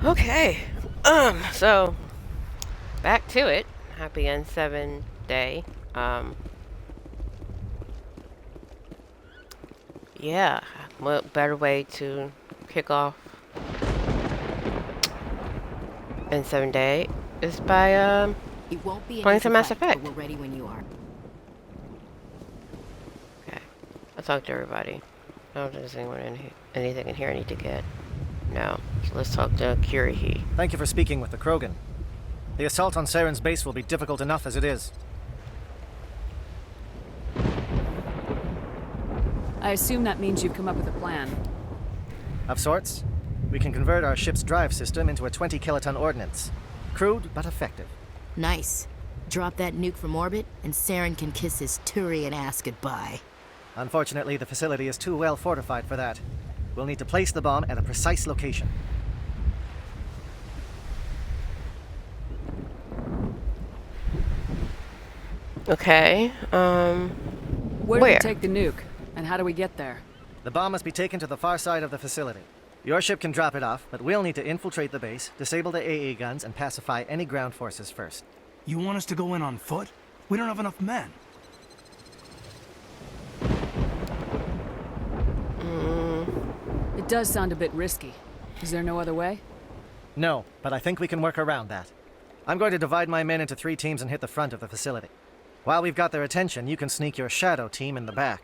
Okay. So back to it. Happy N7 day. Yeah. What better way to kick off N7 day is by It won't be an playing easy some Mass fight, Effect. but we're ready when you are. Okay. I'll talk to everybody. I don't know if there's anything in here I need to get. No. So let's talk to Kirihi. Thank you for speaking with the Krogan. The assault on Saren's base will be difficult enough as it is. I assume that means you've come up with a plan. Of sorts. We can convert our ship's drive system into a 20-kiloton ordnance. Crude, but effective. Nice. Drop that nuke from orbit, and Saren can kiss his Turian ass goodbye. Unfortunately, the facility is too well fortified for that. We'll need to place the bomb at a precise location. Okay. Where do we take the nuke? And how do we get there? The bomb must be taken to the far side of the facility. Your ship can drop it off, but we'll need to infiltrate the base, disable the AA guns, and pacify any ground forces first. You want us to go in on foot? We don't have enough men. It does sound a bit risky. Is there no other way? No, but I think we can work around that. I'm going to divide my men into 3 teams and hit the front of the facility. While we've got their attention, you can sneak your shadow team in the back.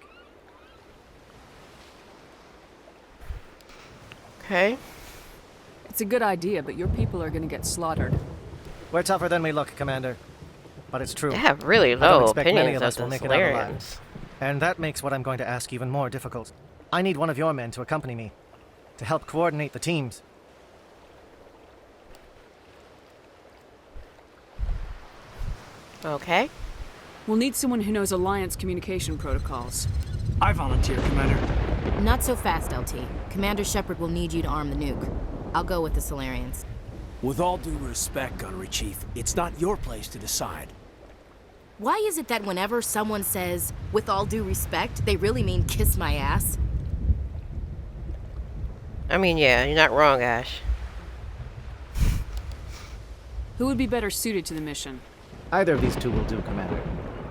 Okay. It's a good idea, but your people are gonna get slaughtered. We're tougher than we look, Commander. But it's true. They have really I don't low expect many opinions of of us the will make it out alive. Solarians. And that makes what I'm going to ask even more difficult. I need one of your men to accompany me, to help coordinate the teams. Okay. We'll need someone who knows Alliance communication protocols. I volunteer, Commander. Not so fast, LT. Commander Shepard will need you to arm the nuke. I'll go with the Solarians. With all due respect, Gunnery Chief, it's not your place to decide. Why is it that whenever someone says, with all due respect, they really mean kiss my ass? I mean, yeah, you're not wrong, Ash. Who would be better suited to the mission? Either of these 2 will do, Commander.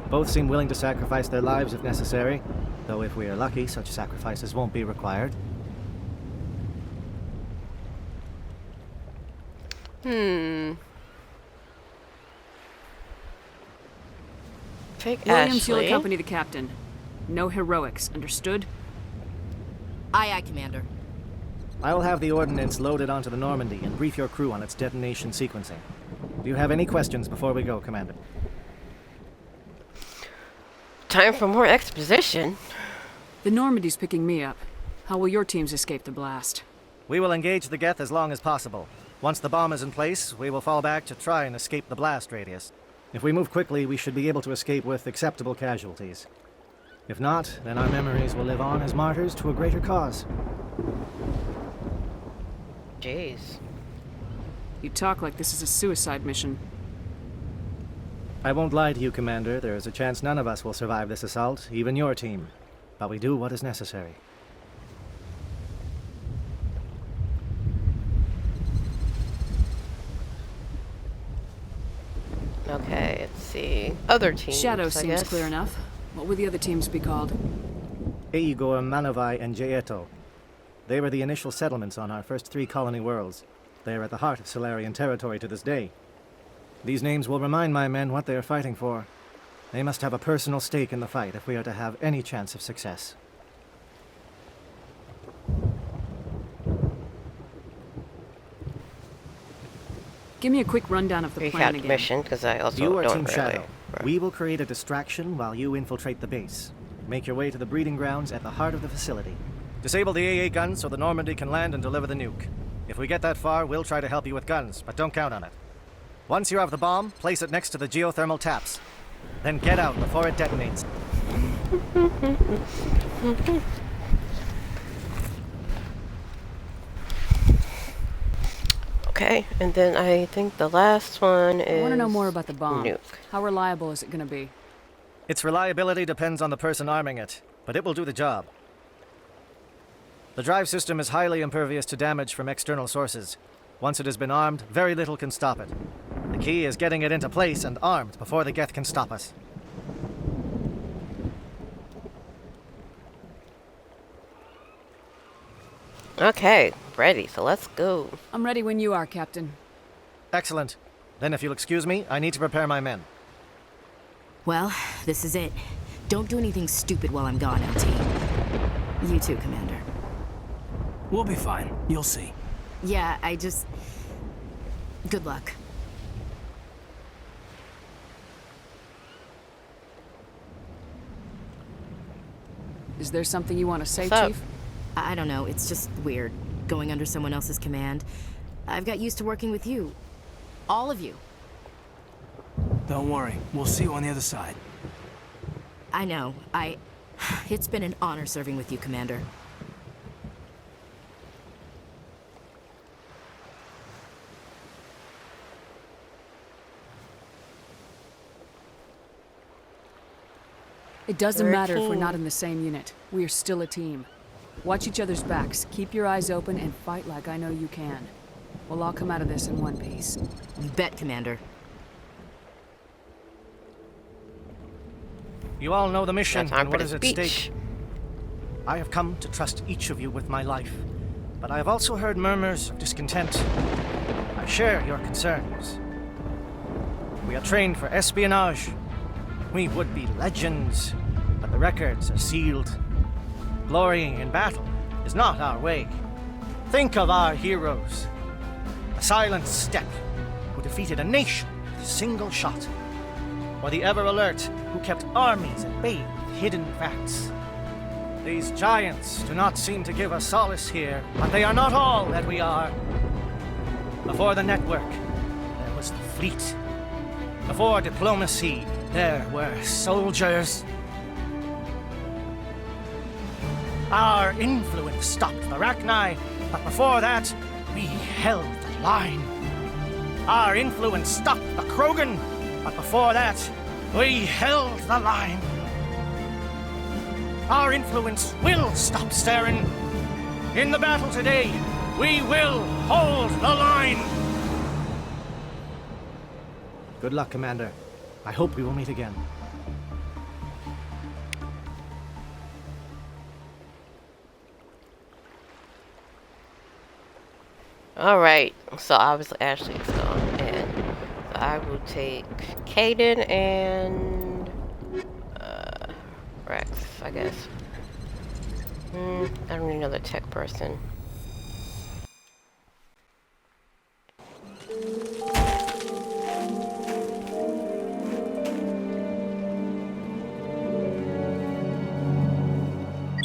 Both seem willing to sacrifice their lives if necessary, though if we are lucky, such sacrifices won't be required. Take Williams, you'll Ashley. accompany the captain. No heroics, understood? Aye, aye, Commander. I will have the ordnance loaded onto the Normandy and brief your crew on its detonation sequencing. Do you have any questions before we go, Commander? Time for more exposition. The Normandy's picking me up. How will your teams escape the blast? We will engage the Geth as long as possible. Once the bomb is in place, we will fall back to try and escape the blast radius. If we move quickly, we should be able to escape with acceptable casualties. If not, then our memories will live on as martyrs to a greater cause. Jeez. You talk like this is a suicide mission. I won't lie to you, Commander. There is a chance none of us will survive this assault, even your team. But we do what is necessary. Okay, let's see. Other teams, Shadow I seems guess. clear enough. What would the other teams be called? Eigor, Manovai, and Jaeto. They were the initial settlements on our first 3 colony worlds. They are at the heart of Solarian territory to this day. These names will remind my men what they are fighting for. They must have a personal stake in the fight if we are to have any chance of success. Give me a quick rundown of the plan Recap again. mission, because I also You are don't Team really. Shadow. We will create a distraction while you infiltrate the base. Make your way to the breeding grounds at the heart of the facility. Disable the AA guns so the Normandy can land and deliver the nuke. If we get that far, we'll try to help you with guns, but don't count on it. Once you have the bomb, place it next to the geothermal taps. Then get out before it detonates. Okay, and then I think the last one is. I want to know more about the bomb. Nuke. How reliable is it going to be? Its reliability depends on the person arming it, but it will do the job. The drive system is highly impervious to damage from external sources. Once it has been armed, very little can stop it. The key is getting it into place and armed before the Geth can stop us. Okay, ready, so let's go. I'm ready when you are, Captain. Excellent. Then if you'll excuse me, I need to prepare my men. Well, this is it. Don't do anything stupid while I'm gone, LT. You too, Commander. We'll be fine. You'll see. Yeah, good luck. Is there something you want to say, What's up? Chief? I don't know, it's just weird, going under someone else's command. I've got used to working with you. All of you. Don't worry. We'll see you on the other side. I know, It's been an honor serving with you, Commander. It doesn't We're a matter if we're team. not in the same unit. We are still a team. Watch each other's backs, keep your eyes open, and fight like I know you can. We'll all come out of this in one piece. You bet, Commander. You all know the mission Time and for what the is at speech. stake. I have come to trust each of you with my life, but I have also heard murmurs of discontent. I share your concerns. We are trained for espionage. We would be legends, but the records are sealed. Glorying in battle is not our way. Think of our heroes. The silent step who defeated a nation with a single shot. Or the ever-alert who kept armies at bay with hidden facts. These giants do not seem to give us solace here, but they are not all that we are. Before the network, there was the fleet. Before diplomacy, there were soldiers. Our influence stopped the Rachni, but before that, we held the line. Our influence stopped the Krogan, but before that, we held the line. Our influence will stop Saren. In the battle today, we will hold the line. Good luck, Commander. I hope we will meet again. Alright, so obviously Ashley's gone, and so I will take Caden and Rex, I guess. I don't need another tech person.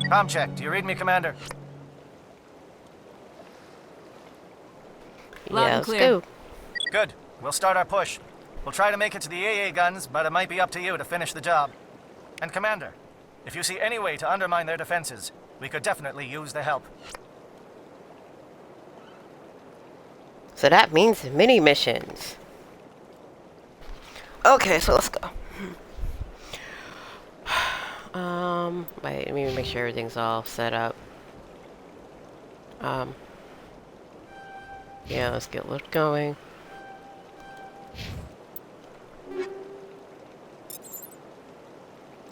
Comm check. Do you read me, Commander? Loud Yeah, and let's clear. go. Good. We'll start our push. We'll try to make it to the AA guns, but it might be up to you to finish the job. And Commander, if you see any way to undermine their defenses, we could definitely use the help. So that means mini missions. Okay, so let's go. Wait, let me make sure everything's all set up. Yeah, let's get what's going.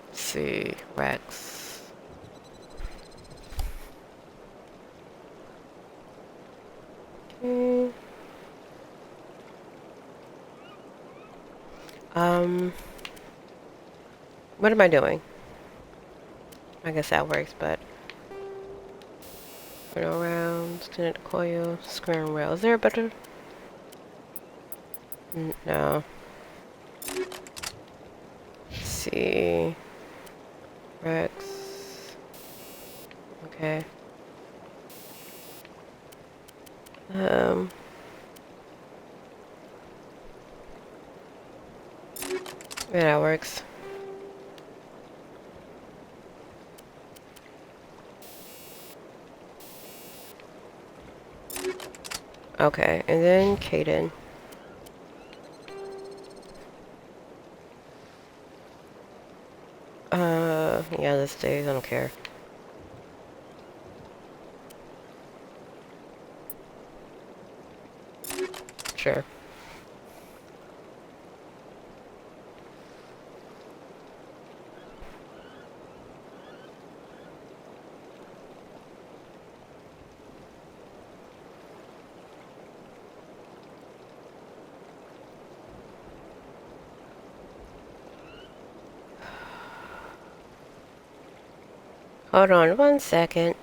Let's see, Rex. Okay. What am I doing? I guess that works, but go around, extended coil, square and rail. Is there a better? No. Let's see. Rex. Okay. Yeah, that works. Okay, and then Caden. Yeah, this stays, I don't care. Sure. Hold on 1 second.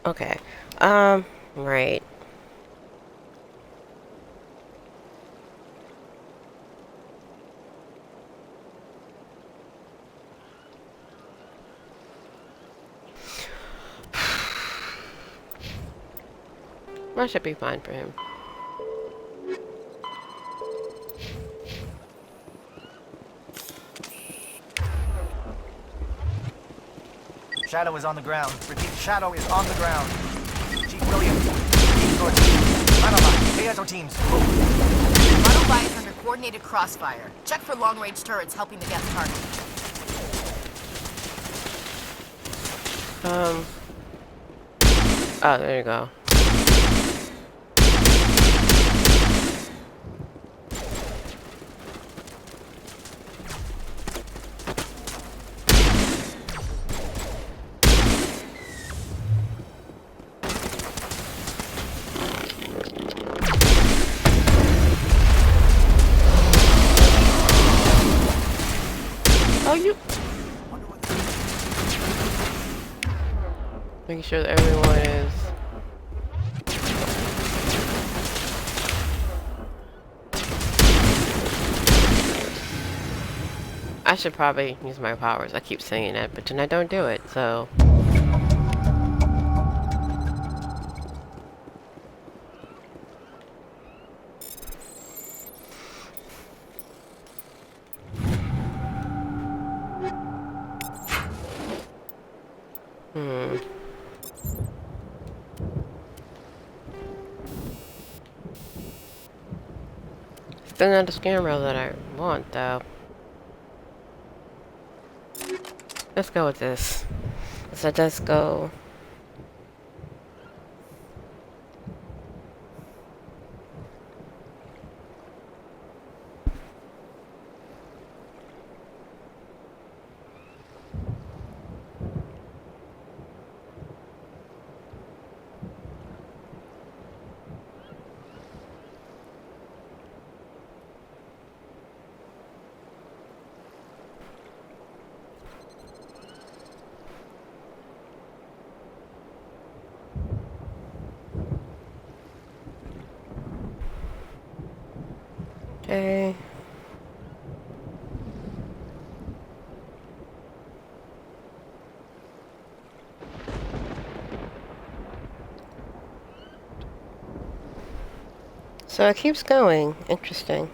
Okay. Right. That should be fine for him. Shadow is on the ground. Repeat, Shadow is on the ground. Chief Williams, teams or teams. Manova, pay us or teams. Manova is under coordinated crossfire. Check for long-range turrets helping the guest target. Oh, there you go. Oh, you... Making sure that everyone is... I should probably use my powers. I keep saying that, but then I don't do it, so... Still not the scan rail that I want, though. Let's go with this. So let's go. Okay. So it keeps going. Interesting.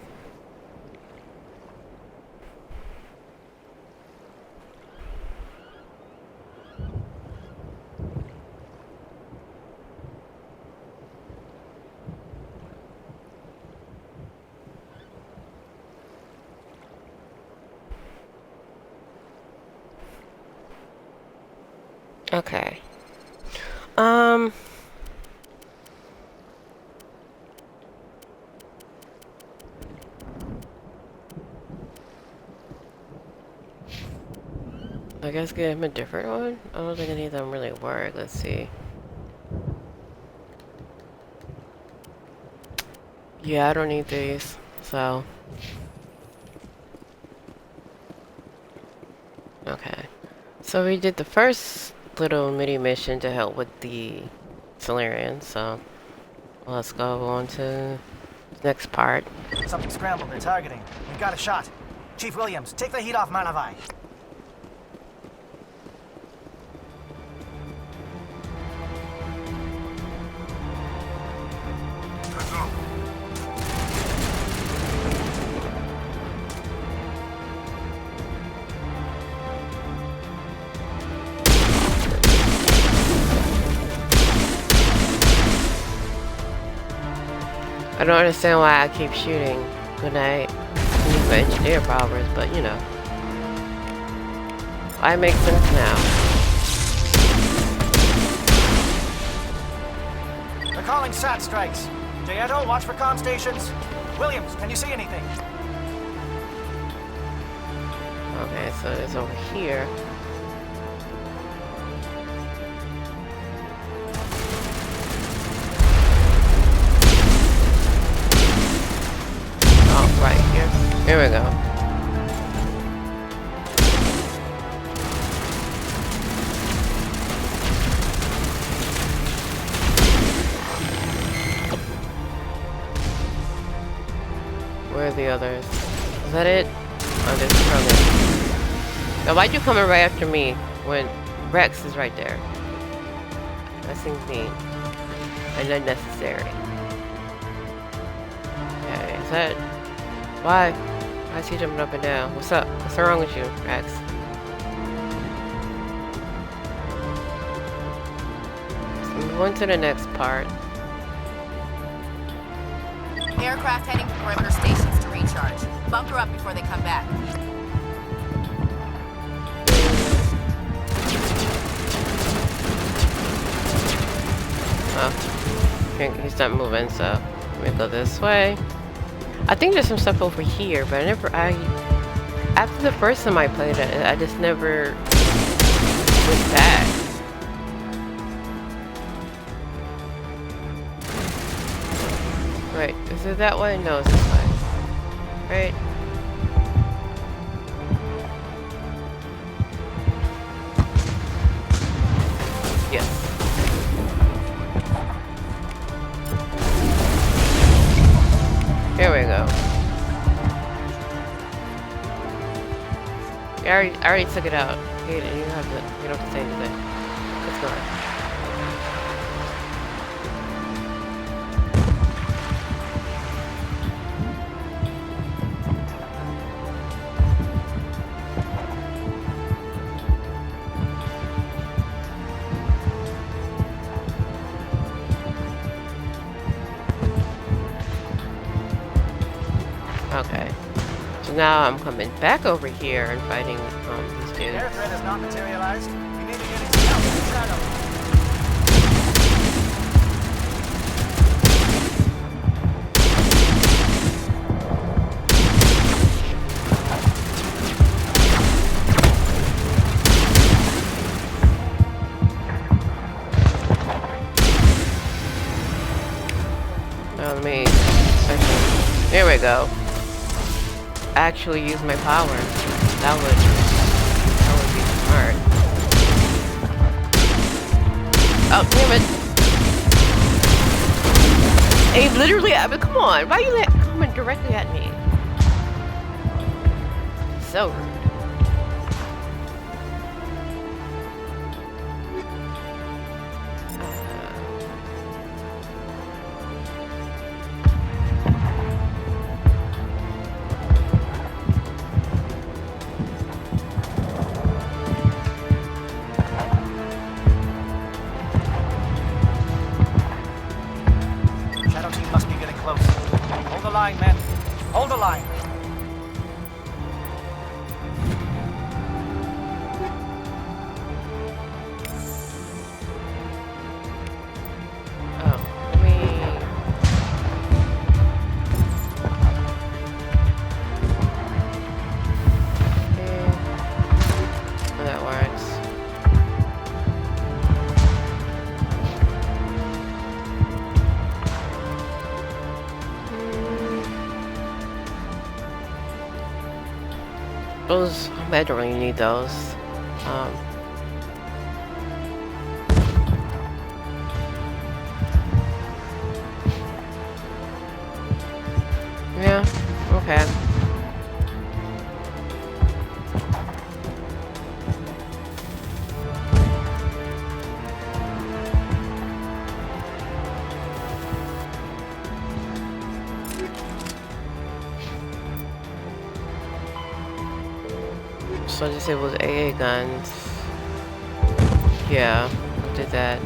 Okay. I guess get him a different one? I don't think any of them really work. Let's see. Yeah, I don't need these, so. Okay. So we did the first little mini mission to help with the Solarians, so let's go on to the next part. Something scrambled. They're targeting. We got a shot. Chief Williams, take the heat off Manavai. I don't understand why I keep shooting. Good night. I need my engineer powers, but you know. I make sense now. They're calling SAT strikes. Jayeto, watch for comm stations. Williams, can you see anything? Okay, so it's over here. Oh, right here. Here we go. Where are the others? Is that it? Oh, there's probably. Now, why'd you come in right after me when Rex is right there? That seems mean and unnecessary. Okay, is that? Why? Why is he jumping up and down? What's up? What's wrong with you, Rex? So move on to the next part. Aircraft heading to perimeter stations to recharge. Bunker up before they come back. Oh, he's not moving, so let me go this way. I think there's some stuff over here, but after the first time I played it, I just never went back. Wait, is it that way? No, it's this way. Right? Yes. Here we go. I already took it out. You don't have to say anything. Let's go. Okay. So now I'm coming back over here and fighting these dudes. Air threat has not materialized. We need to get into help in the shadow. Now let me. There we go. Actually use my power. That would be smart. Oh, damn it. Hey, literally, I mean, come on. Why are you coming directly at me? So rude. Shadow team must be getting close. Hold the line, men. Hold the line. Oh, let me... Okay. Oh, that works. Those, I don't really need those. Yeah, okay. So disabled AA guns. Yeah, did that.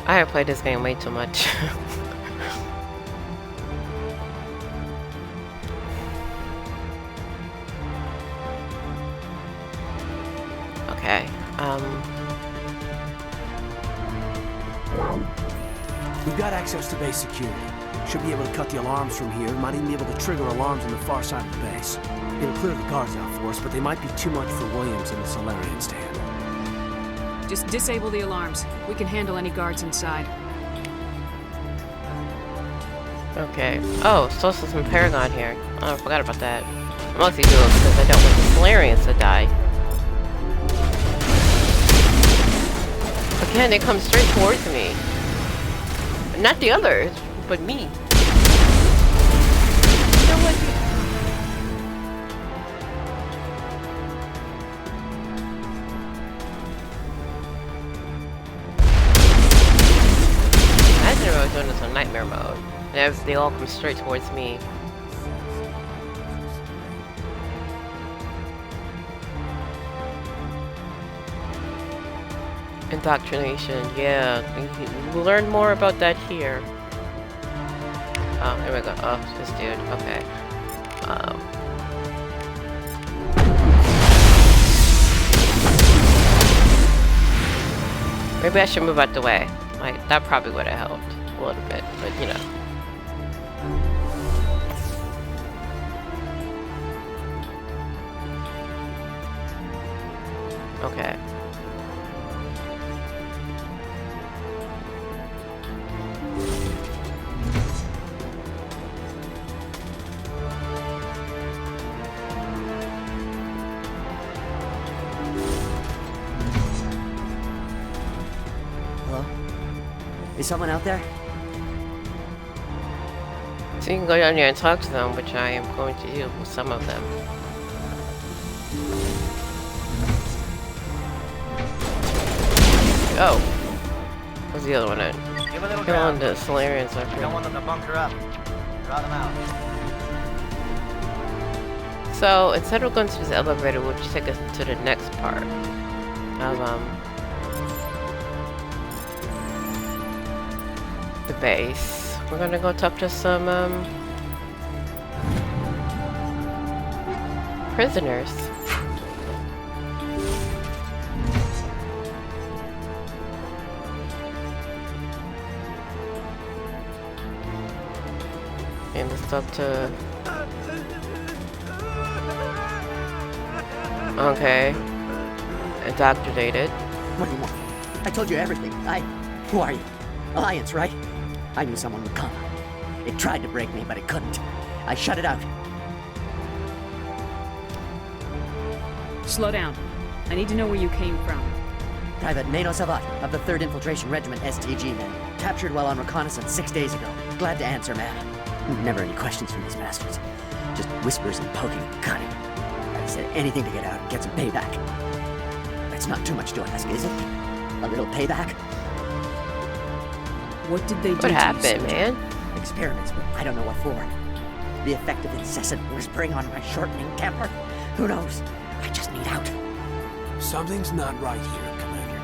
I have played this game way too much. Okay. We've got access to base security. Should be able to cut the alarms from here. Might even be able to trigger alarms on the far side of the base. It'll clear the guards out for us, but they might be too much for Williams and the Solarians to handle. Just disable the alarms. We can handle any guards inside. Okay. Oh, Sosa's and Paragon here. Oh, I forgot about that. I mostly do it because I don't want the Solarians to die. Again, they come straight towards me. Not the others, but me. You know what? Imagine if I was doing this on nightmare mode. And they all come straight towards me. Indoctrination, yeah. We'll learn more about that here. Oh, here we go. Oh, this dude. Okay. Maybe I should move out the way. Like, that probably would have helped a little bit, but you know. Okay. Hello? Is someone out there? So you can go down there and talk to them, which I am going to do with some of them. Oh. Where's the other one at? Give a little Come on, ground. the Solarians are I don't here. want them to bunker up. Draw them out. So, instead of going to this elevator, we'll just take us to the next part of, the base. We're gonna go talk to some, prisoners. And let's talk to... Okay. Indoctrinated. What do you want? I told you everything. Who are you? Alliance, right? I knew someone would come. It tried to break me, but it couldn't. I shut it out. Slow down. I need to know where you came from. Private Nano Savat of the 3rd Infiltration Regiment STG, man. Captured while on reconnaissance 6 days ago. Glad to answer, man. Never any questions from these bastards. Just whispers and poking and cutting. I said anything to get out and get some payback. That's not too much to ask, is it? A little payback? What did they do? What happened, man? Experiments, but I don't know what for. The effect of incessant whispering on my shortening temper? Who knows? I just need out. Something's not right here, Commander.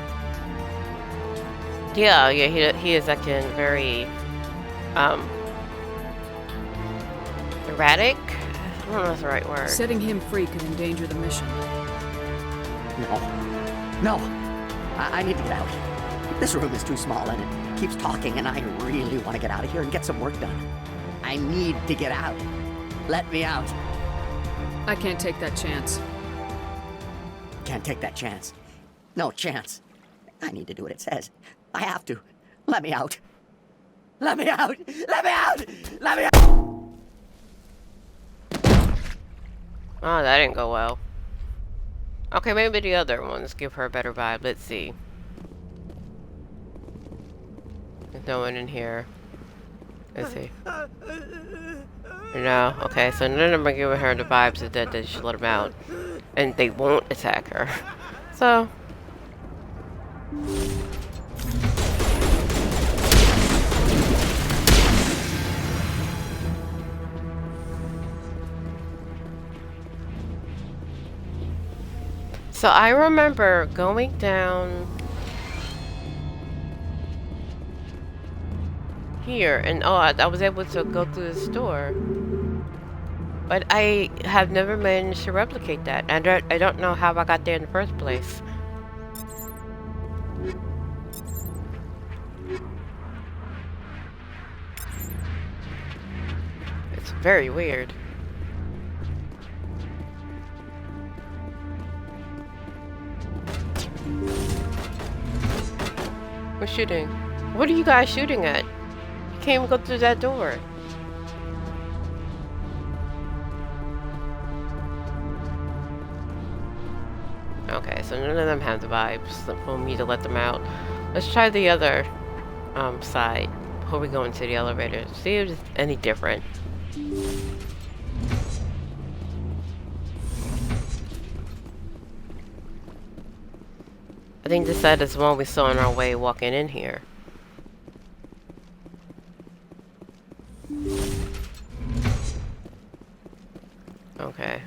Yeah, he is acting very, erratic? I don't know if that's the right word. Setting him free could endanger the mission. No. I need to get out. This room is too small and it keeps talking and I really want to get out of here and get some work done. I need to get out. Let me out. I can't take that chance. Can't take that chance. No chance. I need to do what it says. I have to. Let me out. Let me out. Let me out. Let me out. Oh, that didn't go well. Okay, maybe the other ones give her a better vibe. Let's see. There's no one in here. Let's see. No. Okay, so none of them are giving her the vibes that they should let them out. And they won't attack her. So. So I remember going down here and I was able to go through the store. But I have never managed to replicate that. And I don't know how I got there in the first place. It's very weird. We're shooting. What are you guys shooting at? You can't even go through that door. Okay, so none of them have the vibes for me to let them out. Let's try the other side before we go into the elevator. See if it's any different. I think this side is the one we saw on our way walking in here. Okay,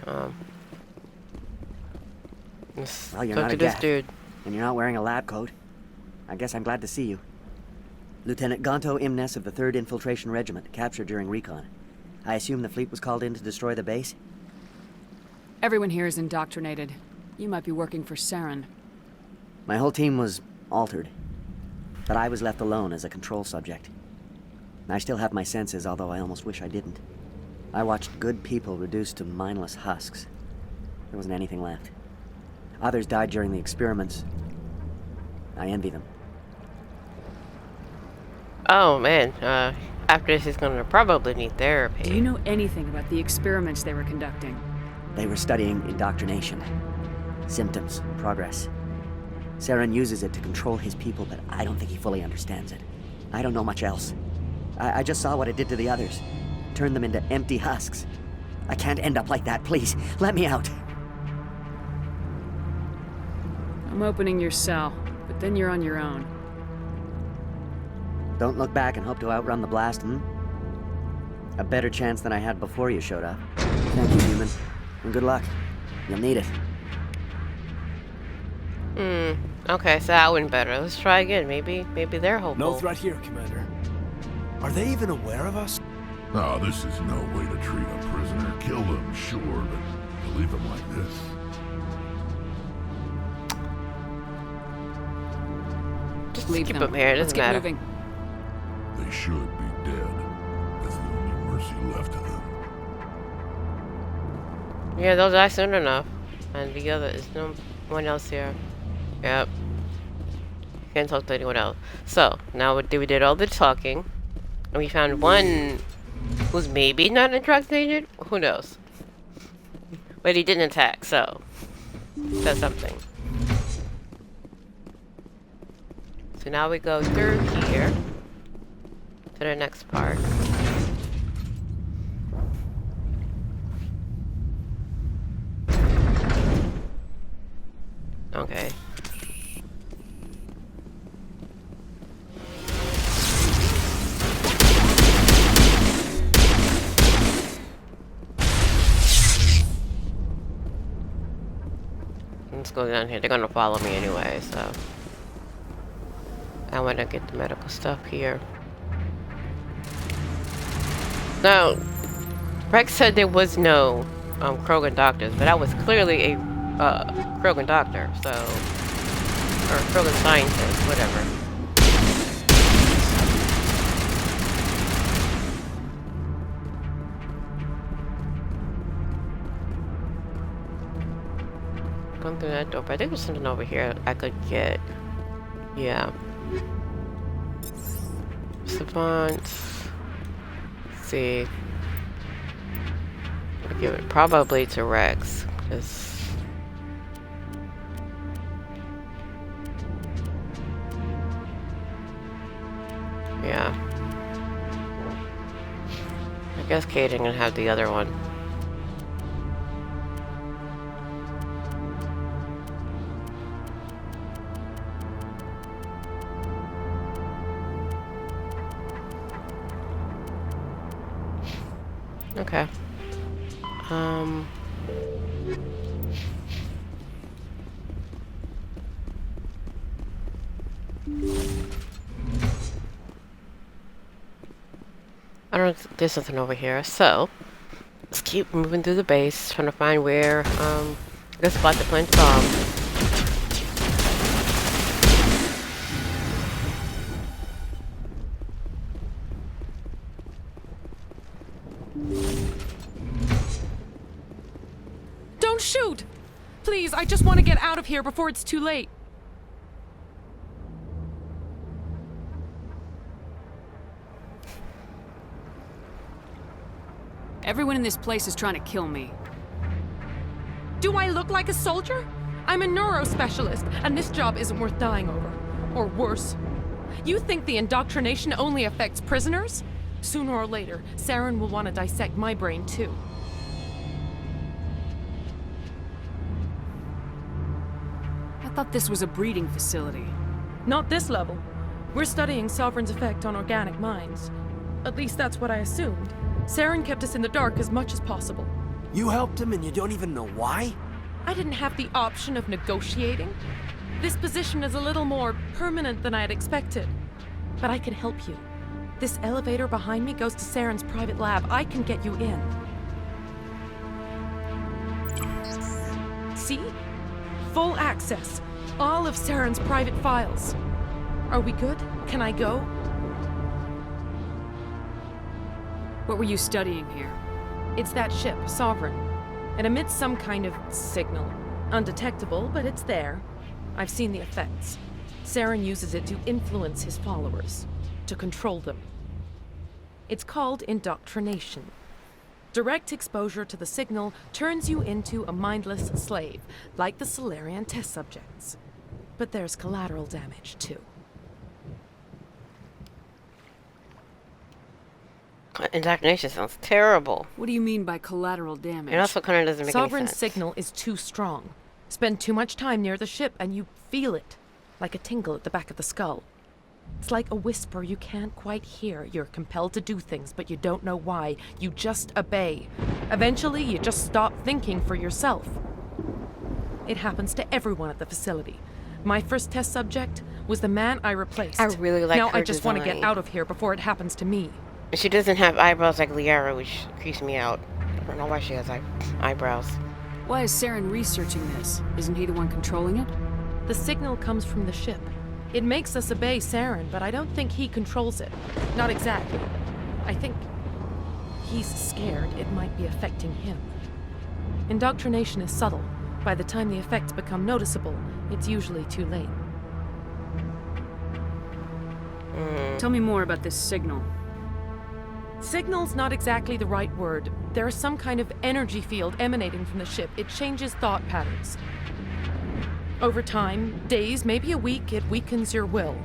let's Well, you're talk not to a this gat, dude. and you're not wearing a lab coat. I guess I'm glad to see you. Lieutenant Gonto Imnes of the 3rd Infiltration Regiment, captured during recon. I assume the fleet was called in to destroy the base? Everyone here is indoctrinated. You might be working for Saren. My whole team was altered, but I was left alone as a control subject. I still have my senses, although I almost wish I didn't. I watched good people reduced to mindless husks. There wasn't anything left. Others died during the experiments. I envy them. Oh man, after this he's gonna probably need therapy. Do you know anything about the experiments they were conducting? They were studying indoctrination. Symptoms, progress. Saren uses it to control his people, but I don't think he fully understands it. I don't know much else. I just saw what it did to the others. Turned them into empty husks. I can't end up like that, please. Let me out. I'm opening your cell, but then you're on your own. Don't look back and hope to outrun the blast, A better chance than I had before you showed up. Thank you, human. And good luck. You'll need it. Okay, so that went better. Let's try again. Maybe they're hopeful. No threat here, Commander. Are they even aware of us? No, this is no way to treat a prisoner. Kill them, sure, but to leave them like this. Just Leave keep them. them here. It Let's doesn't get matter. moving. They should be dead. That's the only mercy left to them. Yeah, they'll die soon enough. And the other is no one else here. Yep. Can't talk to anyone else. So now we did all the talking, and we found one who's maybe not indoctrinated. Who knows? But he didn't attack, so that's something. So now we go through here. to the next part. Okay. Let's go down here. They're gonna follow me anyway, so I want to get the medical stuff here. Now, Rex said there was no Krogan doctors, but I was clearly a Krogan doctor, so, or Krogan scientist, whatever. Going through that door, but I think there's something over here I could get. Yeah. Savant. Let's see. I'll give it probably to Rex, because yeah. I guess Caden can have the other one. Okay. I don't know, there's something over here, so let's keep moving through the base, trying to find where, I guess about to plant the bomb. Don't shoot! Please, I just want to get out of here before it's too late. Everyone in this place is trying to kill me. Do I look like a soldier? I'm a neurospecialist, and this job isn't worth dying over. Or worse. You think the indoctrination only affects prisoners? Sooner or later, Saren will want to dissect my brain too. I thought this was a breeding facility. Not this level. We're studying Sovereign's effect on organic minds. At least that's what I assumed. Saren kept us in the dark as much as possible. You helped him and you don't even know why? I didn't have the option of negotiating. This position is a little more permanent than I had expected. But I can help you. This elevator behind me goes to Saren's private lab. I can get you in. See? Full access. All of Saren's private files. Are we good? Can I go? What were you studying here? It's that ship, Sovereign. It emits some kind of signal. Undetectable, but it's there. I've seen the effects. Saren uses it to influence his followers, to control them. It's called indoctrination. Direct exposure to the signal turns you into a mindless slave, like the Solarian test subjects. But there's collateral damage, too. Indoctrination sounds terrible. What do you mean by collateral damage? And also kind of doesn't make any sense. Sovereign's signal is too strong. Spend too much time near the ship and you feel it, like a tingle at the back of the skull. It's like a whisper you can't quite hear. You're compelled to do things, but you don't know why. You just obey. Eventually, you just stop thinking for yourself. It happens to everyone at the facility. My first test subject was the man I replaced. I really like now her I just want to get design. out of here before it happens to me. She doesn't have eyebrows like Liara, which creeps me out. I don't know why she has eyebrows. Why is Saren researching this? Isn't he the one controlling it? The signal comes from the ship. It makes us obey Saren, but I don't think he controls it. Not exactly. I think he's scared it might be affecting him. Indoctrination is subtle. By the time the effects become noticeable, it's usually too late. Tell me more about this signal. Signal's not exactly the right word. There is some kind of energy field emanating from the ship. It changes thought patterns. Over time, days, maybe a week, it weakens your will.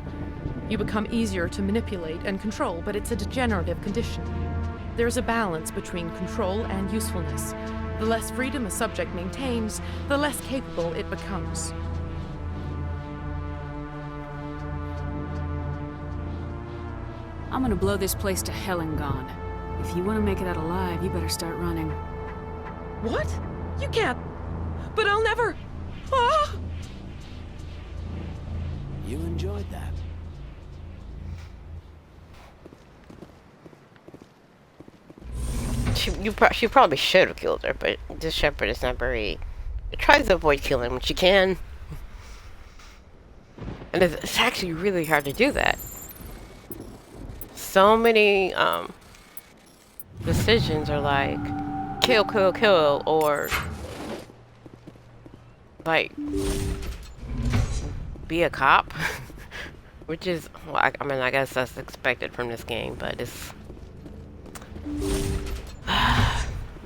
You become easier to manipulate and control, but it's a degenerative condition. There's a balance between control and usefulness. The less freedom a subject maintains, the less capable it becomes. I'm gonna blow this place to hell and gone. If you want to make it out alive, you better start running. What? You can't. But I'll never. Ah! You enjoyed that. She probably should have killed her, but this Shepard is not very... It tries to avoid killing when she can. And it's actually really hard to do that. So many decisions are like kill, kill, kill, or like be a cop, which is, well, I mean, I guess that's expected from this game, but it's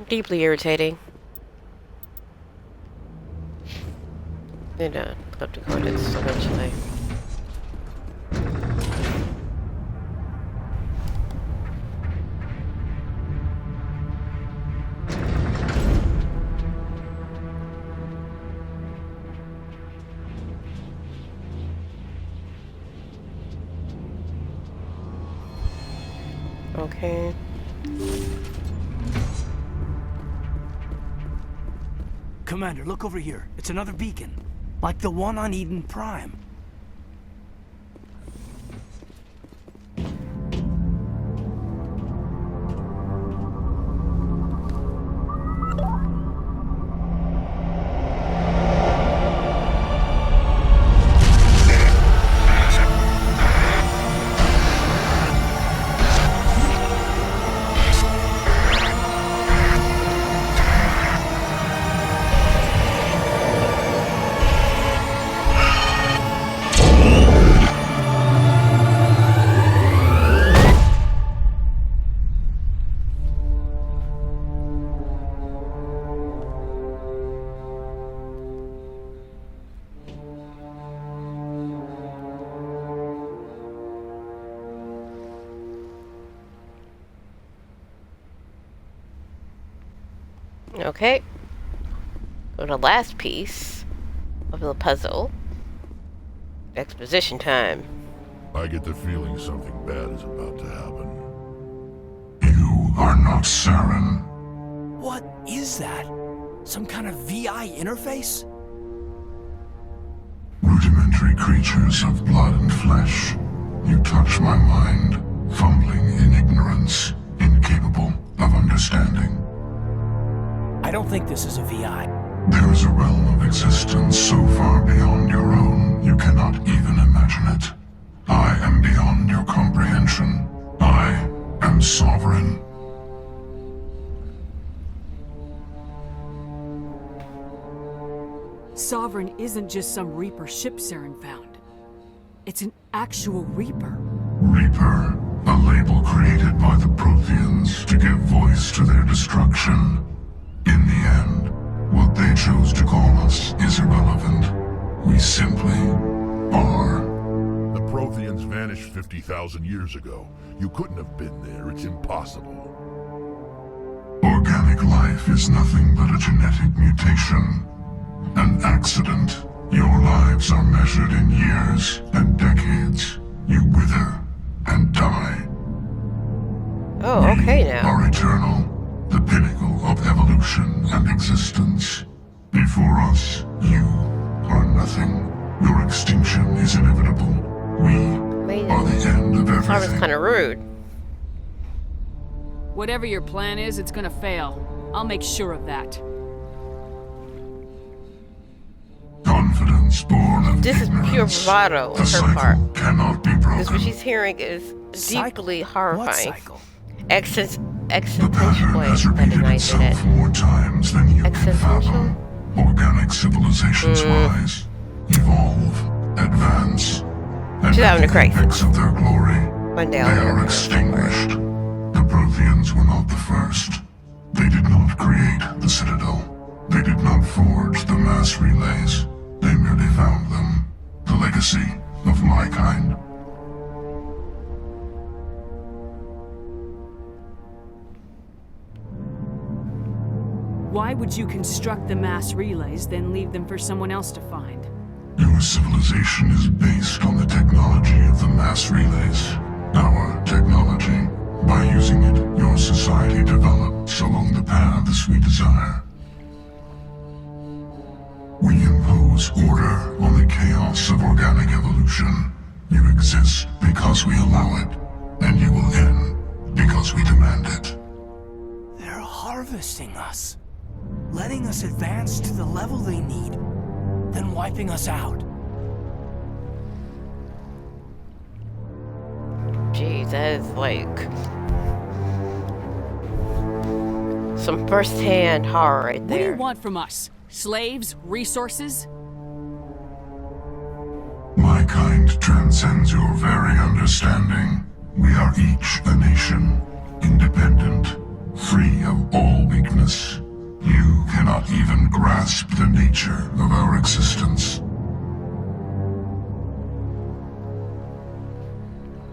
deeply irritating. Need to clip the coordinates eventually. Okay. Commander, look over here. It's another beacon. Like the one on Eden Prime. Okay. Go to the last piece of the puzzle. Exposition time. I get the feeling something bad is about to happen. You are not Saren. What is that? Some kind of VI interface? Rudimentary creatures of blood and flesh. You touch my mind, fumbling in ignorance, incapable of understanding. I don't think this is a VI. There is a realm of existence so far beyond your own, you cannot even imagine it. I am beyond your comprehension. I am sovereign. Sovereign isn't just some Reaper ship Saren found. It's an actual Reaper. Reaper, a label created by the Protheans to give voice to their destruction. In the end, what they chose to call us is irrelevant. We simply are. The Protheans vanished 50,000 years ago. You couldn't have been there. It's impossible. Organic life is nothing but a genetic mutation. An accident. Your lives are measured in years and decades. You wither and die. Oh, okay now. We are eternal. The pinnacle of evolution and existence. Before us, you are nothing. Your extinction is inevitable. We are the end of everything. That was kind of rude. Whatever your plan is, it's gonna fail. I'll make sure of that. Confidence born of This is pure bravado on her part. Cannot be broken. Because what she's hearing is deeply horrifying. The Existential pattern way has that repeated denies it. itself more times than you can Existential? fathom. Organic civilizations rise, evolve, advance, and She's having a crisis. apex of their glory, One day they I'll are never extinguished. The Protheans were not the first. They did not create the Citadel. They did not forge the mass relays. They merely found them. The legacy of my kind. Why would you construct the mass relays, then leave them for someone else to find? Your civilization is based on the technology of the mass relays. Our technology. By using it, your society develops along the paths we desire. We impose order on the chaos of organic evolution. You exist because we allow it, and you will end because we demand it. They're harvesting us. Letting us advance to the level they need, then wiping us out. Jeez, that is like some first-hand horror right What do there. you want from us? Slaves? Resources? My kind transcends your very understanding. We are each a nation, independent, free of all weakness. You cannot even grasp the nature of our existence.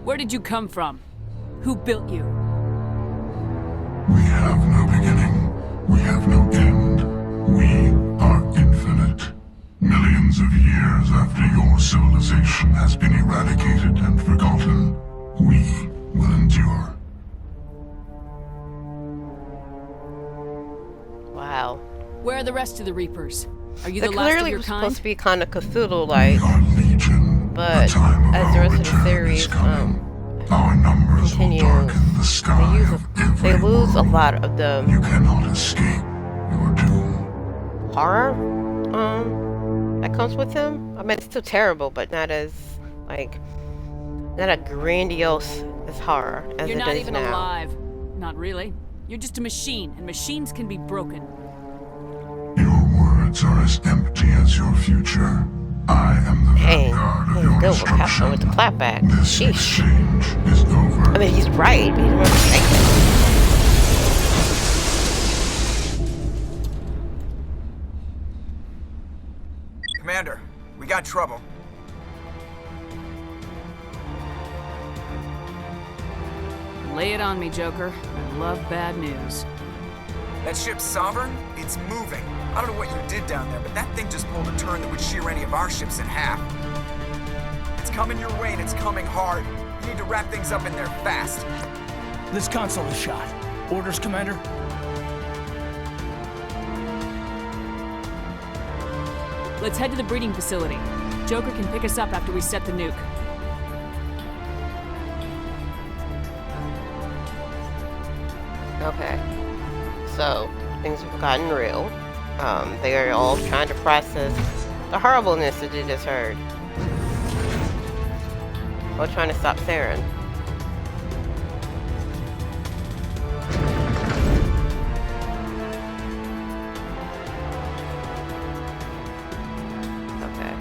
Where did you come from? Who built you? We have no beginning. We have no end. We are infinite. Millions of years after your civilization has been eradicated and forgotten, we will endure. Wow. Where are the rest of the Reapers? Are you They the last of clearly your were kind? supposed to be kind of Cthulhu-like, We are legion. but the time of as the our rest of the return series is coming. Our numbers will continues, darken the sky of they every lose a world. lot of the You cannot escape your doom. horror that comes with them. I mean, it's still terrible, but not as like not a grandiose as horror as You're it not is even now. alive. Not really. You're just a machine, and machines can be broken. Your words are as empty as your future. I am the Dang, vanguard of he's your good with destruction. with the clapback. This Sheesh. exchange is over. I mean, he's right, but he doesn't say it. Commander, we got trouble. Lay it on me, Joker. I love bad news. That ship's Sovereign? It's moving. I don't know what you did down there, but that thing just pulled a turn that would shear any of our ships in half. It's coming your way and it's coming hard. You need to wrap things up in there fast. This console is shot. Orders, Commander? Let's head to the breeding facility. Joker can pick us up after we set the nuke. Okay. So, things have gotten real. They are all trying to process the horribleness that they just heard. While trying to stop Saren. Okay.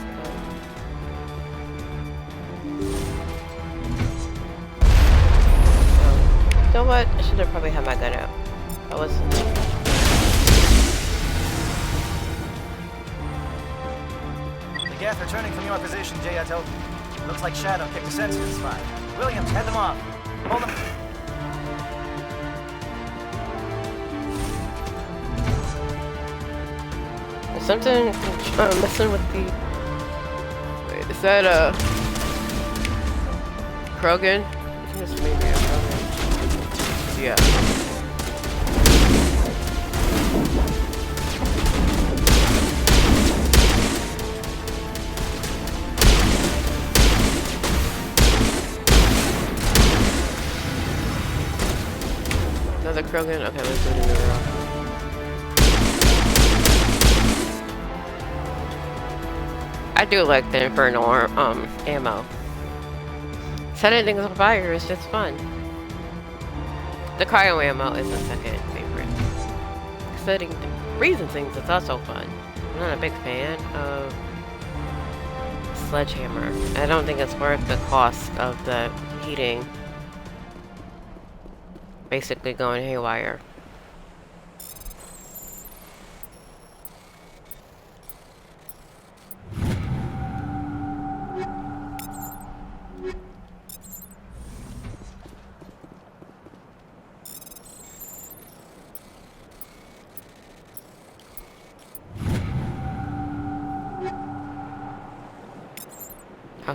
You know what? I should have probably had my gun out. I was. The Geth returning from your position, J.A.T.O. Looks like Shadow picked a sensitive spot. Williams, head them off. Hold them. There's something messing with the. Wait, is that Krogan? I think it's maybe a Krogan. Yeah. Another Krogan? Okay, let's do it in the row. I do like the Infernal ammo. Setting things on fire is just fun. The cryo ammo is the second favorite. Freezing things is also fun. I'm not a big fan of Sledgehammer. I don't think it's worth the cost of the heating. Basically going haywire.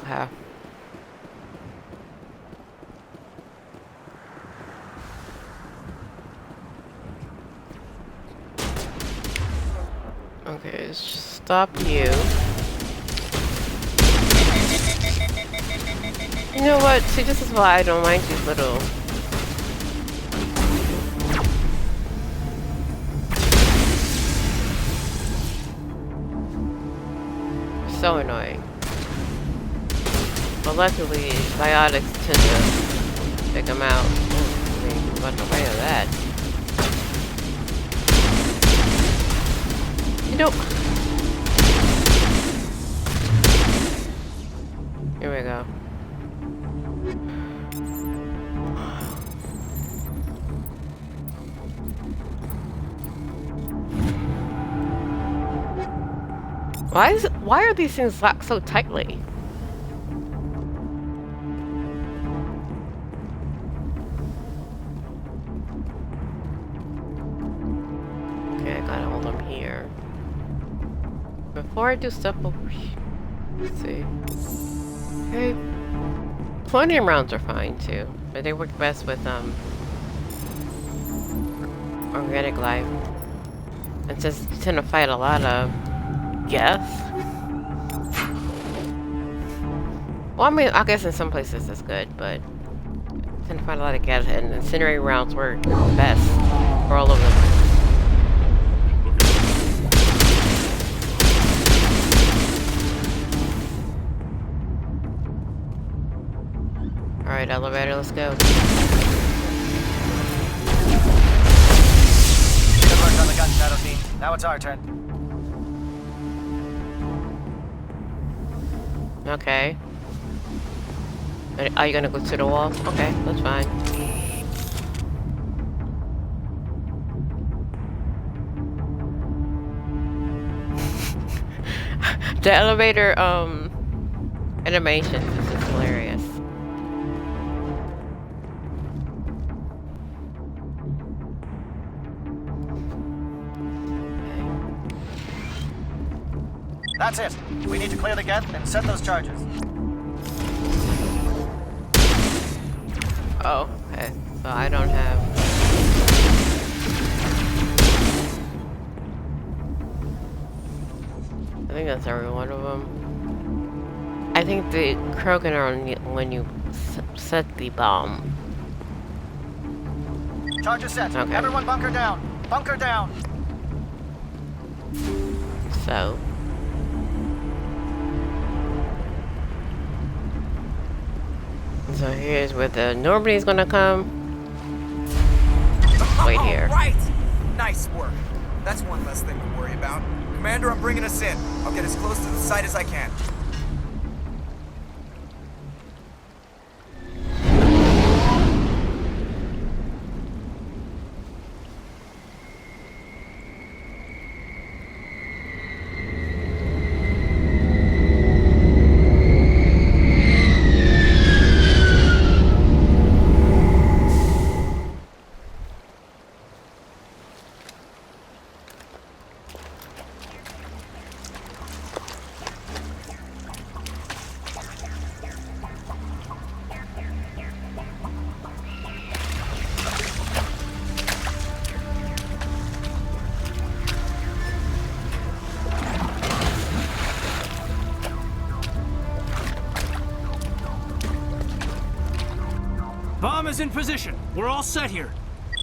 Okay. Okay, let's just stop you. You know what? See, this is why I don't like these little... So annoying. But luckily, biotics tend to pick them out. I mean, run away of that. You know... Here we go. Why are these things locked so tightly? Okay, I gotta hold them here. Before I do stuff over here. Let's see. Okay. Plutonium rounds are fine too, but they work best with organic life. It says you tend to fight a lot of gas. Well, I mean, I guess in some places that's good, but I tend to find a lot of gas, and incendiary rounds work best for all of them. Alright, elevator, let's go. Good work on the gun, Shadow Team. Now it's our turn. Okay. Are you gonna go to the wall? Okay, that's fine. The elevator, animations is just hilarious. That's it. We need to clear the gate and set those charges. Oh, okay. So I don't have... I think that's every one of them. I think the Krogan are when you set the bomb. Charges set. Okay. Everyone bunker down. Bunker down. So... So here's where the nobody's gonna come. Wait here. Right. Nice work. That's one less thing to worry about. Commander, I'm bringing us in. I'll get as close to the site as I can. Bomb is in position. We're all set here.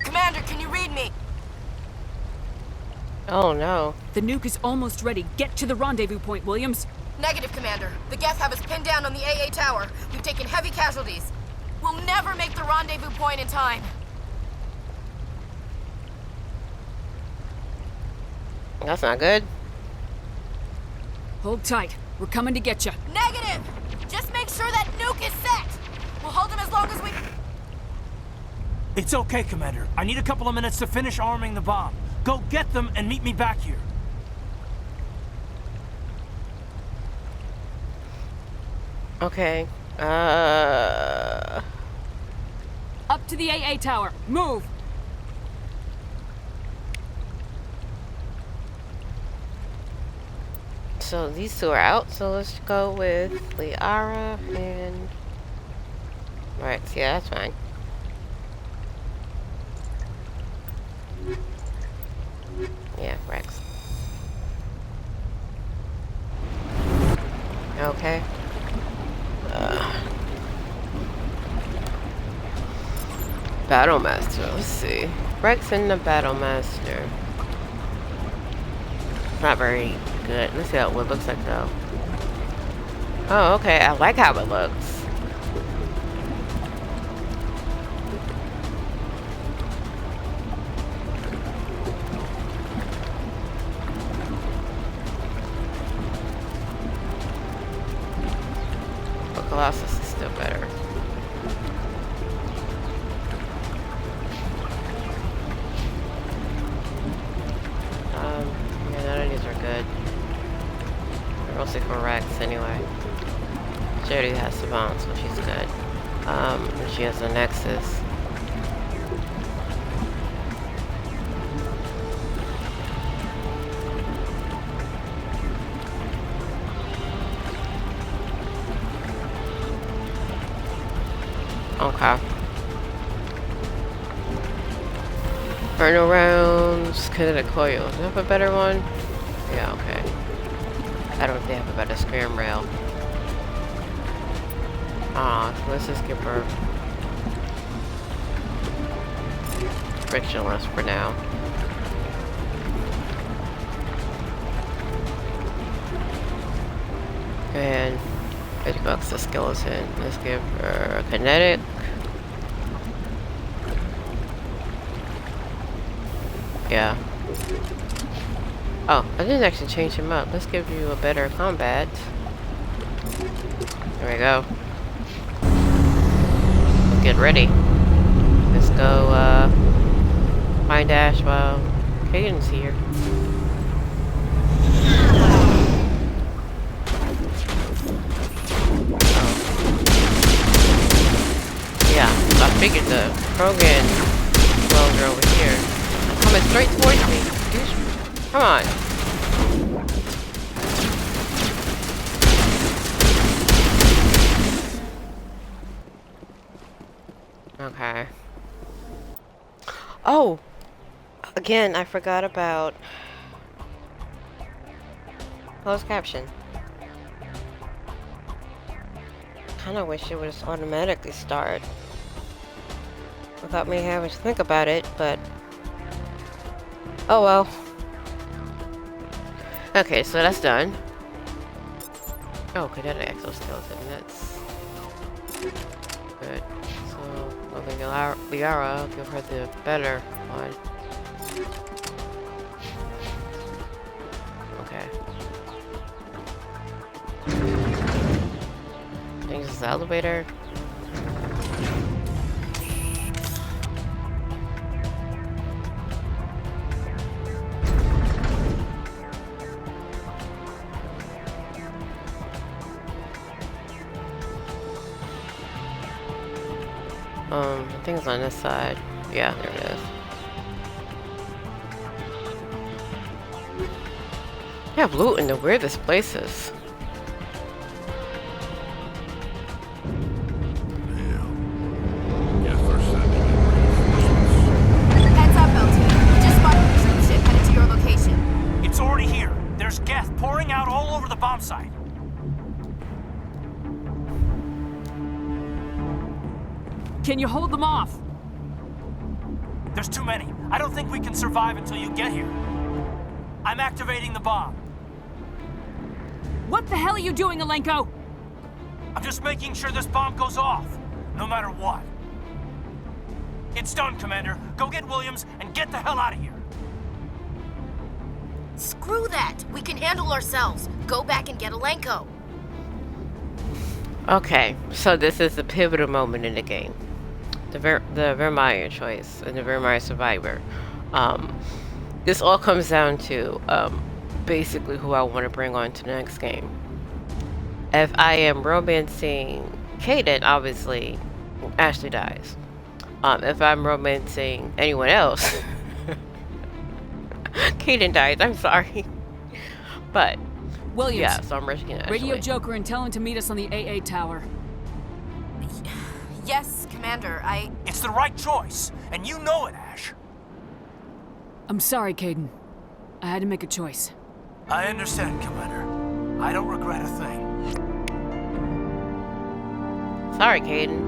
Commander, can you read me? Oh no. The nuke is almost ready. Get to the rendezvous point, Williams. Negative, Commander. The Geth have us pinned down on the AA tower. We've taken heavy casualties. We'll never make the rendezvous point in time. That's not good. Hold tight. We're coming to get you. Negative! Just make sure that nuke is set! We'll hold them as long as we... It's okay, Commander. I need a couple of minutes to finish arming the bomb. Go get them and meet me back here. Okay. Up to the AA tower. Move! so these two are out, so let's go with Liara and Rex. Yeah, that's fine. Yeah, Rex. Okay. Battle Master, let's see. Rex and the Battle Master. Not very good. Let's see what it looks like though. Oh, okay. I like how it looks. But Colossus is still better. Yeah, none of these are good. They're mostly for Rex anyway. She already has the bomb, so she's good. And she has the Nexus. Okay. Burn rounds, kinetic coil. Do you have a better one? Yeah, okay. I don't think they have a better scram rail. So let's just give her frictionless for now. And 50 bucks a skeleton. Let's give her kinetic. Yeah. Oh, I didn't actually change him up. Let's give you a better combat. There we go. Get ready. Let's go, find Ash while Caden's here. Yeah, so I figured the Krogan clones are over here. Coming straight towards me. Come on. Okay. Oh! Again, I forgot about closed caption. Kinda wish it would just automatically start without me having to think about it, but oh well. Okay, so that's done. Oh, kinetic exoskeleton, that's good. So, moving Liara, I'll give her the better one. Okay. I think this is the elevator. I think it's on this side. Yeah, there it is. They have loot in the weirdest places. Heads up, LT. Just spotted a troop ship headed to your location. It's already here. There's gas pouring out all over the bomb site. Can you hold them off? There's too many. I don't think we can survive until you get here. I'm activating the bomb. What the hell are you doing, Alenko? I'm just making sure this bomb goes off, no matter what. It's done, Commander. Go get Williams and get the hell out of here. Screw that. We can handle ourselves. Go back and get Alenko. Okay, so this is the pivotal moment in the game. The Vermeer choice and the Vermeer survivor. This all comes down to basically who I want to bring on to the next game. If I am romancing Caden, obviously Ashley dies. If I'm romancing anyone else, Caden dies. I'm sorry, but Williams. Yeah, so I'm risking it. Radio Actually. Joker and tell him to meet us on the AA tower. Yes, Commander, It's the right choice, and you know it, Ash. I'm sorry, Caden. I had to make a choice. I understand, Commander. I don't regret a thing. Sorry, Caden.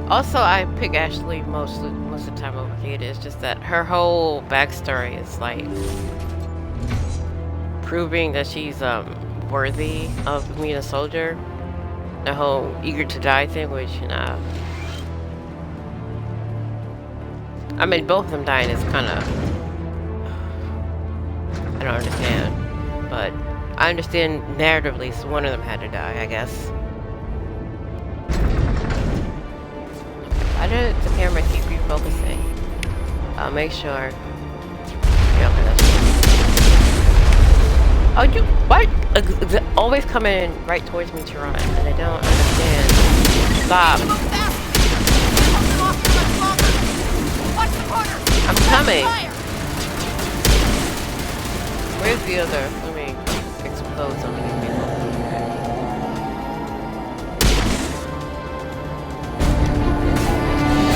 Also, I pick Ashley most of the time over Caden. It's just that her whole backstory is like proving that she's worthy of being a soldier. The whole eager to die thing, which I mean, both of them dying is kind of, I don't understand, but I understand narratively, so one of them had to die, I guess. Why did the camera keep refocusing? I'll make sure. Yeah, okay, that's oh, you, why? Always coming right towards me to run, and I don't understand. Stop. I'm coming. Where's the other? Let me explode some of these people.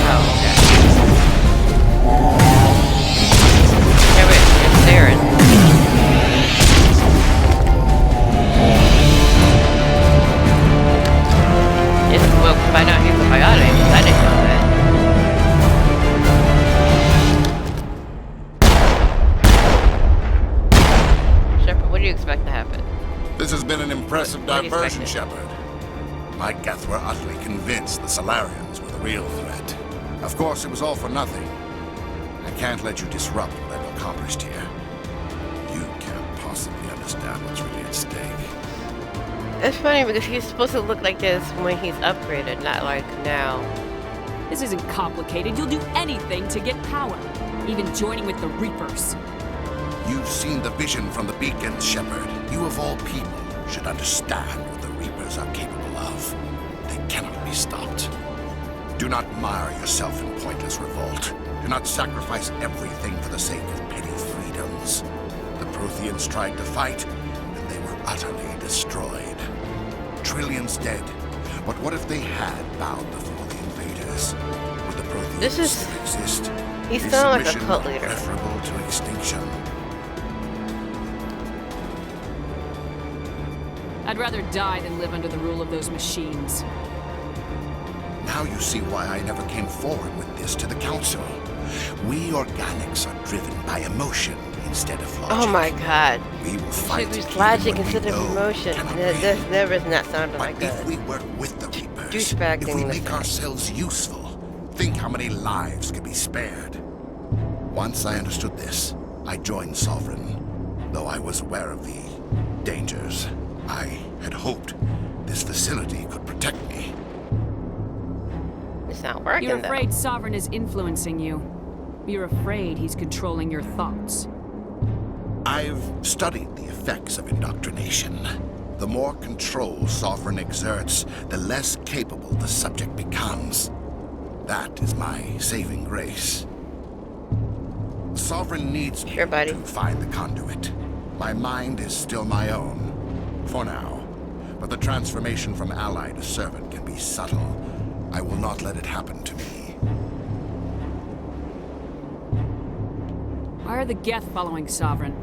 Oh, okay. Hey, wait, it's Darren. Well, find out he's a biotic. I didn't know that. Shepard, what do you expect to happen? This has been an impressive What do you diversion, expect? Shepard. My Geth were utterly convinced the Solarians were the real threat. Of course, it was all for nothing. I can't let you disrupt what I've accomplished here. You can't possibly understand what's really at stake. It's funny because he's supposed to look like this when he's upgraded, not like now. This isn't complicated. You'll do anything to get power. Even joining with the Reapers. You've seen the vision from the beacons, Shepard. You of all people should understand what the Reapers are capable of. They cannot be stopped. Do not mire yourself in pointless revolt. Do not sacrifice everything for the sake of petty freedoms. The Protheans tried to fight, and they were utterly destroyed. Trillions dead. But what if they had bowed before the invaders? Would the Protheans This is- still exist? He Is sounds like a submission cult not leader. preferable to extinction? I'd rather die than live under the rule of those machines. Now you see why I never came forward with this to the Council. We organics are driven by emotion instead of logic. Oh my god. We will fight Should use even logic when we instead of know emotion. cannot This win. never has not sounded But like if a we work with the Reapers, douchebag if thing we to make say. ourselves useful, think how many lives could be spared. Once I understood this, I joined Sovereign. Though I was aware of the dangers, I had hoped this facility could protect me. It's not working You're though. afraid Sovereign is influencing you. You're afraid he's controlling your thoughts. I've studied the effects of indoctrination. The more control Sovereign exerts, the less capable the subject becomes. That is my saving grace. Sovereign needs me Sure, buddy. to find the conduit. My mind is still my own, for now. But the transformation from ally to servant can be subtle. I will not let it happen to me. Why are the Geth following Sovereign?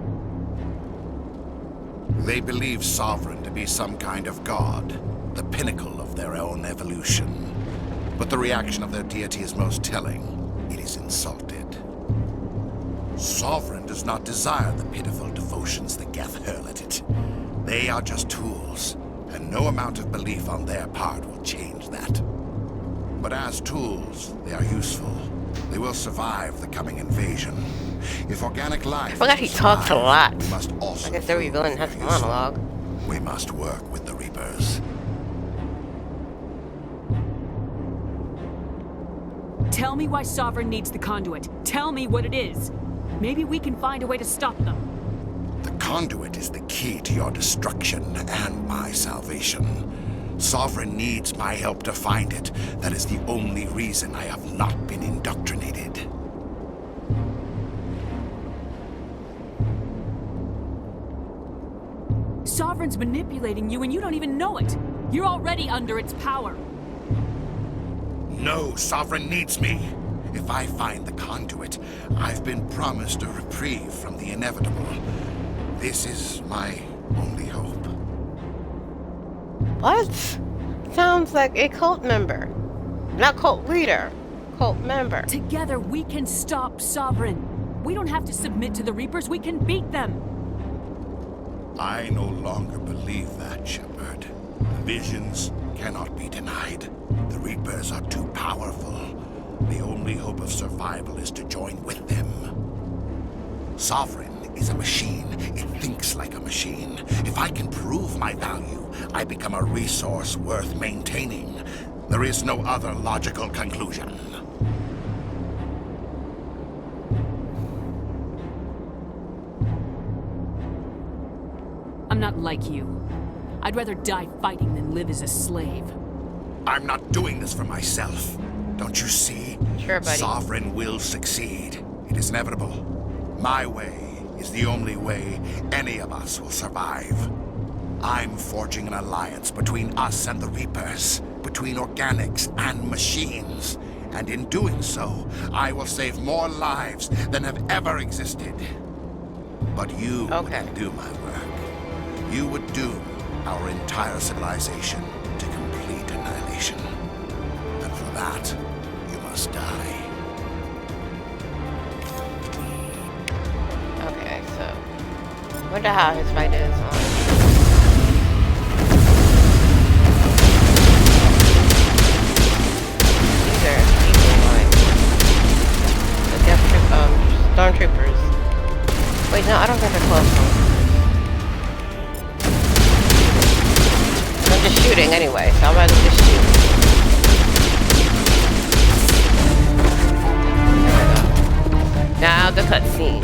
They believe Sovereign to be some kind of god, the pinnacle of their own evolution. But the reaction of their deity is most telling. It is insulted. Sovereign does not desire the pitiful devotions the Geth hurl at it. They are just tools, and no amount of belief on their part will change that. But as tools, they are useful. They will survive the coming invasion. If organic life I forgot he is to talks a survive, lot. we must also I guess every prove villain we has are a useful. monologue. We must work with the Reapers. Tell me why Sovereign needs the conduit. Tell me what it is. Maybe we can find a way to stop them. The conduit is the key to your destruction and my salvation. Sovereign needs my help to find it. That is the only reason I have not been indoctrinated. Sovereign's manipulating you and you don't even know it. You're already under its power. No, Sovereign needs me. If I find the conduit, I've been promised a reprieve from the inevitable. This is my only hope. What? Sounds like a cult member. Not cult leader. Cult member. Together we can stop Sovereign. We don't have to submit to the Reapers, we can beat them. I no longer believe that, Shepard. The visions cannot be denied. The Reapers are too powerful. The only hope of survival is to join with them. Sovereign is a machine. It thinks like a machine. If I can prove my value, I become a resource worth maintaining. There is no other logical conclusion. I'm not like you. I'd rather die fighting than live as a slave. I'm not doing this for myself. Don't you see? Sure, buddy. Sovereign will succeed. It is inevitable. My way is the only way any of us will survive. I'm forging an alliance between us and the Reapers, between organics and machines. And in doing so, I will save more lives than have ever existed. But you wouldn't do my work. You would doom our entire civilization to complete annihilation. And for that, you must die. Okay, so wonder how his fight is on. These are people like the stormtroopers. Wait, no, I don't think they're close ones. I'm just shooting anyway, so I might as well just shoot. There we go. Now the cutscene.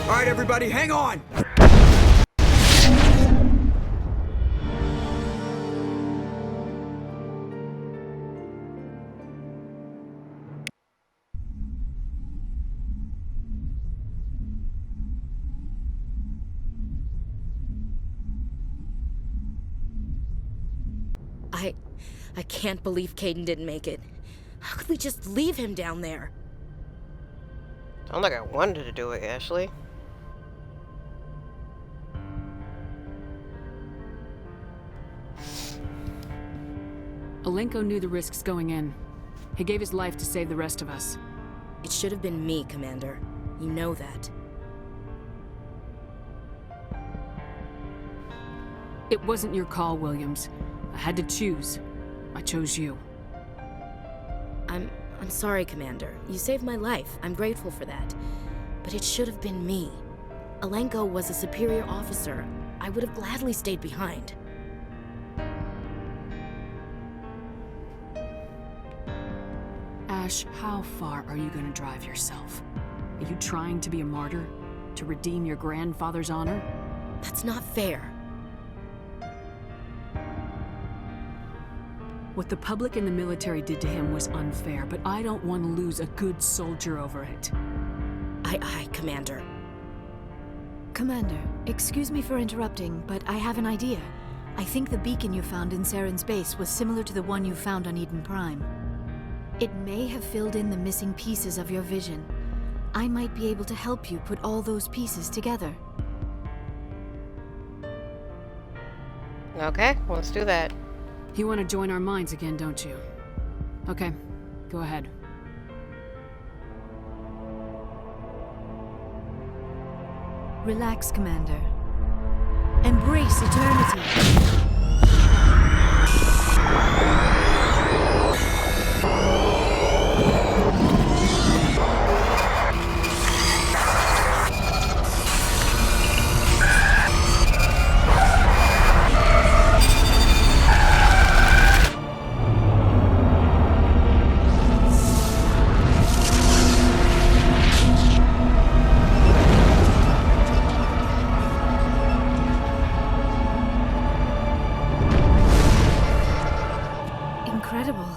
All right, everybody, hang on! I can't believe Caden didn't make it. How could we just leave him down there? Sounds like I wanted to do it, Ashley. Alenko knew the risks going in. He gave his life to save the rest of us. It should have been me, Commander. You know that. It wasn't your call, Williams. I had to choose. I chose you. I'm sorry, Commander. You saved my life. I'm grateful for that. But it should have been me. Alenko was a superior officer. I would have gladly stayed behind. Ash, how far are you gonna drive yourself? Are you trying to be a martyr? To redeem your grandfather's honor? That's not fair. What the public and the military did to him was unfair, but I don't want to lose a good soldier over it. Aye, Commander. Commander, excuse me for interrupting, but I have an idea. I think the beacon you found in Saren's base was similar to the one you found on Eden Prime. It may have filled in the missing pieces of your vision. I might be able to help you put all those pieces together. Okay, let's do that. You want to join our minds again, don't you? Okay, go ahead. Relax, Commander. Embrace eternity. Incredible.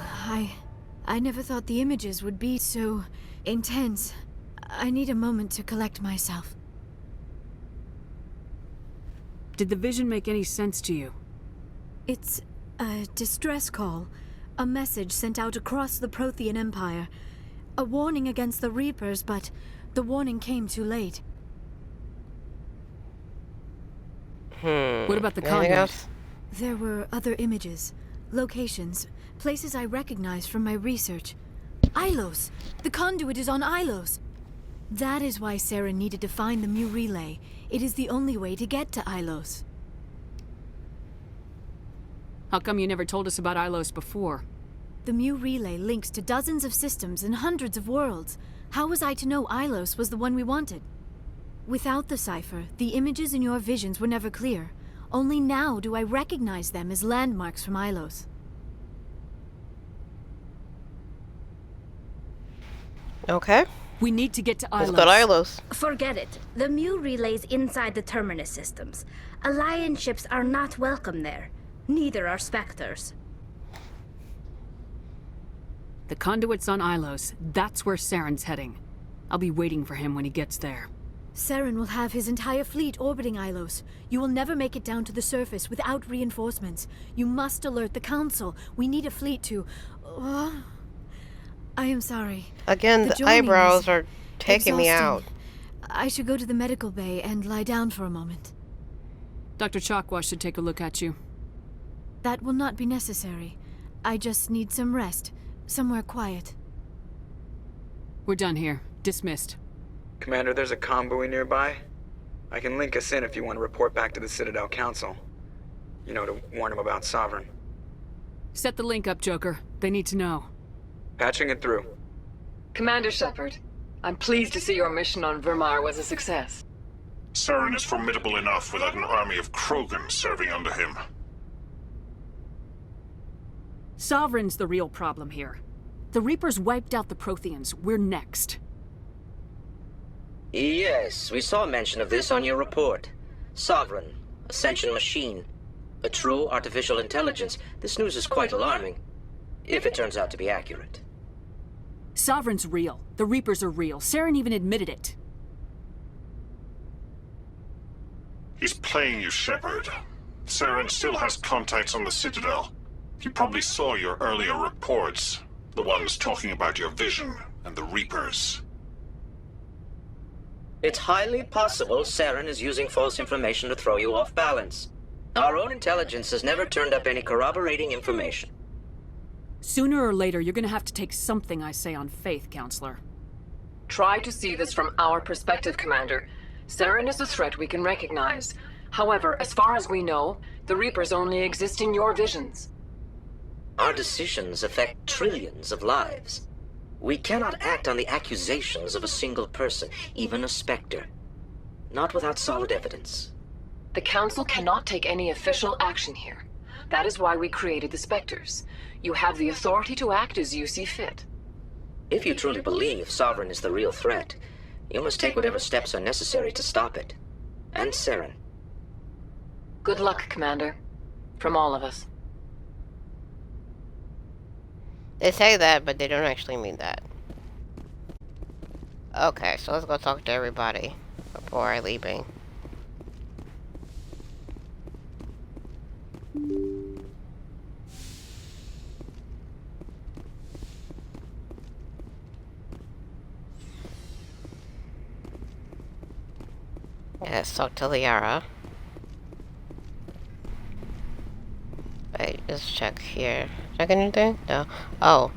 I never thought the images would be so intense. I need a moment to collect myself. Did the vision make any sense to you? It's a distress call. A message sent out across the Prothean Empire. A warning against the Reapers, but the warning came too late. What about the Anything conduit? else? There were other images, locations, places I recognized from my research. Ilos! The conduit is on Ilos! That is why Saren needed to find the Mu relay. It is the only way to get to Ilos. How come you never told us about Ilos before? The Mu relay links to dozens of systems and hundreds of worlds. How was I to know Ilos was the one we wanted? Without the cipher, the images in your visions were never clear. Only now do I recognize them as landmarks from Ilos. Okay. We need to get to Ilos. Let's go to Ilos. Forget it. The Mu relay's inside the Terminus systems. Alliance ships are not welcome there. Neither are Spectres. The conduit's on Ilos. That's where Saren's heading. I'll be waiting for him when he gets there. Saren will have his entire fleet orbiting Ilos. You will never make it down to the surface without reinforcements. You must alert the Council. We need a fleet to... I am sorry. Again, the eyebrows are taking me out. I should go to the medical bay and lie down for a moment. Dr. Chakwa should take a look at you. That will not be necessary. I just need some rest. Somewhere quiet. We're done here. Dismissed. Commander, there's a convoy nearby. I can link us in if you want to report back to the Citadel Council. You know, to warn them about Sovereign. Set the link up, Joker. They need to know. Patching it through. Commander Shepard, I'm pleased to see your mission on Vermar was a success. Saren is formidable enough without an army of Krogan serving under him. Sovereign's the real problem here. The Reapers wiped out the Protheans. We're next. Yes, we saw mention of this on your report. Sovereign, Ascension machine, a true artificial intelligence. This news is quite alarming, if it turns out to be accurate. Sovereign's real. The Reapers are real. Saren even admitted it. He's playing you, Shepard. Saren still has contacts on the Citadel. He probably saw your earlier reports. The ones talking about your vision and the Reapers. It's highly possible Saren is using false information to throw you off balance. Our own intelligence has never turned up any corroborating information. Sooner or later, you're gonna have to take something I say on faith, Counselor. Try to see this from our perspective, Commander. Saren is a threat we can recognize. However, as far as we know, the Reapers only exist in your visions. Our decisions affect trillions of lives. We cannot act on the accusations of a single person, even a Spectre. Not without solid evidence. The Council cannot take any official action here. That is why we created the Spectres. You have the authority to act as you see fit. If you truly believe Sovereign is the real threat, you must take whatever steps are necessary to stop it. And Saren. Good luck, Commander. From all of us. They say that, but they don't actually mean that. Okay, so let's go talk to everybody before I leaving. Yeah, let's talk to Liara. check here. Check anything? No. Oh.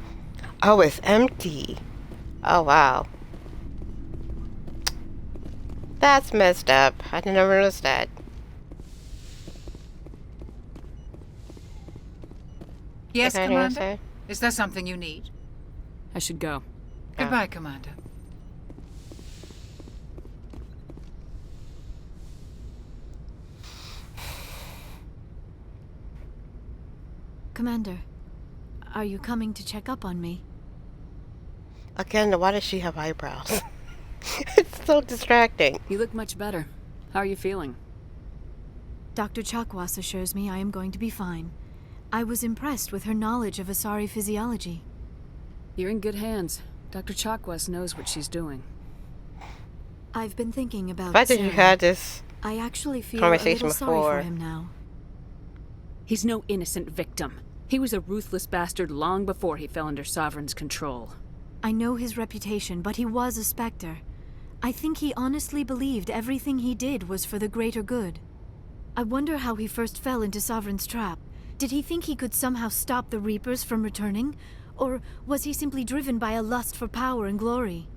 Oh, it's empty. Oh, wow. That's messed up. I never noticed that. Yes, Is there anything else Commander? there? Is there something you need? I should go. Goodbye, Commander. Commander, are you coming to check up on me? Again, why does she have eyebrows? It's so distracting. You look much better. How are you feeling? Dr. Chakwas assures me I am going to be fine. I was impressed with her knowledge of Asari physiology. You're in good hands. Dr. Chakwas knows what she's doing. I've been thinking about The fact that you Saren. had this I actually feel a conversation little sorry before. for him now. He's no innocent victim. He was a ruthless bastard long before he fell under Sovereign's control. I know his reputation, but he was a Spectre. I think he honestly believed everything he did was for the greater good. I wonder how he first fell into Sovereign's trap. Did he think he could somehow stop the Reapers from returning? Or was he simply driven by a lust for power and glory?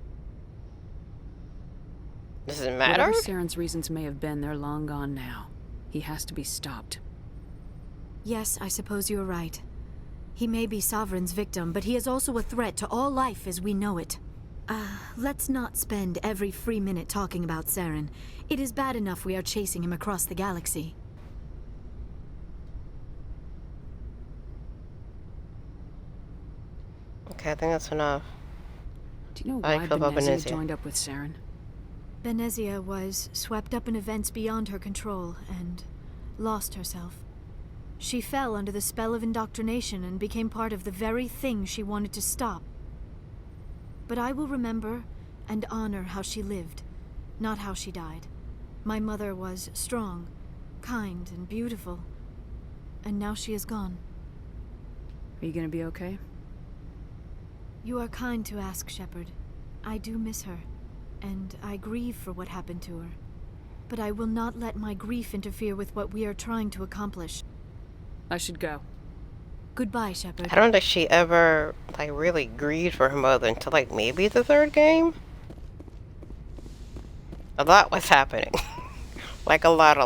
Does it matter? Whatever Saren's reasons may have been, they're long gone now. He has to be stopped. Yes, I suppose you're right. He may be Sovereign's victim, but he is also a threat to all life as we know it. Let's not spend every free minute talking about Saren. It is bad enough we are chasing him across the galaxy. Okay, I think that's enough. Do you know I why feel about Benezia Benezia. joined up with Saren? Benezia was swept up in events beyond her control and lost herself. She fell under the spell of indoctrination and became part of the very thing she wanted to stop. But I will remember and honor how she lived, not how she died. My mother was strong, kind, and beautiful, and now she is gone. Are you gonna be okay? You are kind to ask, Shepard. I do miss her, and I grieve for what happened to her. But I will not let my grief interfere with what we are trying to accomplish. I should go. Goodbye, Shepard. I don't think she ever, like, really grieved for her mother until, like, maybe the third game? A lot was happening. Like, a lot.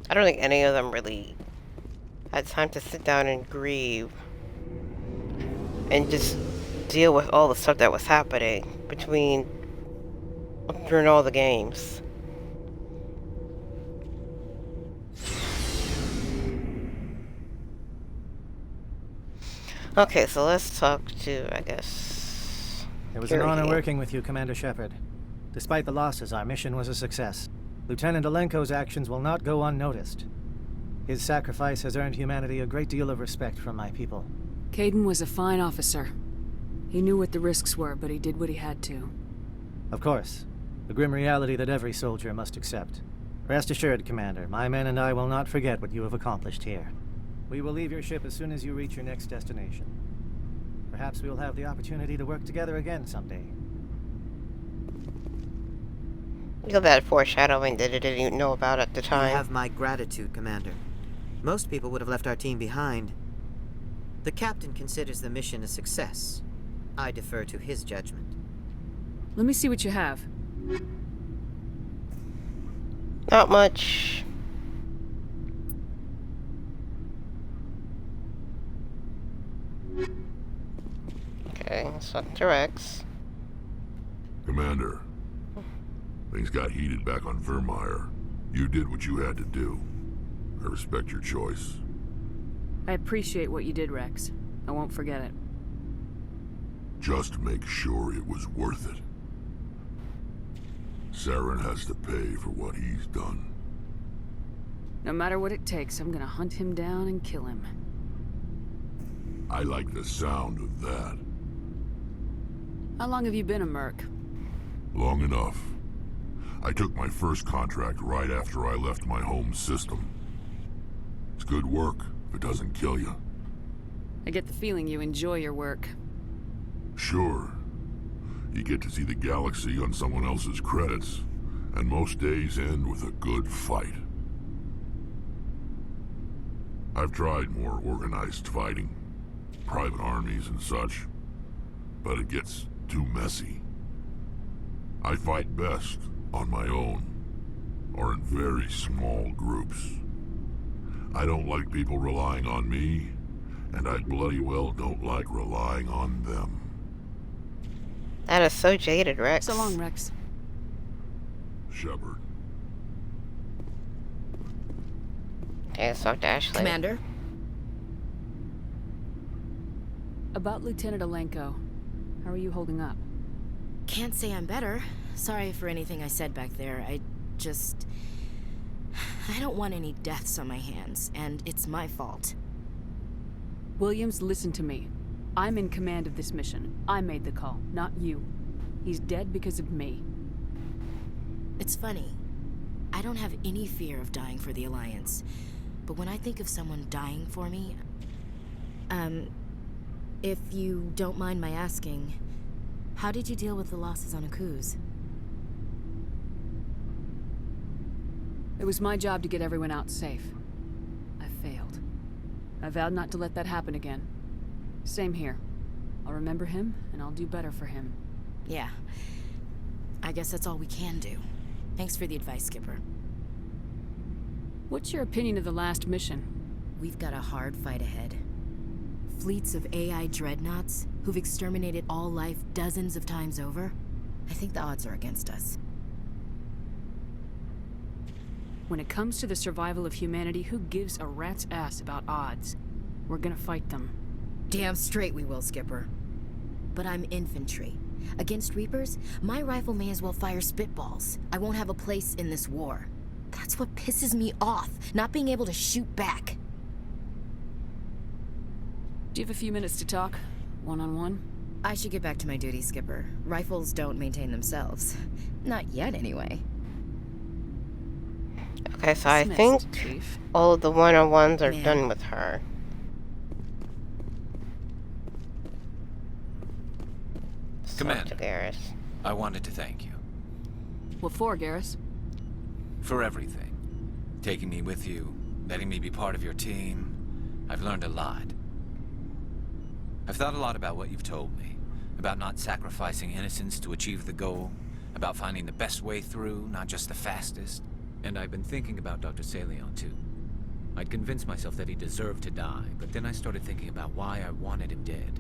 I don't think any of them really had time to sit down and grieve. And just deal with all the stuff that was happening during all the games. Okay, so let's talk to, I guess... It was an honor working with you, Commander Shepard. Despite the losses, our mission was a success. Lieutenant Alenko's actions will not go unnoticed. His sacrifice has earned humanity a great deal of respect from my people. Caden was a fine officer. He knew what the risks were, but he did what he had to. Of course. The grim reality that every soldier must accept. Rest assured, Commander, my men and I will not forget what you have accomplished here. We will leave your ship as soon as you reach your next destination. Perhaps we will have the opportunity to work together again someday. Look at that foreshadowing that I didn't even know about at the time. You have my gratitude, Commander. Most people would have left our team behind. The captain considers the mission a success. I defer to his judgment. Let me see what you have. Not much. Okay, so Rex. Commander, things got heated back on Vermeer. You did what you had to do. I respect your choice. I appreciate what you did, Rex. I won't forget it. Just make sure it was worth it. Saren has to pay for what he's done. No matter what it takes, I'm gonna hunt him down and kill him. I like the sound of that. How long have you been a merc? Long enough. I took my first contract right after I left my home system. It's good work if it doesn't kill you. I get the feeling you enjoy your work. Sure. You get to see the galaxy on someone else's credits, and most days end with a good fight. I've tried more organized fighting, private armies and such, but it gets too messy. I fight best on my own, or in very small groups. I don't like people relying on me, and I bloody well don't like relying on them. That is so jaded, Rex. So long, Rex. Shepard. Okay, let's talk to Ashley. Commander? About Lieutenant Alenko. How are you holding up? Can't say I'm better. Sorry for anything I said back there. I don't want any deaths on my hands, and it's my fault. Williams, listen to me. I'm in command of this mission. I made the call, not you. He's dead because of me. It's funny. I don't have any fear of dying for the Alliance. But when I think of someone dying for me... if you don't mind my asking, how did you deal with the losses on Akuz? It was my job to get everyone out safe. I failed. I vowed not to let that happen again. Same here. I'll remember him, and I'll do better for him. Yeah. I guess that's all we can do. Thanks for the advice, Skipper. What's your opinion of the last mission? We've got a hard fight ahead. Fleets of AI dreadnoughts who've exterminated all life dozens of times over. I think the odds are against us. When it comes to the survival of humanity, who gives a rat's ass about odds? We're gonna fight them. Damn straight we will, Skipper. But I'm infantry. Against Reapers, my rifle may as well fire spitballs. I won't have a place in this war. That's what pisses me off, not being able to shoot back. Do you have a few minutes to talk? One-on-one? I should get back to my duty, Skipper. Rifles don't maintain themselves. Not yet, anyway. Okay, so I think all of the one-on-ones are done with her. Commander, I wanted to thank you. What for, Garrus? For everything. Taking me with you, letting me be part of your team. I've learned a lot. I've thought a lot about what you've told me. About not sacrificing innocence to achieve the goal. About finding the best way through, not just the fastest. And I've been thinking about Dr. Saleon, too. I'd convinced myself that he deserved to die, but then I started thinking about why I wanted him dead.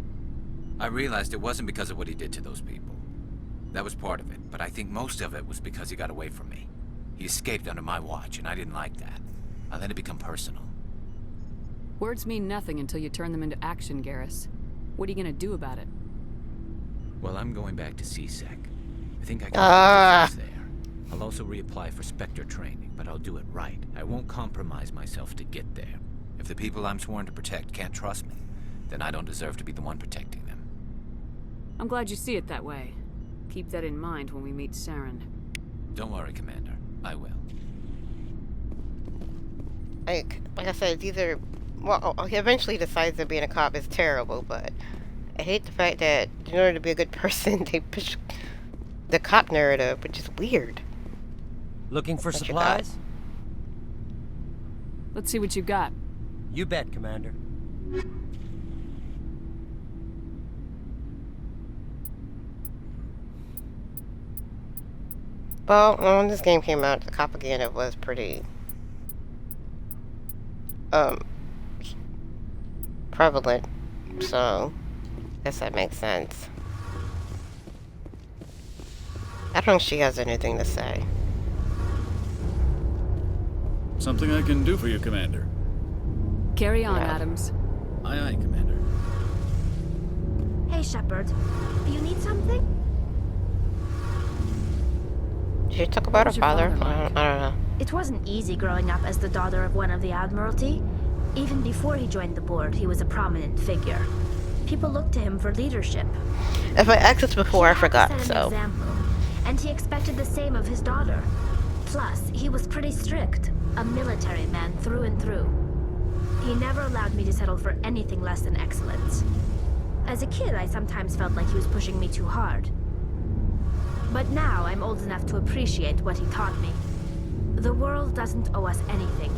I realized it wasn't because of what he did to those people. That was part of it, but I think most of it was because he got away from me. He escaped under my watch, and I didn't like that. I let it become personal. Words mean nothing until you turn them into action, Garrus. What are you gonna do about it? Well, I'm going back to CSEC. I think I can do there. I'll also reapply for Spectre training, but I'll do it right. I won't compromise myself to get there. If the people I'm sworn to protect can't trust me, then I don't deserve to be the one protecting them. I'm glad you see it that way. Keep that in mind when we meet Saren. Don't worry, Commander. I will. Like I said, it's either... Well, he eventually decides that being a cop is terrible, but I hate the fact that in order to be a good person, they push the cop narrative, which is weird. Looking for supplies? Let's see what you got. You bet, Commander. Well, when this game came out, the propaganda was pretty prevalent, so I guess that makes sense. I don't think she has anything to say. Something I can do for you, Commander. Carry on, Adams. Aye, aye, Commander. Hey, Shepard. Do you need something? Did you talk about her father? I don't know. It wasn't easy growing up as the daughter of one of the Admiralty. Even before he joined the board, he was a prominent figure. People looked to him for leadership. If I asked this before, I forgot, Set an so... example, and he expected the same of his daughter. Plus, he was pretty strict, a military man through and through. He never allowed me to settle for anything less than excellence. As a kid, I sometimes felt like he was pushing me too hard. But now I'm old enough to appreciate what he taught me. The world doesn't owe us anything.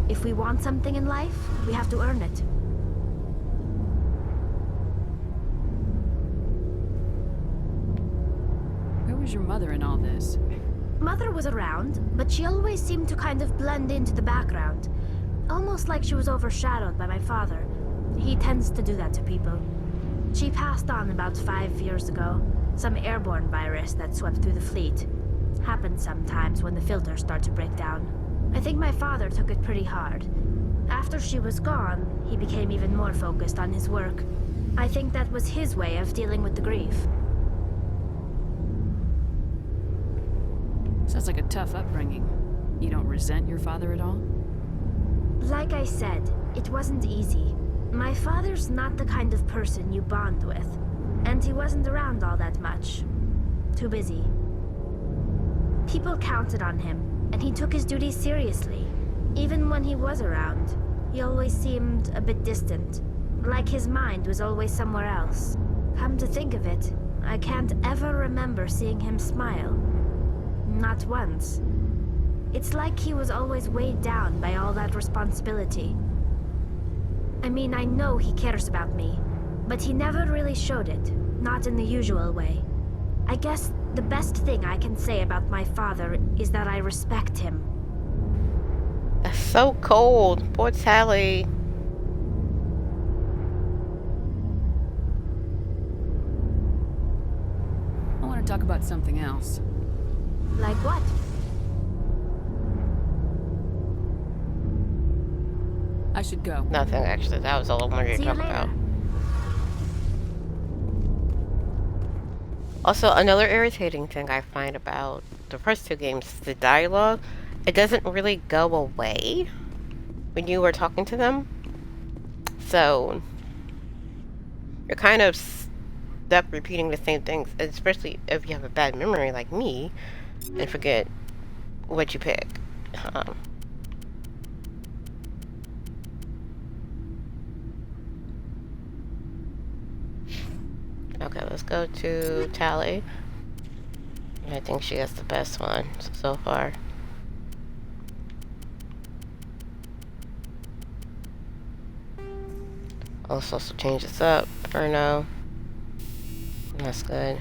If we want something in life, we have to earn it. Where was your mother in all this? Mother was around, but she always seemed to kind of blend into the background. Almost like she was overshadowed by my father. He tends to do that to people. She passed on about 5 years ago. Some airborne virus that swept through the fleet. Happens sometimes when the filters start to break down. I think my father took it pretty hard. After she was gone, he became even more focused on his work. I think that was his way of dealing with the grief. Sounds like a tough upbringing. You don't resent your father at all? Like I said, it wasn't easy. My father's not the kind of person you bond with, and he wasn't around all that much. Too busy. People counted on him, and he took his duties seriously. Even when he was around, he always seemed a bit distant, like his mind was always somewhere else. Come to think of it, I can't ever remember seeing him smile. Not once. It's like he was always weighed down by all that responsibility. I mean, I know he cares about me, but he never really showed it, not in the usual way. I guess the best thing I can say about my father is that I respect him. That's so cold. Poor Tally. I want to talk about something else. Like what? I should go. Nothing, actually. That was all I wanted to talk about. Also, another irritating thing I find about the first two games, the dialogue, it doesn't really go away when you are talking to them. So, you're kind of stuck repeating the same things, especially if you have a bad memory like me, and forget what you pick. Okay, let's go to Tally. I think she has the best one so far. I'll also change this up for now. That's good.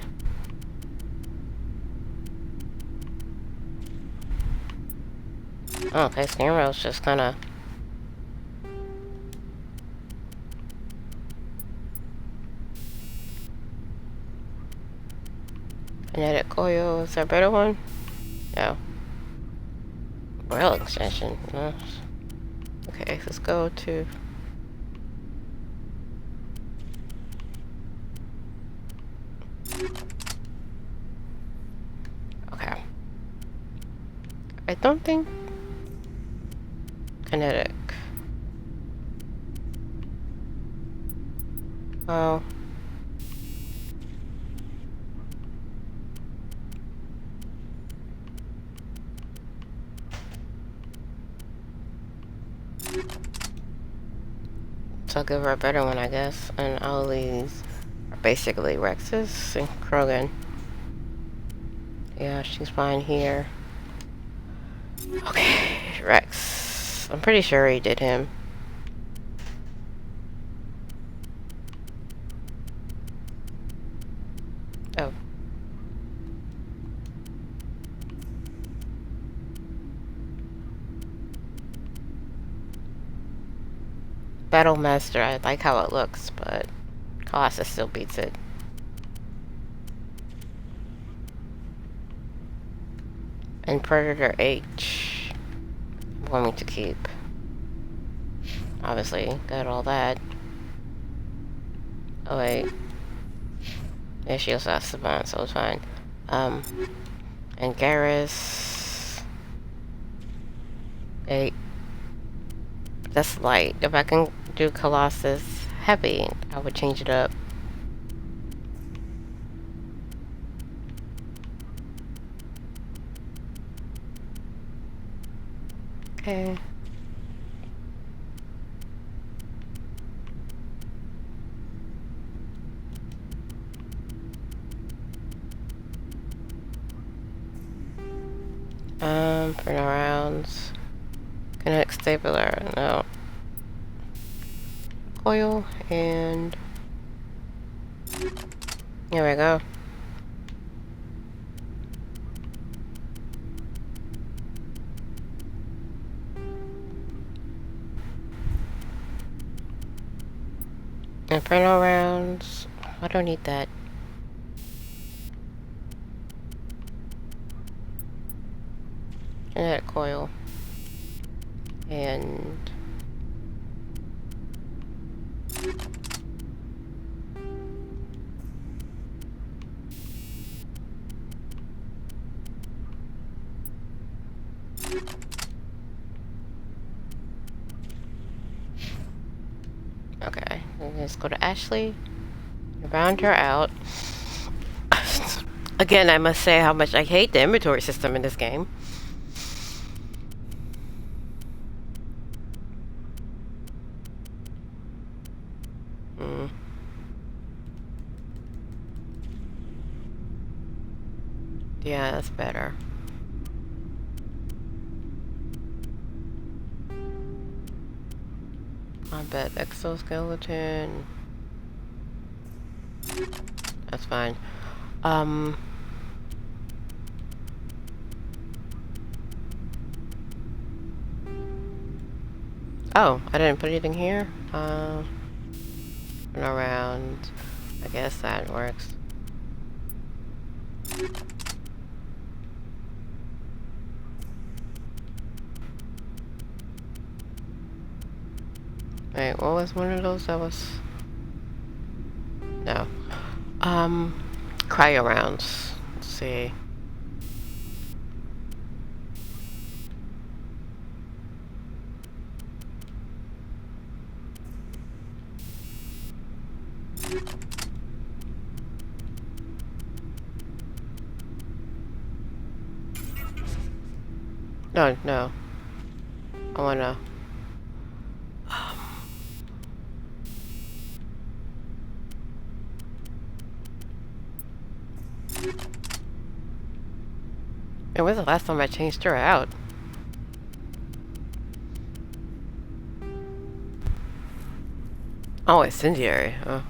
Oh, okay, Scarecrow's just kinda... Kinetic coil, is there a better one? No. Rail extension, no. Okay, let's go to... Okay. I don't think... Kinetic. Oh. So I'll give her a better one, I guess. And all these are basically Rex's and Krogan. Yeah, she's fine here. Okay, Rex. I'm pretty sure he did him. Oh. Battle Master, I like how it looks, but Colossus still beats it. And Predator H, I'm going to keep. Obviously, got all that. Oh wait. Yeah, she also has Savant, so it's fine. And Garrus. Hey. That's light. If I can do Colossus heavy, I would change it up. Okay. For no rounds. Kinetic stapler, no. Coil, and here we go. Inferno rounds. I don't need that. Kinetic coil. And okay, let's go to Ashley. Round her out. Again, I must say how much I hate the inventory system in this game. Yeah, that's better. I bet exoskeleton. That's fine. Oh, I didn't put anything here. Around. I guess that works. Wait, what was one of those? That was... No. Cryo rounds. Let's see. No. I wanna... And when's the last time I changed her out? Oh, incendiary. Oh.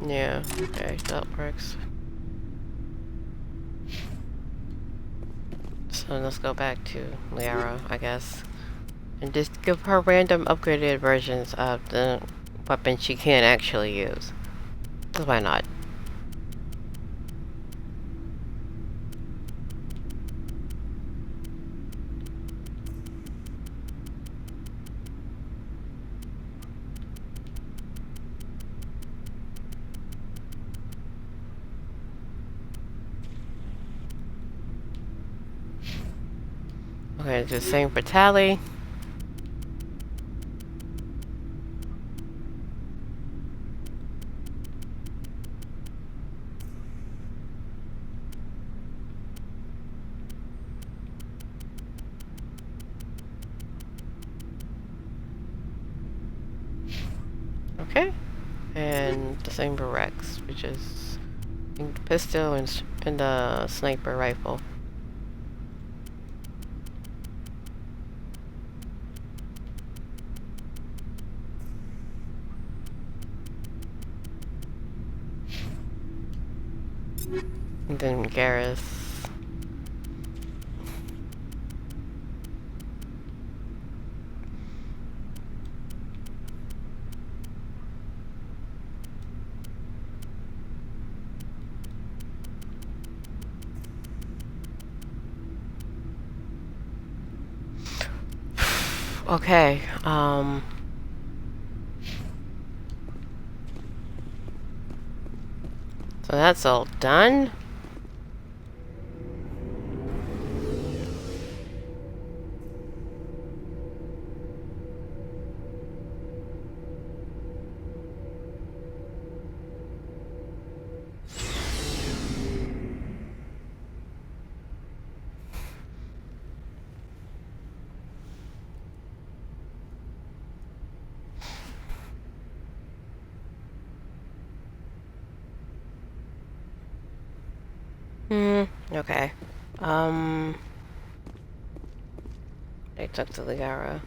Yeah, okay, that works. So let's go back to Liara, I guess. And just give her random upgraded versions of the weapon she can actually use. 'Cause why not? Okay, do the same for Tally. Okay, and the same for Rex, which is pistol and the sniper rifle. And then Garrus. Okay, so that's all done. Okay. They took the Ligara.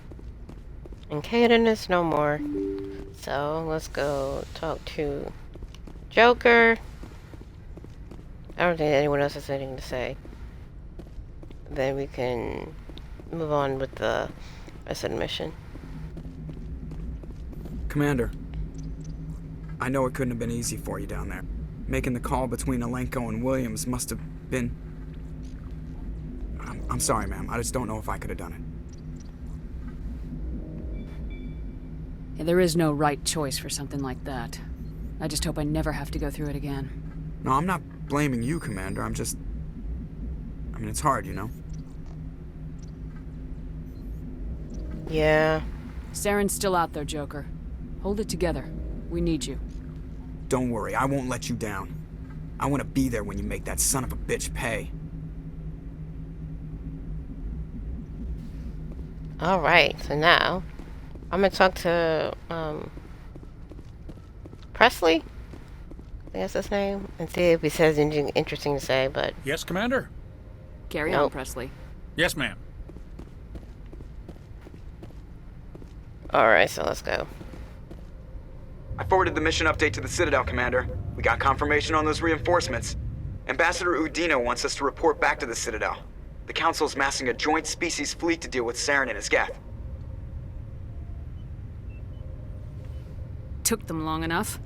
And Caden is no more. So let's go talk to Joker. I don't think anyone else has anything to say. Then we can move on with the rest of the mission. Commander, I know it couldn't have been easy for you down there. Making the call between Alenko and Williams must have been... I'm sorry, ma'am. I just don't know if I could have done it. Yeah, there is no right choice for something like that. I just hope I never have to go through it again. No, I'm not blaming you, Commander. I mean, it's hard, you know? Yeah. Saren's still out there, Joker. Hold it together. We need you. Don't worry, I won't let you down. I want to be there when you make that son of a bitch pay. Alright, so now I'm gonna talk to Presley? I think that's his name. And see if he says anything interesting to say, but... Yes, Commander? Carry on, Presley. Yes, ma'am. Alright, so let's go. I forwarded the mission update to the Citadel, Commander. We got confirmation on those reinforcements. Ambassador Udina wants us to report back to the Citadel. The Council's massing a joint species fleet to deal with Saren and his Geth. Took them long enough.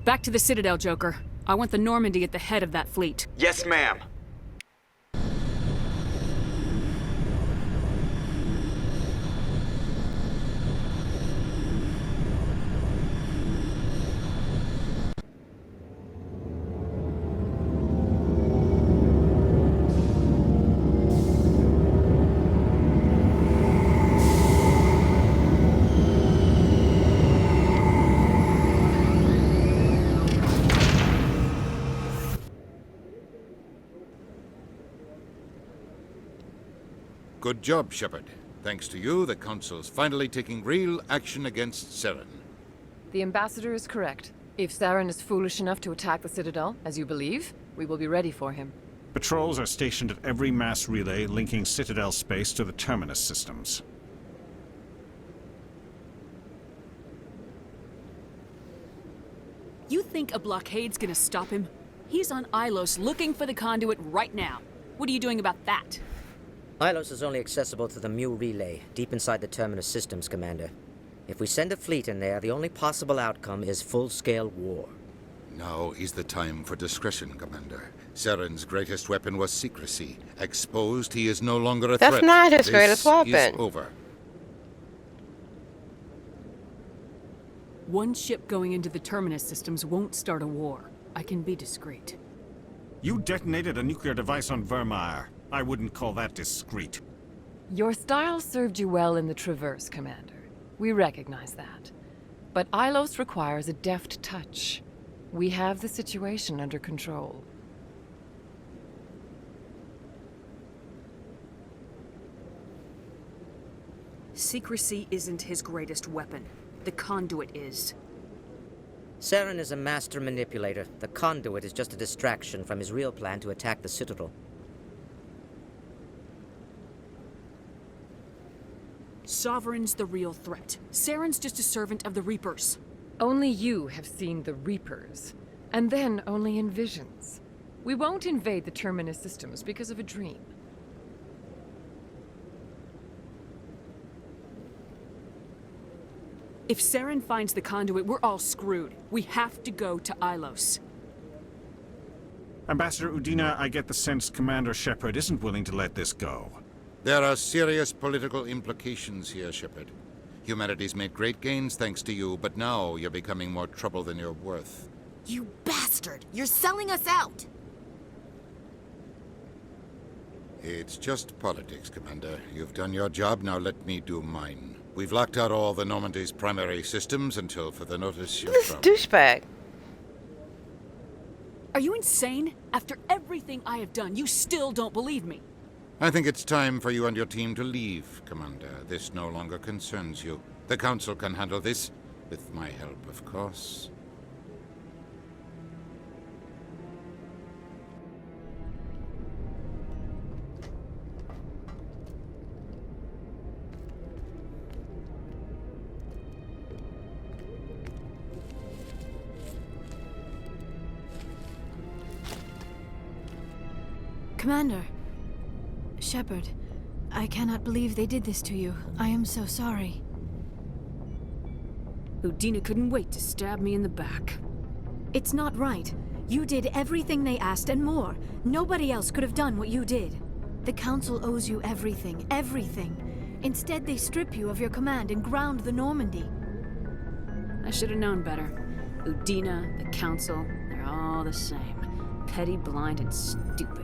Back to the Citadel, Joker. I want the Normandy at the head of that fleet. Yes, ma'am. Good job, Shepard. Thanks to you, the Council's finally taking real action against Saren. The Ambassador is correct. If Saren is foolish enough to attack the Citadel, as you believe, we will be ready for him. Patrols are stationed at every mass relay linking Citadel space to the Terminus systems. You think a blockade's gonna stop him? He's on Ilos looking for the conduit right now. What are you doing about that? Ilos is only accessible to the Mu relay, deep inside the Terminus systems, Commander. If we send a fleet in there, the only possible outcome is full-scale war. Now is the time for discretion, Commander. Saren's greatest weapon was secrecy. Exposed, he is no longer a threat. That's not his greatest weapon. This is over. One ship going into the Terminus systems won't start a war. I can be discreet. You detonated a nuclear device on Vermeer. I wouldn't call that discreet. Your style served you well in the Traverse, Commander. We recognize that. But Ilos requires a deft touch. We have the situation under control. Secrecy isn't his greatest weapon. The conduit is. Saren is a master manipulator. The conduit is just a distraction from his real plan to attack the Citadel. Sovereign's the real threat. Saren's just a servant of the Reapers. Only you have seen the Reapers, and then only in visions. We won't invade the Terminus systems because of a dream. If Saren finds the conduit, we're all screwed. We have to go to Ilos. Ambassador Udina, I get the sense Commander Shepard isn't willing to let this go. There are serious political implications here, Shepard. Humanity's made great gains thanks to you, but now you're becoming more trouble than you're worth. You bastard! You're selling us out! It's just politics, Commander. You've done your job, now let me do mine. We've locked out all the Normandy's primary systems until further notice you're This douchebag. Are you insane? After everything I have done, you still don't believe me. I think it's time for you and your team to leave, Commander. This no longer concerns you. The Council can handle this, with my help, of course. Commander. Shepard, I cannot believe they did this to you. I am so sorry. Udina couldn't wait to stab me in the back. It's not right. You did everything they asked and more. Nobody else could have done what you did. The Council owes you everything, everything. Instead, they strip you of your command and ground the Normandy. I should have known better. Udina, the Council, they're all the same. Petty, blind, and stupid.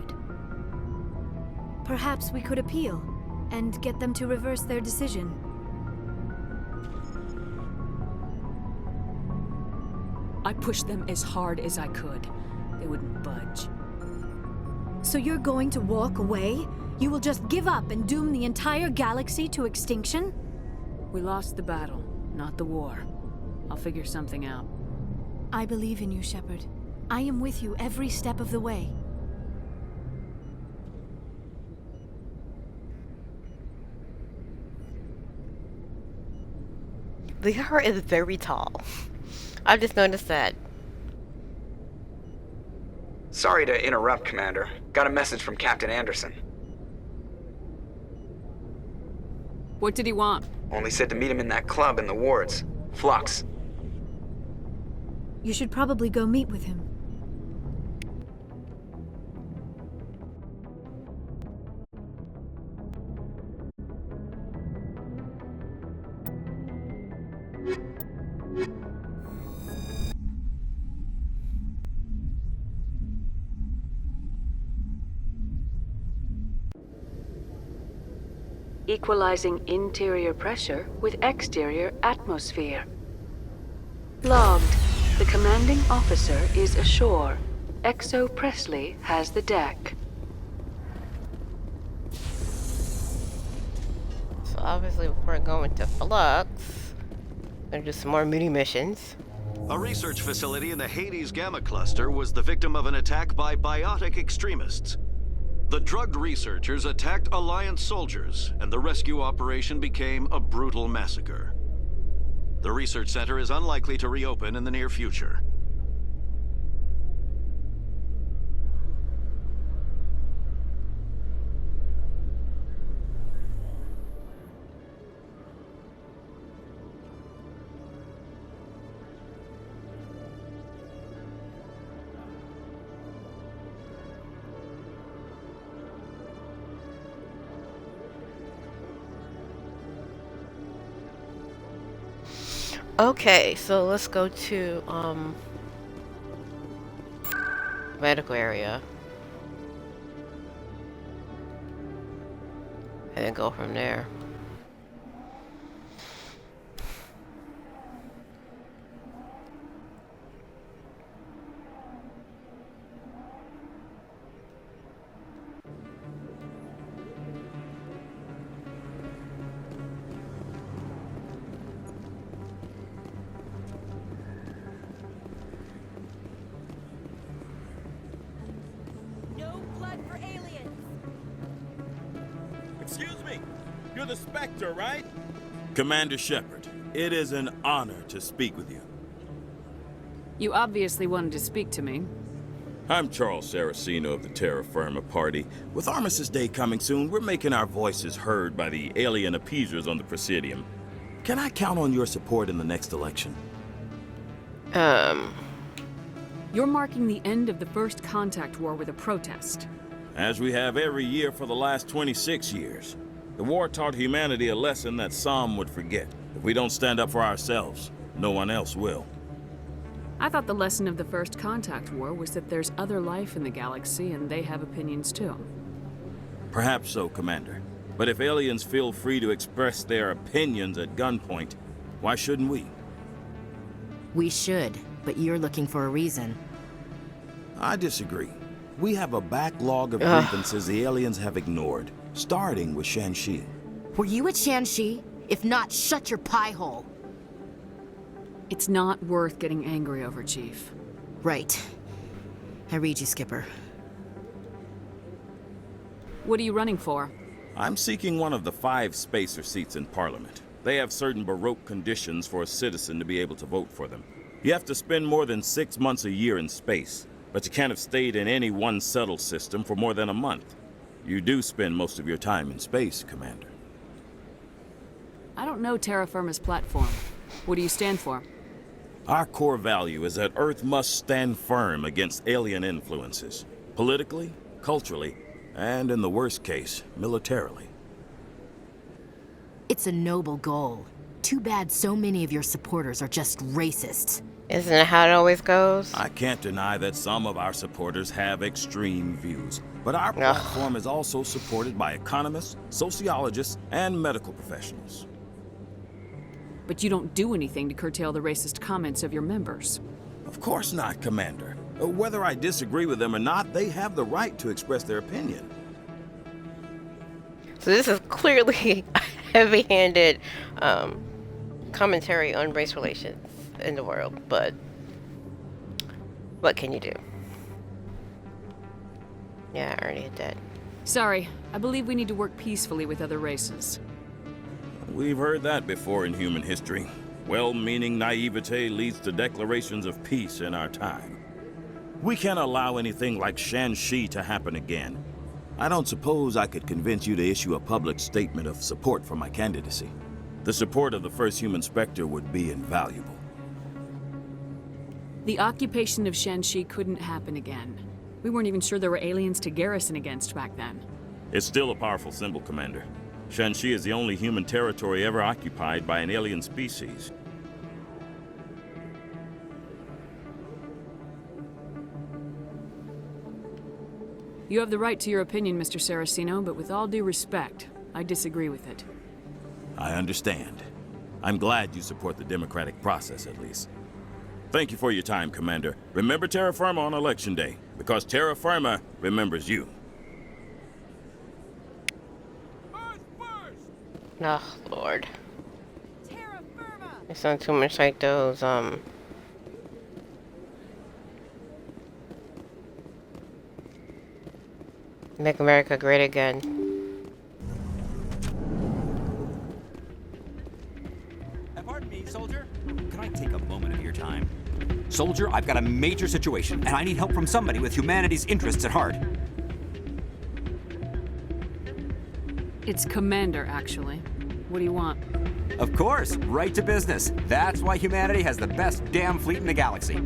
Perhaps we could appeal and get them to reverse their decision. I pushed them as hard as I could. They wouldn't budge. So you're going to walk away? You will just give up and doom the entire galaxy to extinction? We lost the battle, not the war. I'll figure something out. I believe in you, Shepard. I am with you every step of the way. Liara is very tall. I just noticed that. Sorry to interrupt, Commander. Got a message from Captain Anderson. What did he want? Only said to meet him in that club in the wards. Flux. You should probably go meet with him. Equalizing interior pressure with exterior atmosphere. Logged. The commanding officer is ashore. Exo Presley has the deck. So obviously we're going to Flux. Gonna do some more mini missions. A research facility in the Hades Gamma Cluster was the victim of an attack by biotic extremists. The drugged researchers attacked Alliance soldiers, and the rescue operation became a brutal massacre. The research center is unlikely to reopen in the near future. Okay, so let's go to medical area. And then go from there. Excuse me, you're the Spectre, right? Commander Shepard, it is an honor to speak with you. You obviously wanted to speak to me. I'm Charles Saraceno of the Terra Firma Party. With Armistice Day coming soon, we're making our voices heard by the alien appeasers on the Presidium. Can I count on your support in the next election? You're marking the end of the First Contact War with a protest. As we have every year for the last 26 years. The war taught humanity a lesson that some would forget. If we don't stand up for ourselves, no one else will. I thought the lesson of the First Contact War was that there's other life in the galaxy and they have opinions too. Perhaps so, Commander. But if aliens feel free to express their opinions at gunpoint, why shouldn't we? We should, but you're looking for a reason. I disagree. We have a backlog of grievances the aliens have ignored, starting with Shanxi. Were you at Shanxi? If not, shut your pie hole. It's not worth getting angry over, Chief. Right. I read you, Skipper. What are you running for? I'm seeking one of the 5 spacer seats in Parliament. They have certain Baroque conditions for a citizen to be able to vote for them. You have to spend more than 6 months a year in space. But you can't have stayed in any one settled system for more than a month. You do spend most of your time in space, Commander. I don't know terra firma's platform. What do you stand for? Our core value is that Earth must stand firm against alien influences. Politically, culturally, and in the worst case, militarily. It's a noble goal. Too bad so many of your supporters are just racists. Isn't it how it always goes? I can't deny that some of our supporters have extreme views, but our platform is also supported by economists, sociologists, and medical professionals. But you don't do anything to curtail the racist comments of your members. Of course not, Commander. Whether I disagree with them or not, they have the right to express their opinion. So this is clearly a heavy-handed commentary on race relations in the world, but what can you do? Yeah, I already hit that. Sorry, I believe we need to work peacefully with other races. We've heard that before in human history. Well-meaning naivete leads to declarations of peace in our time. We can't allow anything like Shan-Shi to happen again. I don't suppose I could convince you to issue a public statement of support for my candidacy. The support of the first human Spectre would be invaluable. The occupation of Shan-Shi couldn't happen again. We weren't even sure there were aliens to garrison against back then. It's still a powerful symbol, Commander. Shan-Shi is the only human territory ever occupied by an alien species. You have the right to your opinion, Mr. Saraceno, but with all due respect, I disagree with it. I understand. I'm glad you support the democratic process, at least. Thank you for your time, Commander. Remember Terra Firma on Election Day, because Terra Firma remembers you. Oh, Lord. They sound too much like those, Make America Great Again. Pardon me, soldier. Can I take a moment of your time? Soldier, I've got a major situation, and I need help from somebody with humanity's interests at heart. It's Commander, actually. What do you want? Of course, right to business. That's why humanity has the best damn fleet in the galaxy.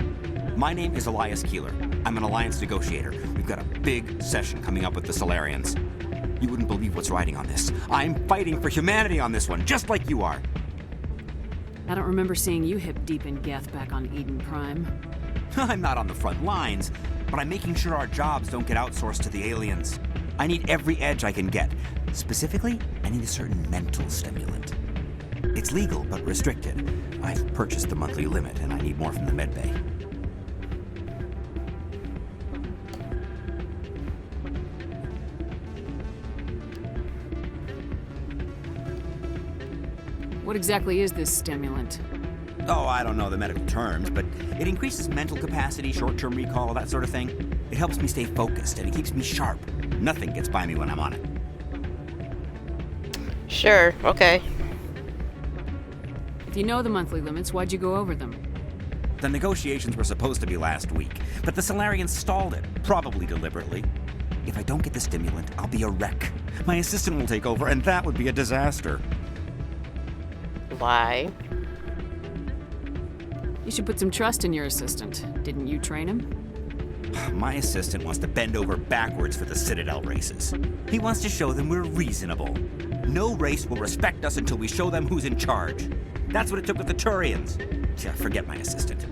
My name is Elias Keeler. I'm an alliance negotiator. We've got a big session coming up with the Solarians. You wouldn't believe what's riding on this. I'm fighting for humanity on this one, just like you are. I don't remember seeing you hip deep in Geth back on Eden Prime. I'm not on the front lines, but I'm making sure our jobs don't get outsourced to the aliens. I need every edge I can get. Specifically, I need a certain mental stimulant. It's legal, but restricted. I've purchased the monthly limit, and I need more from the medbay. What exactly is this stimulant? Oh, I don't know the medical terms, but it increases mental capacity, short-term recall, that sort of thing. It helps me stay focused, and it keeps me sharp. Nothing gets by me when I'm on it. Sure, okay. If you know the monthly limits, why'd you go over them? The negotiations were supposed to be last week, but the Solarians stalled it, probably deliberately. If I don't get the stimulant, I'll be a wreck. My assistant will take over, and that would be a disaster. Why? You should put some trust in your assistant. Didn't you train him? My assistant wants to bend over backwards for the Citadel races. He wants to show them we're reasonable. No race will respect us until we show them who's in charge. That's what it took with the Turians. Yeah, forget my assistant.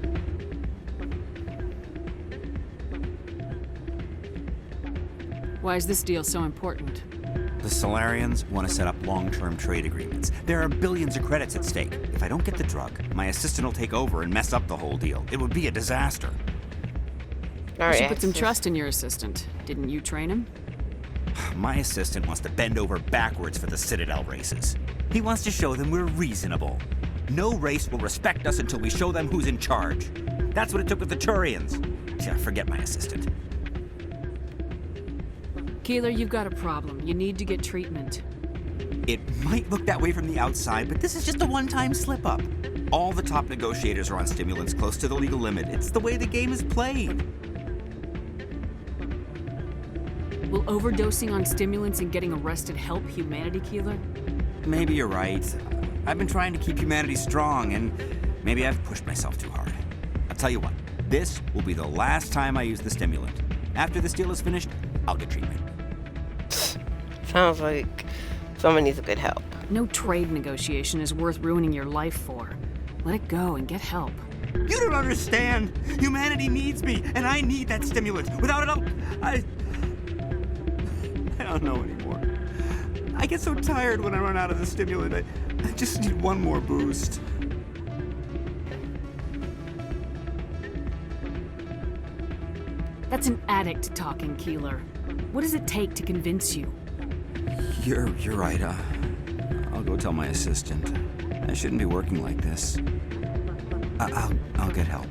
Why is this deal so important? The Solarians want to set up long-term trade agreements. There are billions of credits at stake. If I don't get the drug, my assistant will take over and mess up the whole deal. It would be a disaster. You should put some trust in your assistant. Didn't you train him? My assistant wants to bend over backwards for the Citadel races. He wants to show them we're reasonable. No race will respect us until we show them who's in charge. That's what it took with the Turians. Yeah, forget my assistant. Keeler, you've got a problem. You need to get treatment. It might look that way from the outside, but this is just a one-time slip-up. All the top negotiators are on stimulants close to the legal limit. It's the way the game is played. Will overdosing on stimulants and getting arrested help humanity, Keeler? Maybe you're right. I've been trying to keep humanity strong, and maybe I've pushed myself too hard. I'll tell you what, this will be the last time I use the stimulant. After this deal is finished, I'll get treatment. Sounds like someone needs a good help. No trade negotiation is worth ruining your life for. Let it go and get help. You don't understand! Humanity needs me, and I need that stimulant. Without it, I don't know anymore. I get so tired when I run out of the stimulant. I just need one more boost. That's an addict talking, Keeler. What does it take to convince you? You're right. I'll go tell my assistant. I shouldn't be working like this. I'll get help.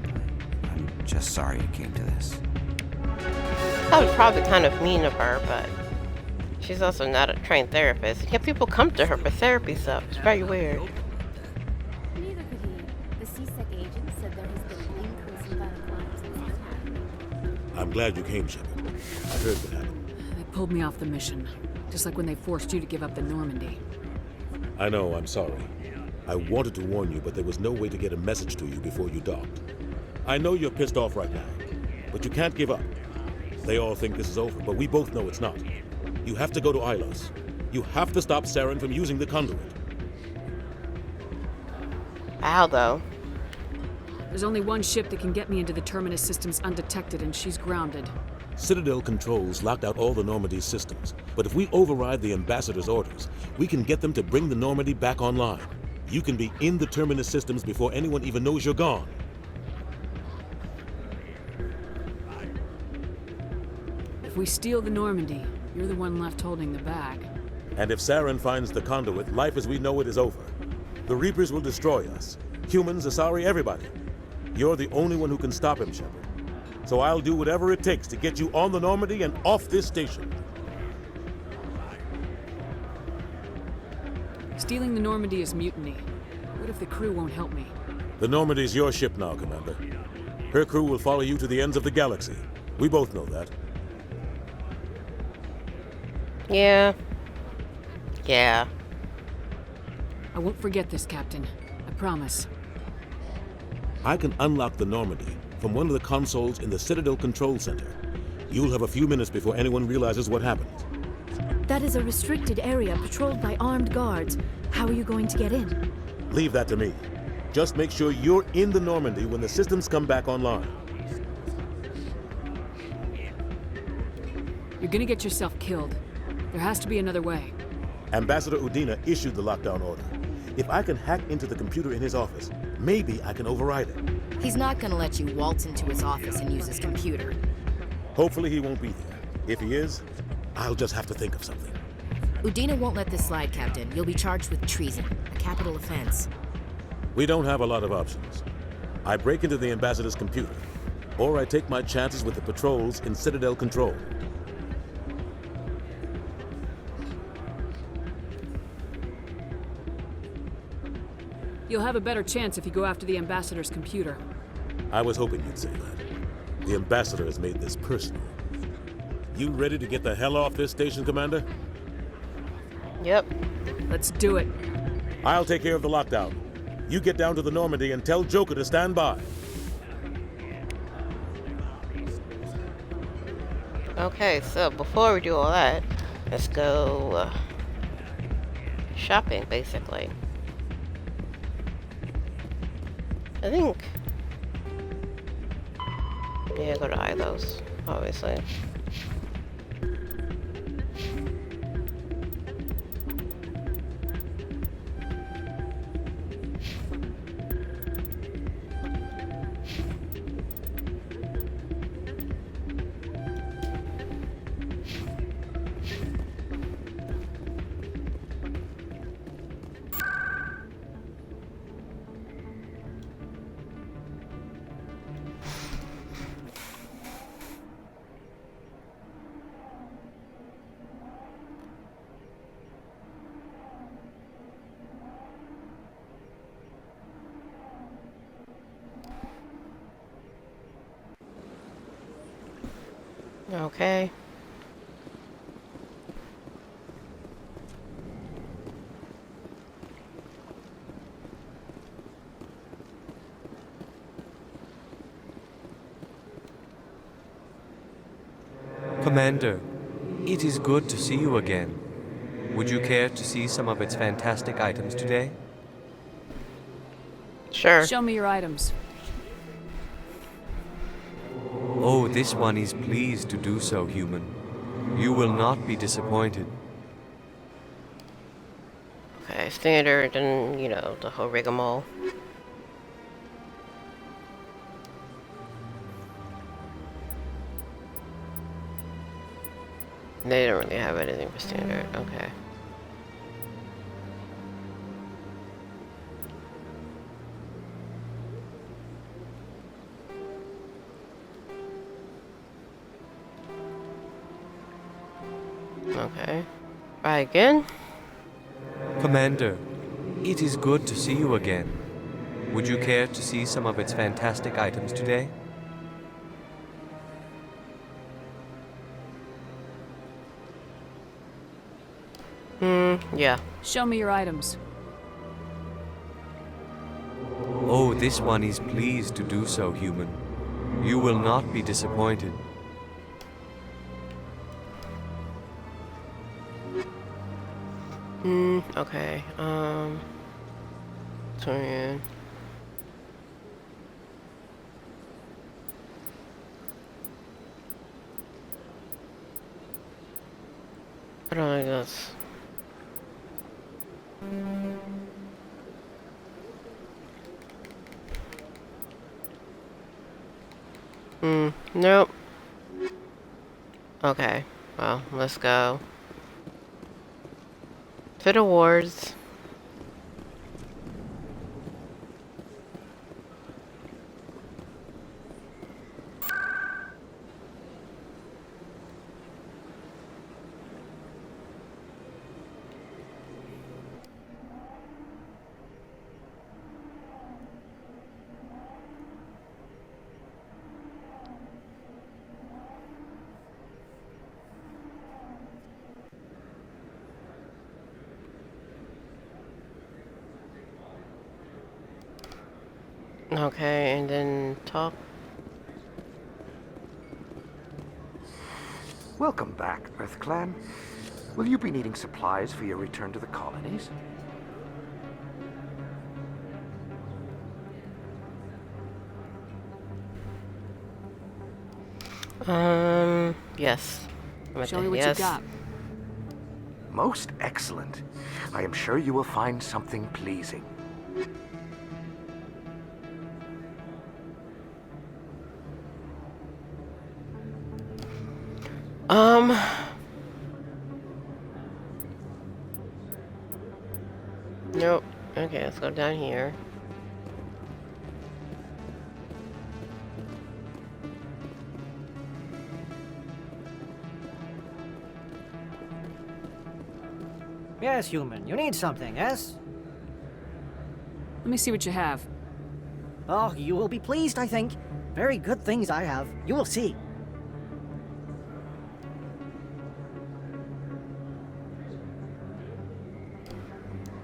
I'm just sorry it came to this. That was probably kind of mean of her, but she's also not a trained therapist. Yet people come to her for therapy stuff. It's very weird. Neither could he. The CSEC agent said there has been an increase in violent crimes since the attack. I'm glad you came, Shepard. I heard what happened. They pulled me off the mission, just like when they forced you to give up the Normandy. I know, I'm sorry. I wanted to warn you, but there was no way to get a message to you before you docked. I know you're pissed off right now, but you can't give up. They all think this is over, but we both know it's not. You have to go to Ilos. You have to stop Saren from using the conduit. How, though? There's only one ship that can get me into the Terminus systems undetected, and she's grounded. Citadel controls locked out all the Normandy's systems, but if we override the Ambassador's orders, we can get them to bring the Normandy back online. You can be in the Terminus systems before anyone even knows you're gone. If we steal the Normandy, you're the one left holding the bag. And if Saren finds the conduit, life as we know it is over. The Reapers will destroy us. Humans, Asari, everybody. You're the only one who can stop him, Shepard. So I'll do whatever it takes to get you on the Normandy and off this station. Stealing the Normandy is mutiny. What if the crew won't help me? The Normandy's your ship now, Commander. Her crew will follow you to the ends of the galaxy. We both know that. Yeah. Yeah. I won't forget this, Captain. I promise. I can unlock the Normandy from one of the consoles in the Citadel Control Center. You'll have a few minutes before anyone realizes what happened. That is a restricted area patrolled by armed guards. How are you going to get in? Leave that to me. Just make sure you're in the Normandy when the systems come back online. You're gonna get yourself killed. There has to be another way. Ambassador Udina issued the lockdown order. If I can hack into the computer in his office, maybe I can override it. He's not gonna let you waltz into his office and use his computer. Hopefully he won't be there. If he is, I'll just have to think of something. Udina won't let this slide, Captain. You'll be charged with treason, a capital offense. We don't have a lot of options. I break into the Ambassador's computer, or I take my chances with the patrols in Citadel Control. You'll have a better chance if you go after the Ambassador's computer. I was hoping you'd say that. The Ambassador has made this personal. You ready to get the hell off this station, Commander? Yep. Let's do it. I'll take care of the lockdown. You get down to the Normandy and tell Joker to stand by. Okay, so before we do all that, let's go shopping, basically. I think... yeah, go to Ilos, obviously. Okay. Commander, it is good to see you again. Would you care to see some of its fantastic items today? Sure. Show me your items. Oh, this one is pleased to do so, human. You will not be disappointed. Okay, standard and, you know, the whole rigmarole. They don't really have anything for standard. Okay. Okay. Try again. Commander, it is good to see you again. Would you care to see some of its fantastic items today? Yeah. Show me your items. Oh, this one is pleased to do so, human. You will not be disappointed. Okay. So yeah. I don't like this. Nope. Okay, well, let's go. Fit awards. Okay, and then talk. Welcome back, Earth Clan. Will you be needing supplies for your return to the colonies? Yes. Show me what you got. Most excellent. I am sure you will find something pleasing. Nope. Okay, let's go down here. Yes, human. You need something, yes? Let me see what you have. Oh, you will be pleased, I think. Very good things I have. You will see.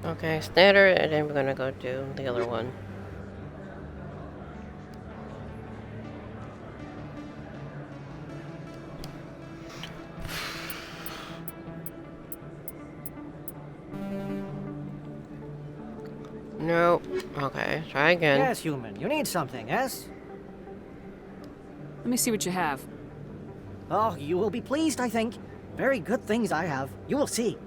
Okay, standard, and then we're gonna go do the other one. Nope. Okay, try again. Yes, human. You need something, yes? Let me see what you have. Oh, you will be pleased, I think. Very good things I have. You will see.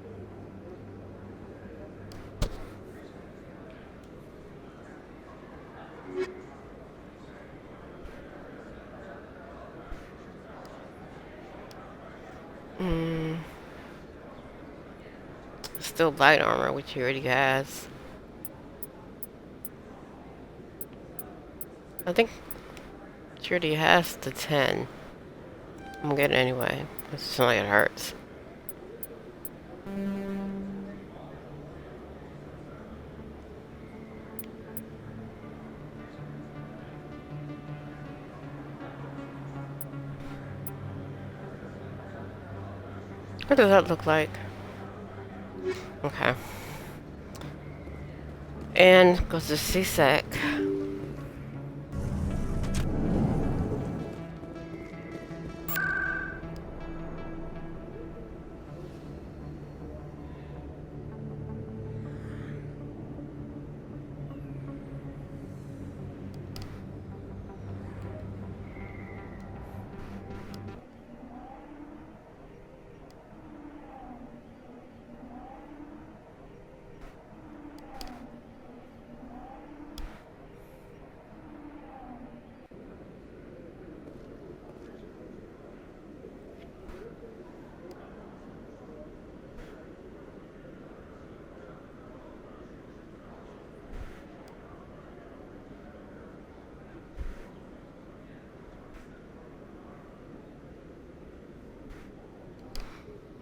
Still light armor, which he already has. I think she already has the 10. I'm gonna get it anyway. It's not like it hurts. What does that look like? Okay. And goes to CSEC.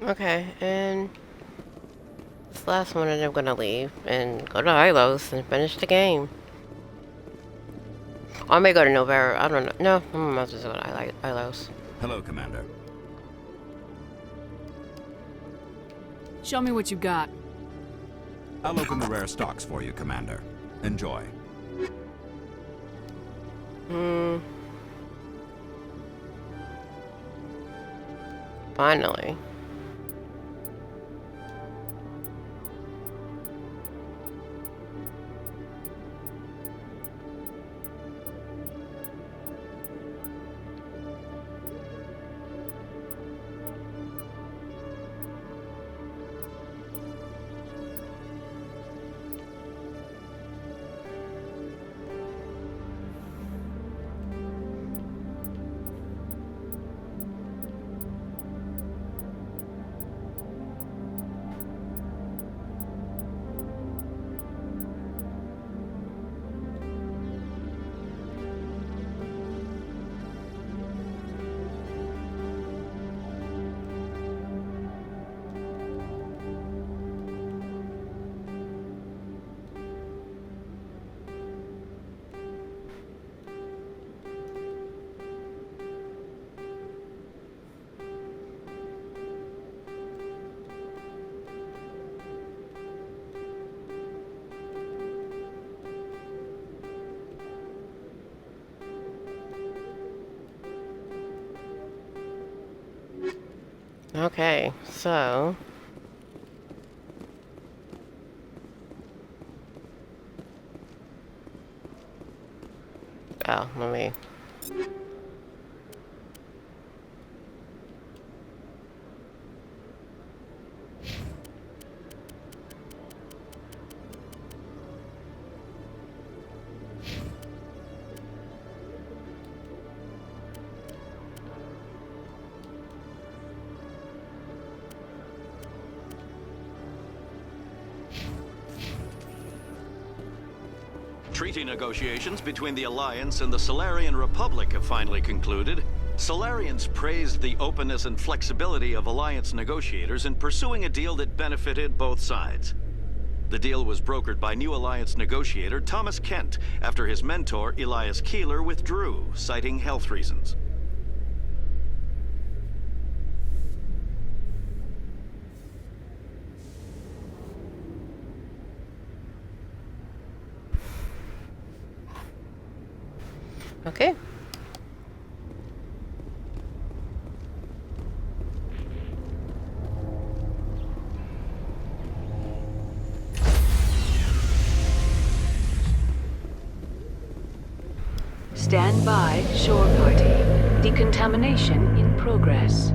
Okay, and this last one, and I'm gonna leave and go to Ilos and finish the game. Or I may go to Novera. I don't know. No, I might just go to Ilos. Hello, Commander. Show me what you got. I'll open the rare stocks for you, Commander. Enjoy. Finally. Okay, so let me Treaty negotiations between the Alliance and the Solarian Republic have finally concluded. Solarians praised the openness and flexibility of Alliance negotiators in pursuing a deal that benefited both sides. The deal was brokered by new Alliance negotiator Thomas Kent after his mentor Elias Keeler withdrew, citing health reasons. okay. Stand by, shore party. Decontamination in progress.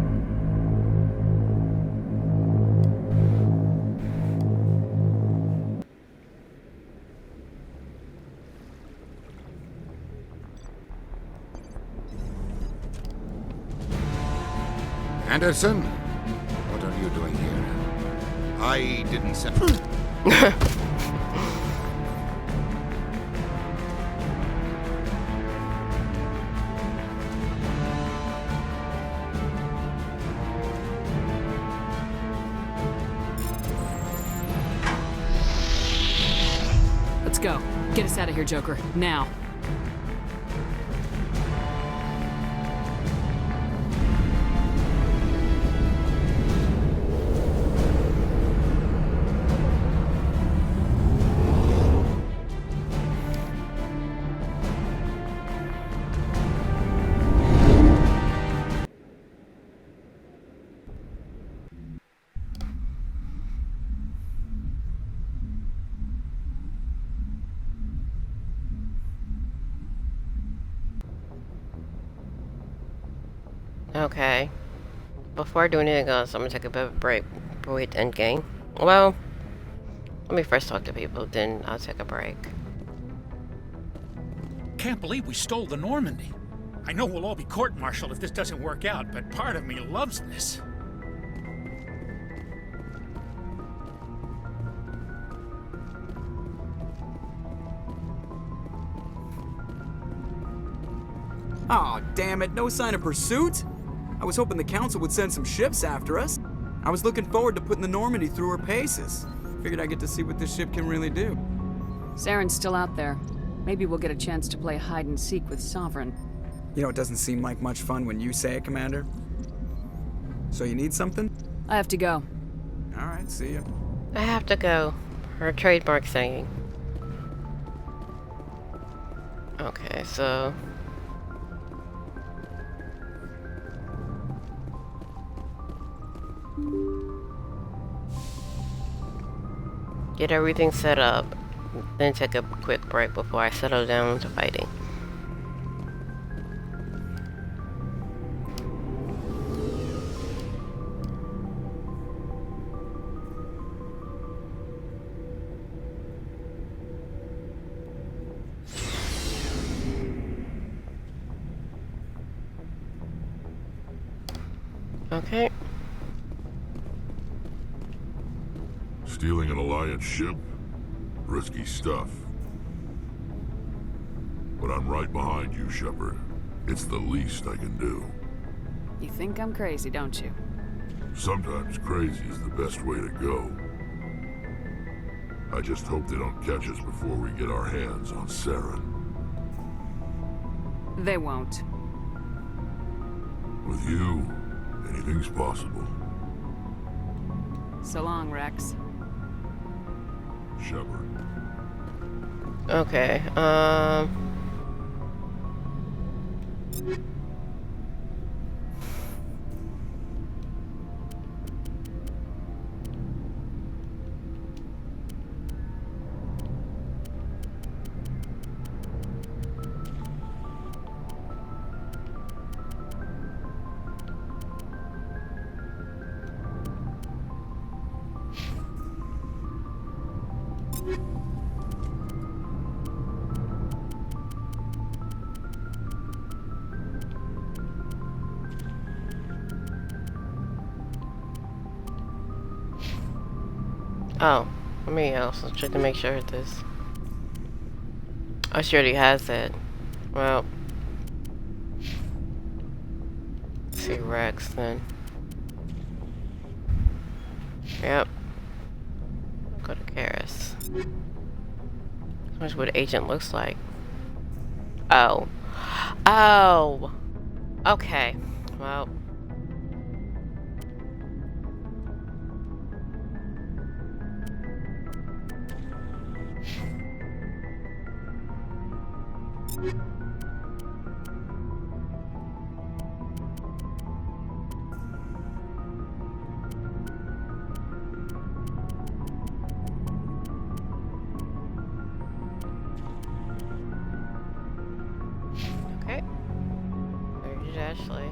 Anderson, what are you doing here? I didn't send... Let's go. Get us out of here, Joker. Now. Okay. Before I do anything else, I'm gonna take a bit of a break before we hit the end game. Well, let me first talk to people, then I'll take a break. Can't believe we stole the Normandy. I know we'll all be court-martialed if this doesn't work out, but part of me loves this. Aw, damn it, no sign of pursuit? I was hoping the Council would send some ships after us. I was looking forward to putting the Normandy through her paces. Figured I'd get to see what this ship can really do. Saren's still out there. Maybe we'll get a chance to play hide and seek with Sovereign. You know, it doesn't seem like much fun when you say it, Commander. So you need something? I have to go. All right, see ya. I have to go. Her trademark saying. Okay, so... get everything set up, then take a quick break before I settle down to fighting. Okay. Stealing an Alliance ship? Risky stuff. But I'm right behind you, Shepard. It's the least I can do. You think I'm crazy, don't you? Sometimes crazy is the best way to go. I just hope they don't catch us before we get our hands on Saren. They won't. With you, anything's possible. So long, Rex. Shepard. Okay, oh, let me also check to make sure this. Oh, she already has it. Well, let's see Rex then. Yep. Go to Karis. That's what agent looks like. Oh. Oh. Okay. Well. Okay. There's Ashley.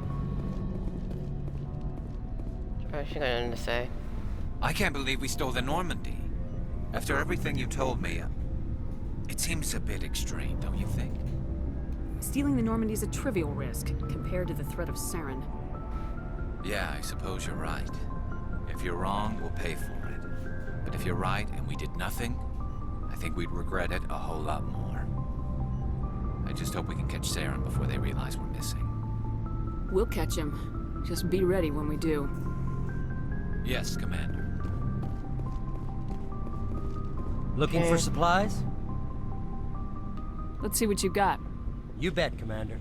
What's she got to say? I can't believe we stole the Normandy. After everything you told me, it seems a bit extreme, don't you think? Stealing the Normandy is a trivial risk compared to the threat of Saren. Yeah, I suppose you're right. If you're wrong, we'll pay for it. But if you're right and we did nothing, I think we'd regret it a whole lot more. I just hope we can catch Saren before they realize we're missing. We'll catch him. Just be ready when we do. Yes, Commander. Looking for supplies? Let's see what you got. You bet, Commander.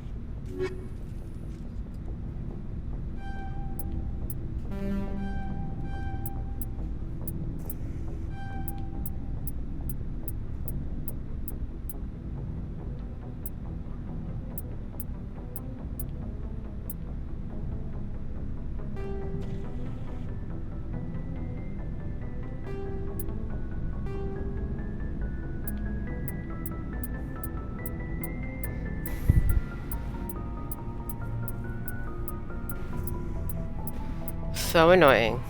So annoying.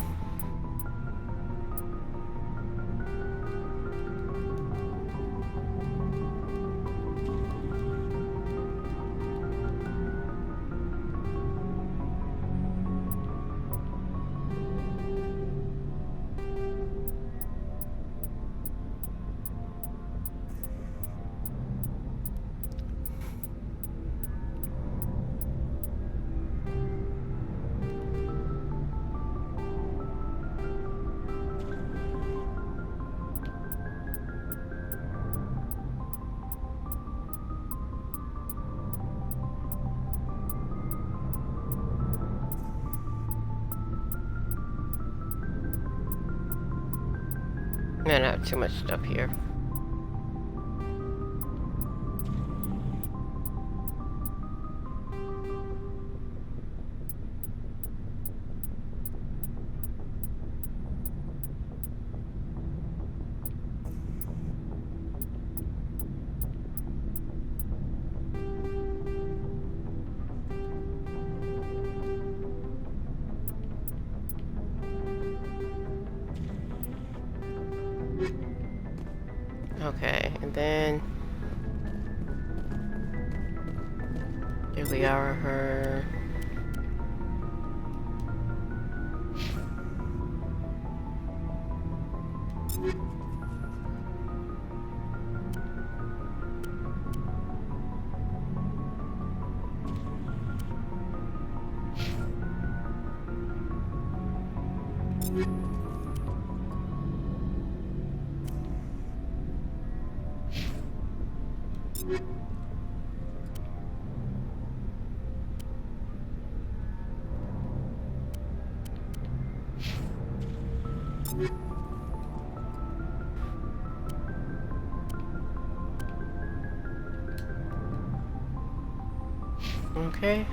Man, I have too much stuff here. Okay, and then here we are, her. Okay,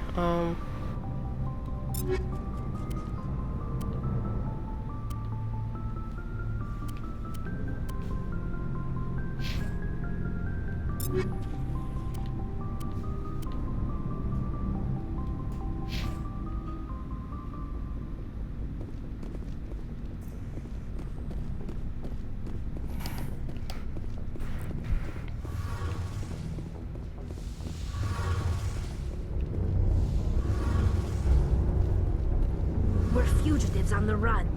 We're fugitives on the run.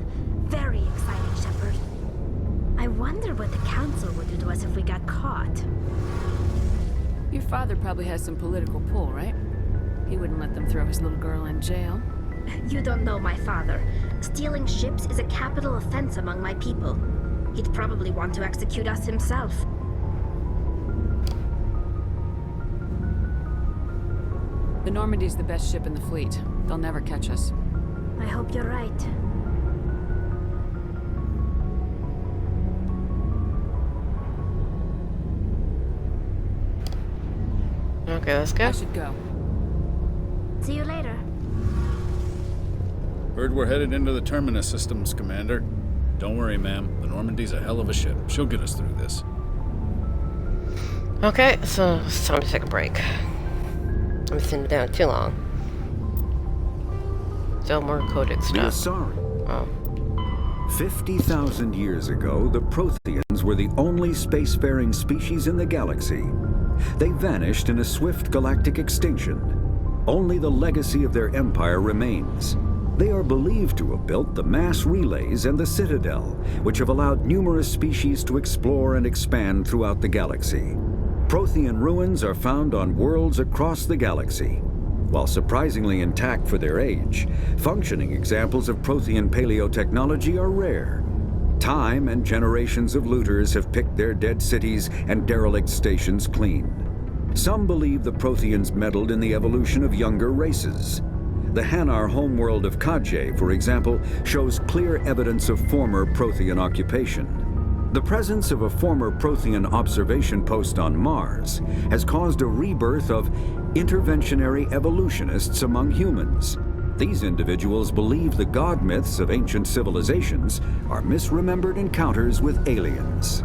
Very exciting, Shepard. I wonder what the Council would do to us if we got caught. Your father probably has some political pull, right? He wouldn't let them throw his little girl in jail. You don't know my father. Stealing ships is a capital offense among my people. He'd probably want to execute us himself. The Normandy's the best ship in the fleet. They'll never catch us. I hope you're right. okay, let's go. I should go. See you later. Heard we're headed into the Terminus systems, Commander. Don't worry, ma'am. The Normandy's a hell of a ship. She'll get us through this. Okay, so it's time to take a break. I'm sitting down too long. Still more codec stuff. Sorry. Oh. 50,000 years ago, the Protheans were the only spacefaring species in the galaxy. They vanished in a swift galactic extinction. Only the legacy of their empire remains. They are believed to have built the mass relays and the Citadel, which have allowed numerous species to explore and expand throughout the galaxy. Prothean ruins are found on worlds across the galaxy. While surprisingly intact for their age, functioning examples of Prothean paleotechnology are rare. Time and generations of looters have picked their dead cities and derelict stations clean. Some believe the Protheans meddled in the evolution of younger races. The Hanar homeworld of Kaje, for example, shows clear evidence of former Prothean occupation. The presence of a former Prothean observation post on Mars has caused a rebirth of interventionary evolutionists among humans. These individuals believe the god myths of ancient civilizations are misremembered encounters with aliens.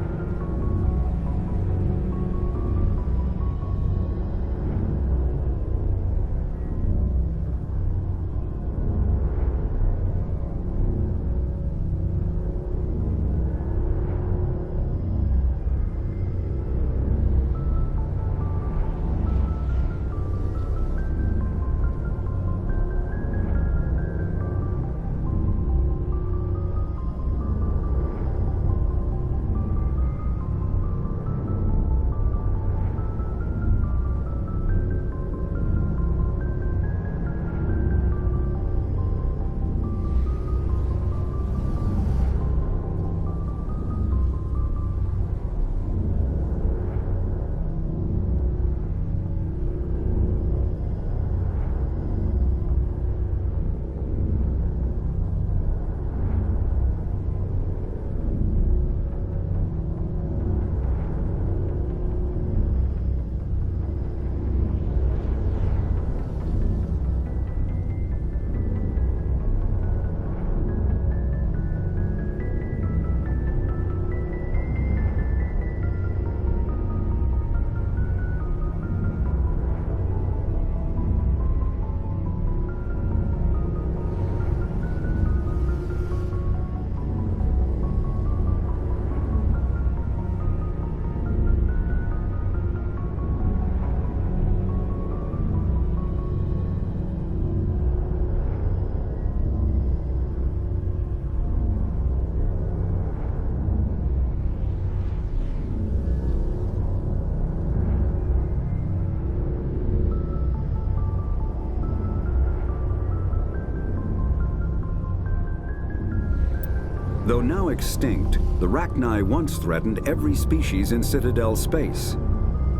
Though now extinct, the Rachni once threatened every species in Citadel space.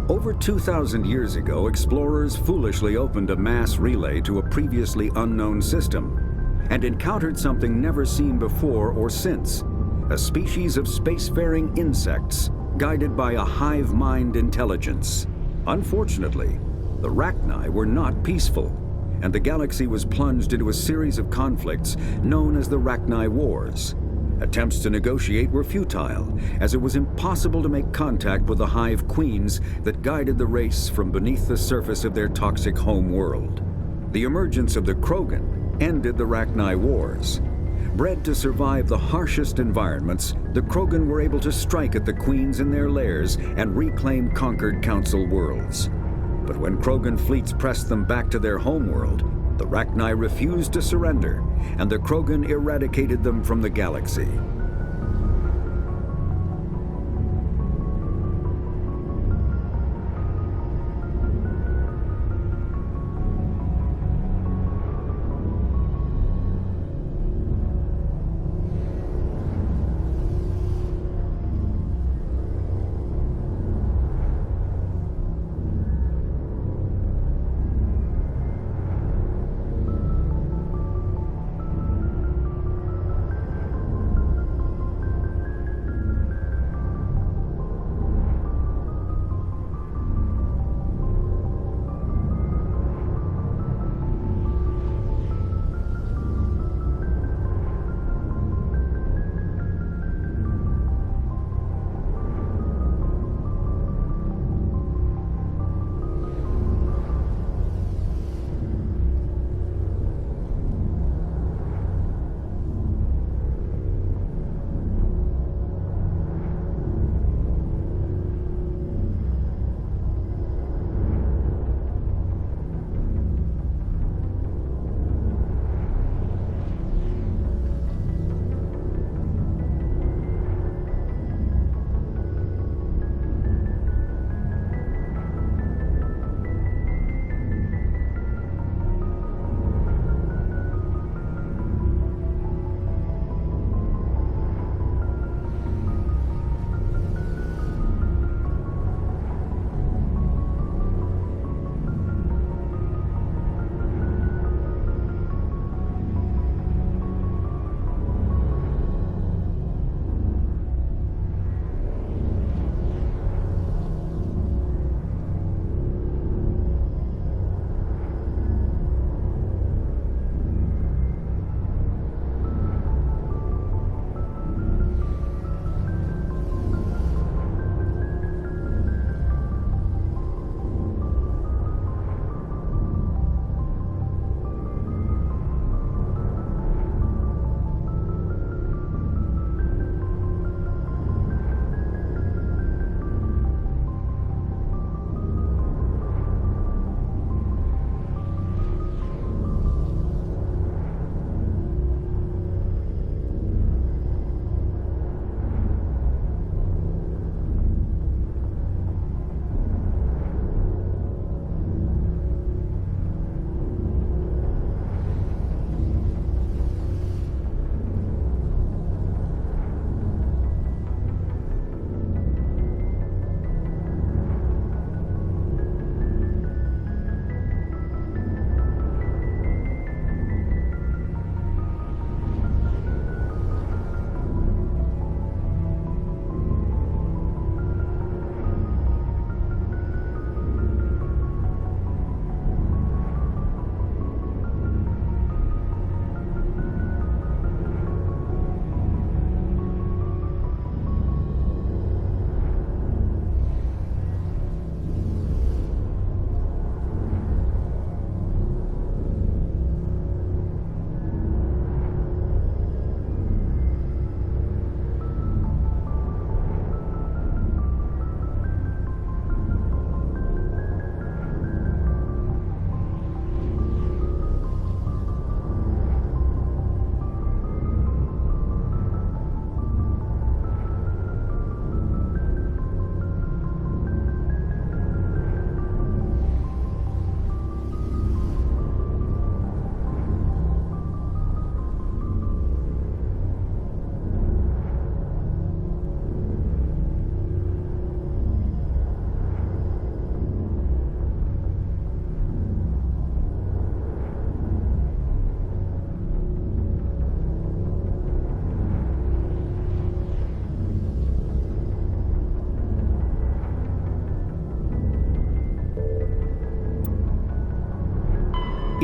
Over 2,000 years ago, explorers foolishly opened a mass relay to a previously unknown system and encountered something never seen before or since, a species of spacefaring insects guided by a hive mind intelligence. Unfortunately, the Rachni were not peaceful, and the galaxy was plunged into a series of conflicts known as the Rachni Wars. Attempts to negotiate were futile, as it was impossible to make contact with the hive queens that guided the race from beneath the surface of their toxic home world. The emergence of the Krogan ended the Rachni Wars. Bred to survive the harshest environments, the Krogan were able to strike at the queens in their lairs and reclaim conquered Council worlds. But when Krogan fleets pressed them back to their homeworld, the Rachni refused to surrender, and the Krogan eradicated them from the galaxy.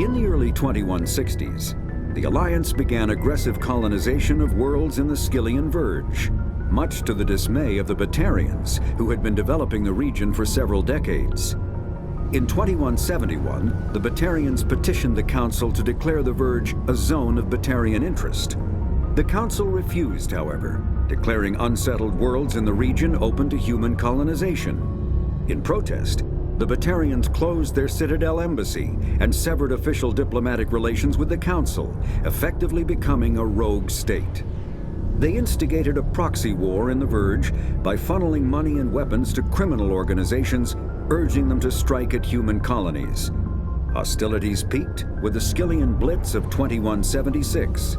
In the early 2160s, the Alliance began aggressive colonization of worlds in the Skyllian Verge, much to the dismay of the Batarians, who had been developing the region for several decades. In 2171, the Batarians petitioned the Council to declare the Verge a zone of Batarian interest. The Council refused, however, declaring unsettled worlds in the region open to human colonization. In protest, the Batarians closed their Citadel embassy and severed official diplomatic relations with the Council, effectively becoming a rogue state. They instigated a proxy war in the Verge by funneling money and weapons to criminal organizations, urging them to strike at human colonies. Hostilities peaked with the Skyllian Blitz of 2176,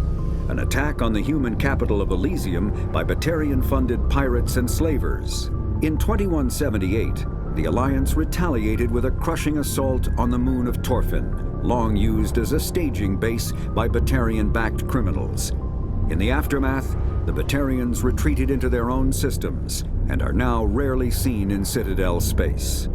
an attack on the human capital of Elysium by Batarian-funded pirates and slavers. In 2178, the Alliance retaliated with a crushing assault on the moon of Torfin, long used as a staging base by Batarian-backed criminals. In the aftermath, the Batarians retreated into their own systems and are now rarely seen in Citadel space.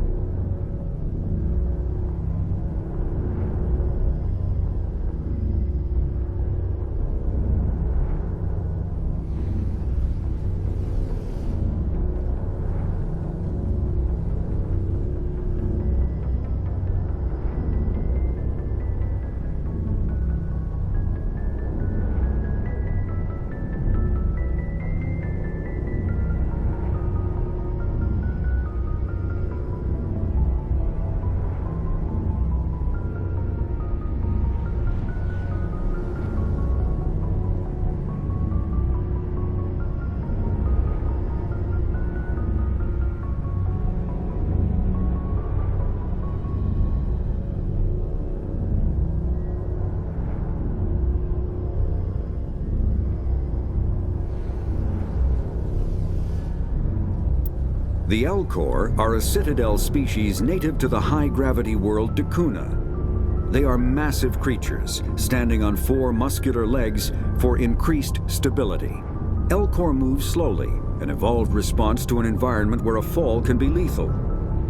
The Elcor are a Citadel species native to the high-gravity world Dakuna. They are massive creatures, standing on 4 muscular legs for increased stability. Elcor move slowly, an evolved response to an environment where a fall can be lethal.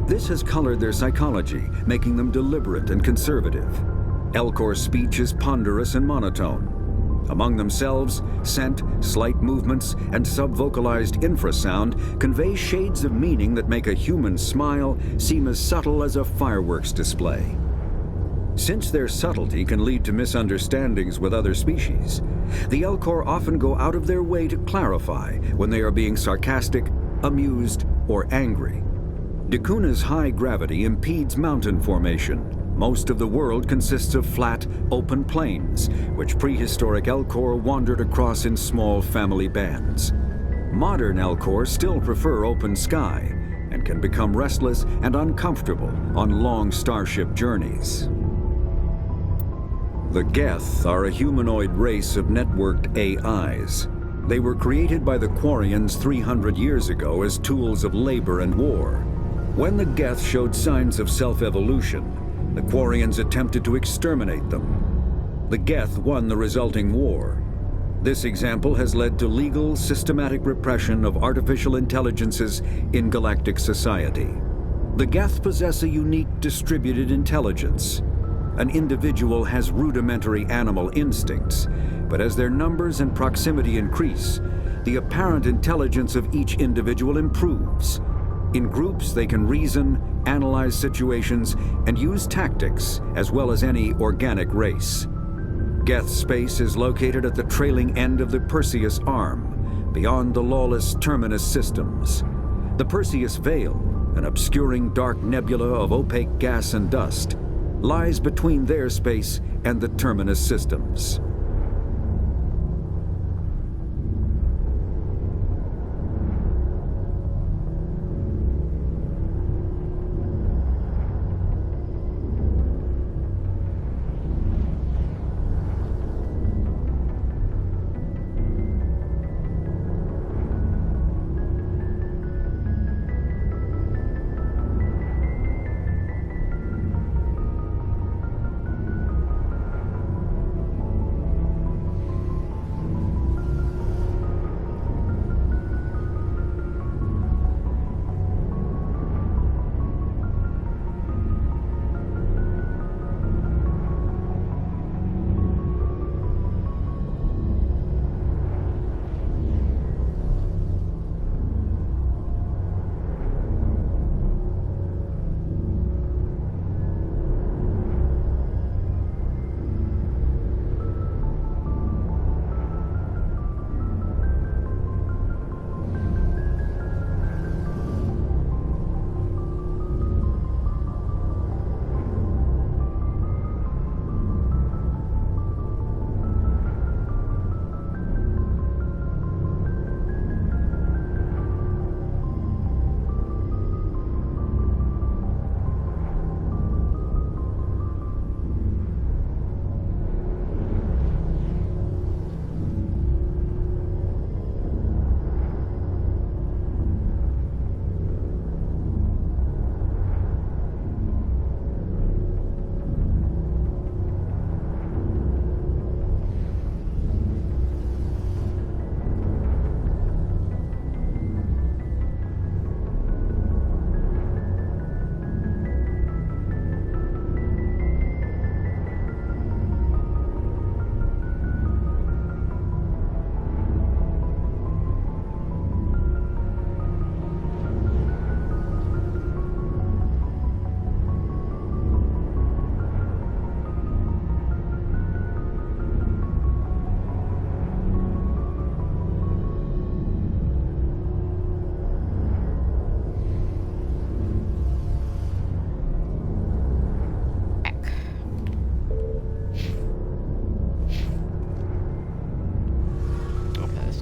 This has colored their psychology, making them deliberate and conservative. Elcor's speech is ponderous and monotone. Among themselves, scent, slight movements, and subvocalized infrasound convey shades of meaning that make a human smile seem as subtle as a fireworks display. Since their subtlety can lead to misunderstandings with other species, the Elcor often go out of their way to clarify when they are being sarcastic, amused, or angry. Dakuna's high gravity impedes mountain formation. Most of the world consists of flat, open plains, which prehistoric Elcor wandered across in small family bands. Modern Elcor still prefer open sky, and can become restless and uncomfortable on long starship journeys. The Geth are a humanoid race of networked AIs. They were created by the Quarians 300 years ago as tools of labor and war. When the Geth showed signs of self-evolution, the Quarians attempted to exterminate them. The Geth won the resulting war. This example has led to legal, systematic repression of artificial intelligences in galactic society. The Geth possess a unique distributed intelligence. An individual has rudimentary animal instincts, but as their numbers and proximity increase, the apparent intelligence of each individual improves. In groups, they can reason, analyze situations, and use tactics, as well as any organic race. Geth space is located at the trailing end of the Perseus Arm, beyond the lawless Terminus systems. The Perseus Veil, an obscuring dark nebula of opaque gas and dust, lies between their space and the Terminus systems.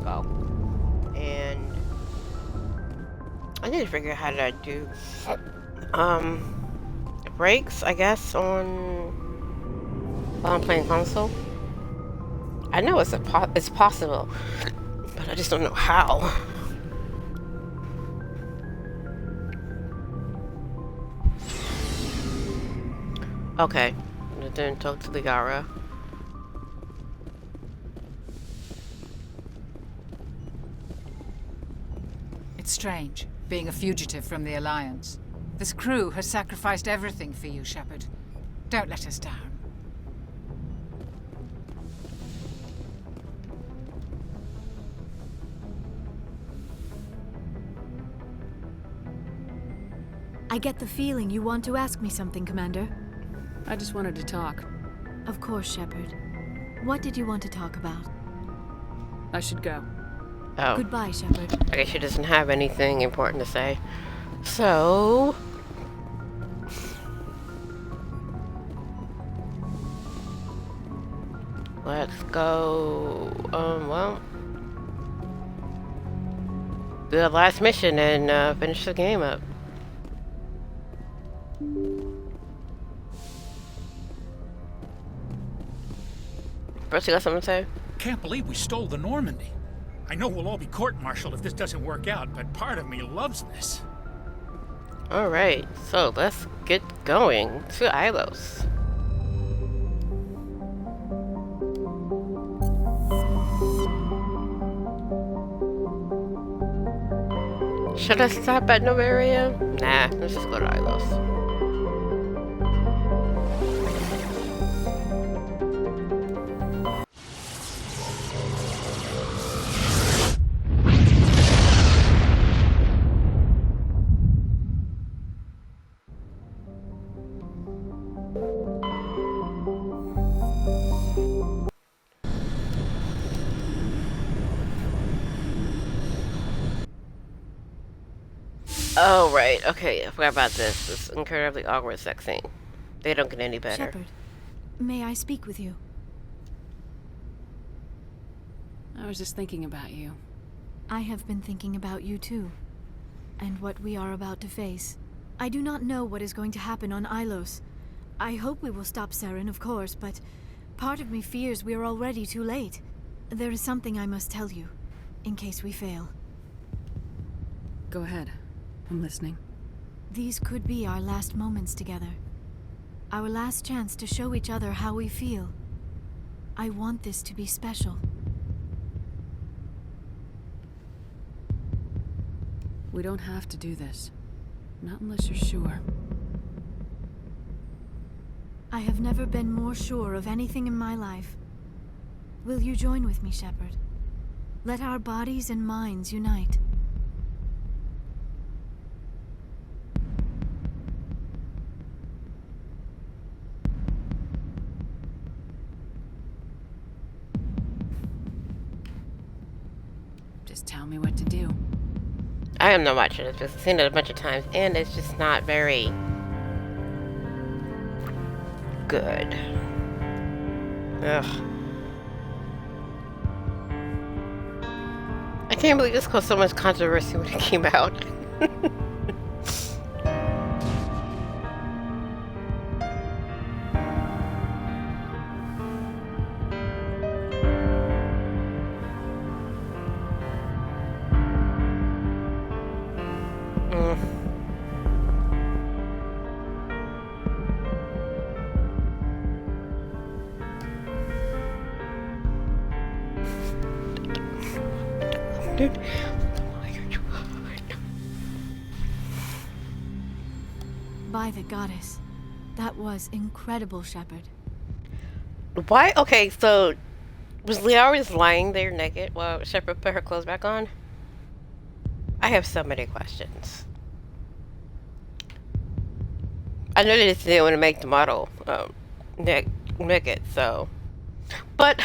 go. And I need to figure out how to do breaks, I guess, while I'm playing console. I know it's possible, but I just don't know how. Okay, then talk to Ligara. It's strange, being a fugitive from the Alliance. This crew has sacrificed everything for you, Shepard. Don't let us down. I get the feeling you want to ask me something, Commander. I just wanted to talk. Of course, Shepard. What did you want to talk about? I should go. Oh. Goodbye, Shepard. I guess she doesn't have anything important to say. So... let's go... well... do the last mission and finish the game up. Bruce, you got something to say? Can't believe we stole the Normandy. I know we'll all be court-martialed if this doesn't work out, but part of me loves this. Alright, so let's get going to Ilos. Should I stop at Novaria? Nah, let's just go to Ilos. Oh, right. Okay, I forgot about this. This incredibly awkward sex scene. They don't get any better. Shepard, may I speak with you? I was just thinking about you. I have been thinking about you too, and what we are about to face. I do not know what is going to happen on Ilos. I hope we will stop Saren, of course, but part of me fears we are already too late. There is something I must tell you, in case we fail. Go ahead. I'm listening. These could be our last moments together. Our last chance to show each other how we feel. I want this to be special. We don't have to do this. Not unless you're sure. I have never been more sure of anything in my life. Will you join with me, Shepard? Let our bodies and minds unite. Just tell me what to do. I am not watching it because I've seen it a bunch of times and it's just not very good. Ugh. I can't believe this caused so much controversy when it came out. By the goddess. That was incredible, Shepard. Why? Okay, so was Liara just lying there naked while Shepard put her clothes back on? I have so many questions. I know they just didn't want to make the model naked, so. But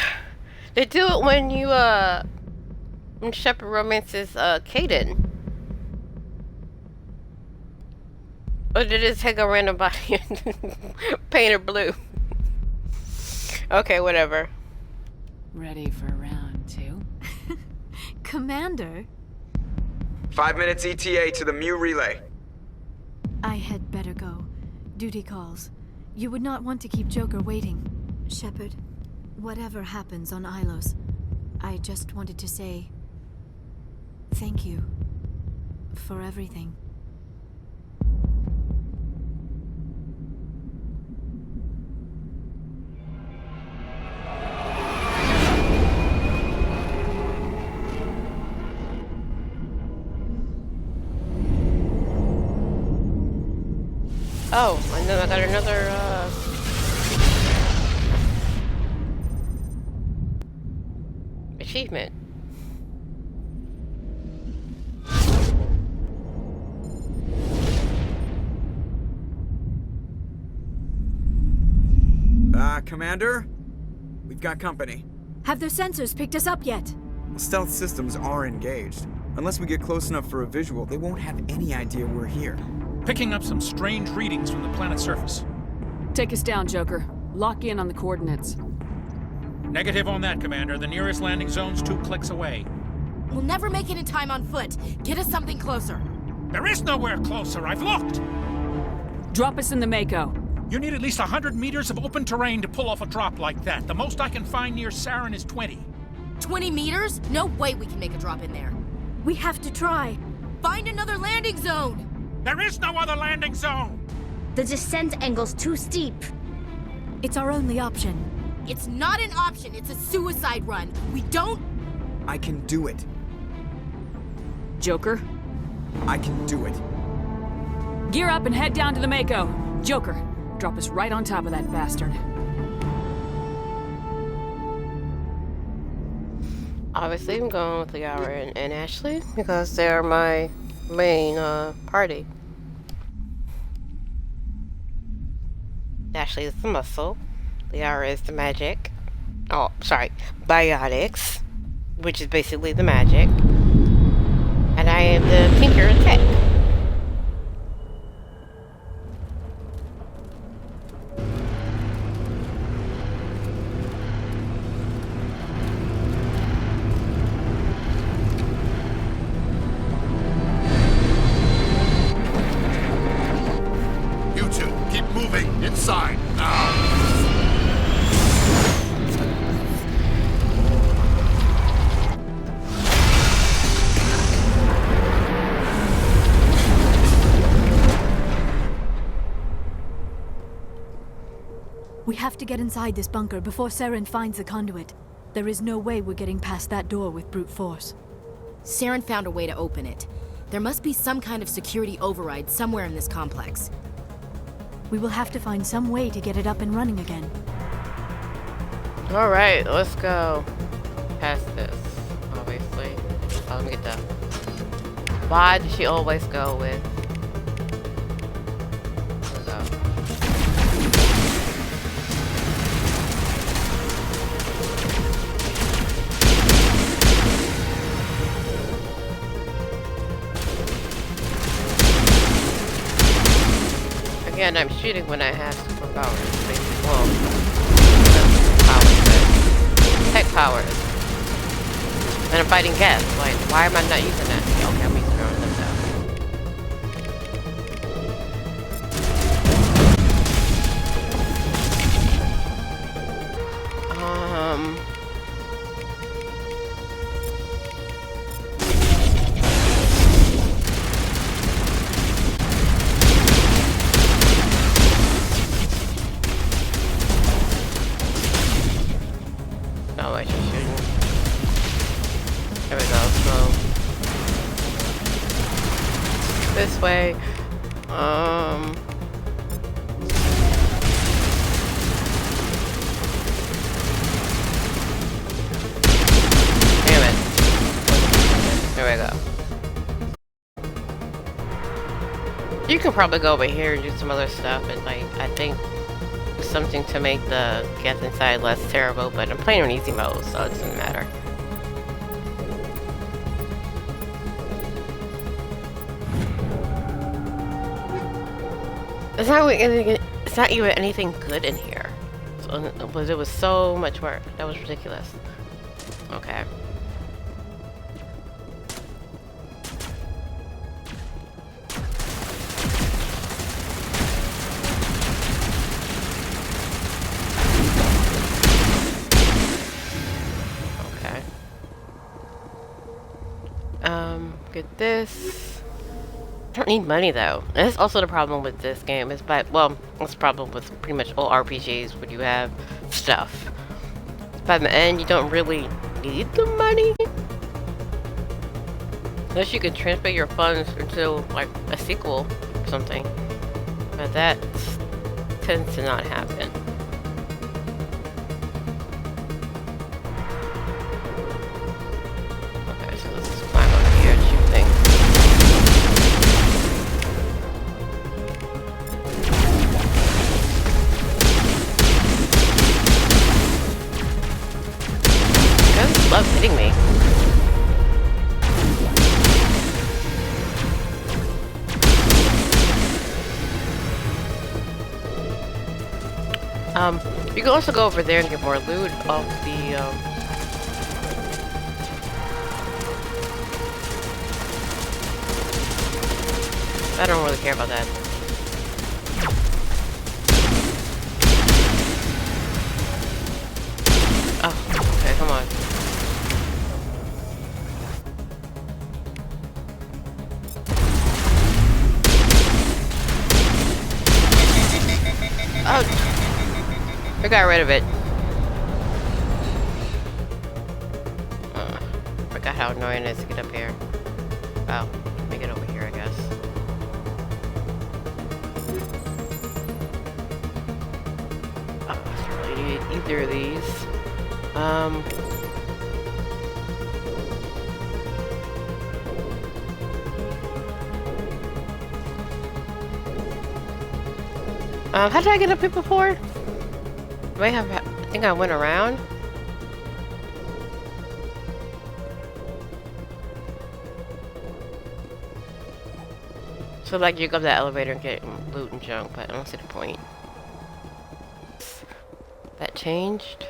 they do it when you when Shepard romances Kaden. Or did it take a random body and paint her blue? Okay, whatever. Ready for round 2? Commander? 5 minutes ETA to the Mu relay. I had better go. Duty calls. You would not want to keep Joker waiting. Shepard, whatever happens on Ilos, I just wanted to say thank you for everything. Oh, and then I got another, achievement. Commander? We've got company. Have their sensors picked us up yet? Stealth systems are engaged. Unless we get close enough for a visual, they won't have any idea we're here. Picking up some strange readings from the planet's surface. Take us down, Joker. Lock in on the coordinates. Negative on that, Commander. The nearest landing zone's 2 clicks away. We'll never make it in time on foot. Get us something closer. There is nowhere closer. I've looked. Drop us in the Mako. You need at least 100 meters of open terrain to pull off a drop like that. The most I can find near Saren is 20. 20 meters? No way we can make a drop in there. We have to try. Find another landing zone! There is no other landing zone! The descent angle's too steep. It's our only option. It's not an option, it's a suicide run. We don't... I can do it. Joker? I can do it. Gear up and head down to the Mako. Joker, drop us right on top of that bastard. Obviously, I'm going with Liara and Ashley because they're my main party. Ashley is the muscle. Liara is the magic. Oh, sorry, biotics, which is basically the magic. And I am the tinker and tech. You two, keep moving inside now. We have to get inside this bunker before Saren finds the conduit. There is no way we're getting past that door with brute force. Saren found a way to open it. There must be some kind of security override somewhere in this complex. We will have to find some way to get it up and running again. Alright, let's go. Past this, obviously. Oh, let me get that. Why does she always go with... Again, I'm shooting when I have superpowers. Well, powers, tech powers. And I'm fighting gas. Like, why am I not using that? Okay, I'm using them now. No, I should shoot. There we go. So this way. Damn it. There we go. You can probably go over here and do some other stuff, and like I think something to make the gas inside less terrible, but I'm playing on easy mode, so it doesn't matter. It's not even anything good in here. So, but it was so much work. That was ridiculous. Okay. Get this. I don't need money though. And that's also the problem with this game. Is well, that's the problem with pretty much all RPGs when you have stuff. By the end, you don't really need the money. Unless you can transfer your funds into like a sequel or something. But that tends to not happen. Okay, so let's just climb over here and shoot things. You guys love hitting me. You can also go over there and get more loot off the, I don't really care about that. Oh, okay, come on. Oh! I got rid of it. Forgot how annoying it is to get up here. Oh, let me get over here, I guess. Oh, I don't really need either of these. How did I get up here before? I think I went around. So like you go up that elevator and get loot and junk, but I don't see the point. That changed.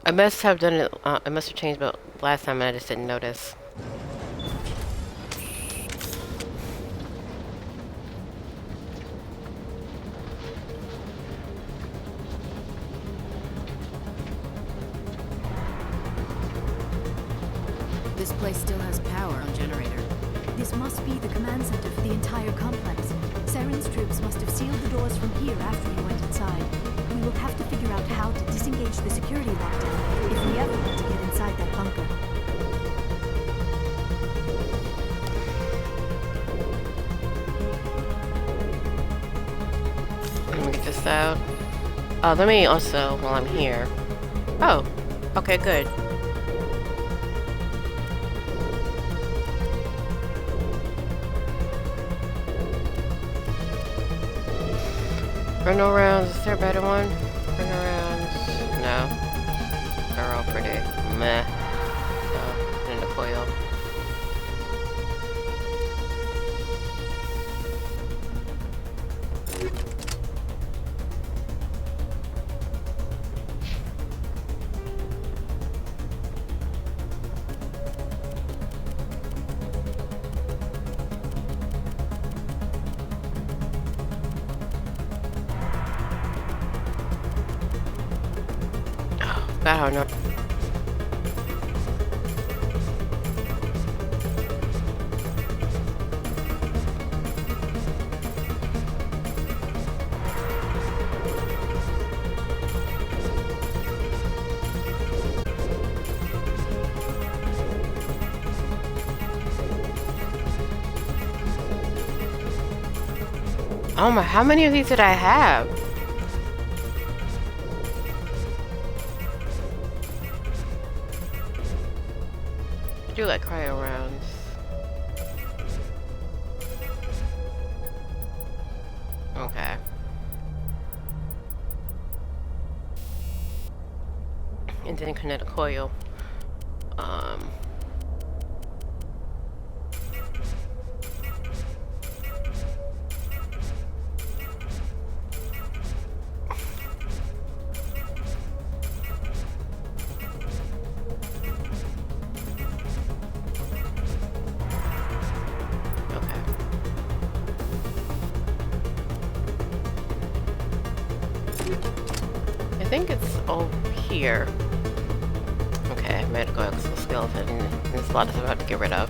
I must have done it. I must have changed, but last time and I just didn't notice. This place still has power on generator. This must be the command center for the entire complex. Saren's troops must have sealed the doors from here after we went inside. We will have to figure out how to disengage the security lockdown if we ever want to get inside that bunker. Let me get this out. Oh, let me also, while I'm here. Oh, okay, good. Run arounds, is there a better one? Run arounds, no. They're all pretty meh. Oh, in the coil. I don't know. Oh my, how many of these did I have? I do like cryo rounds. Okay. And then connect a coil. I think it's all here. Okay, medical exoskeleton. There's a lot of stuff I have to get rid of.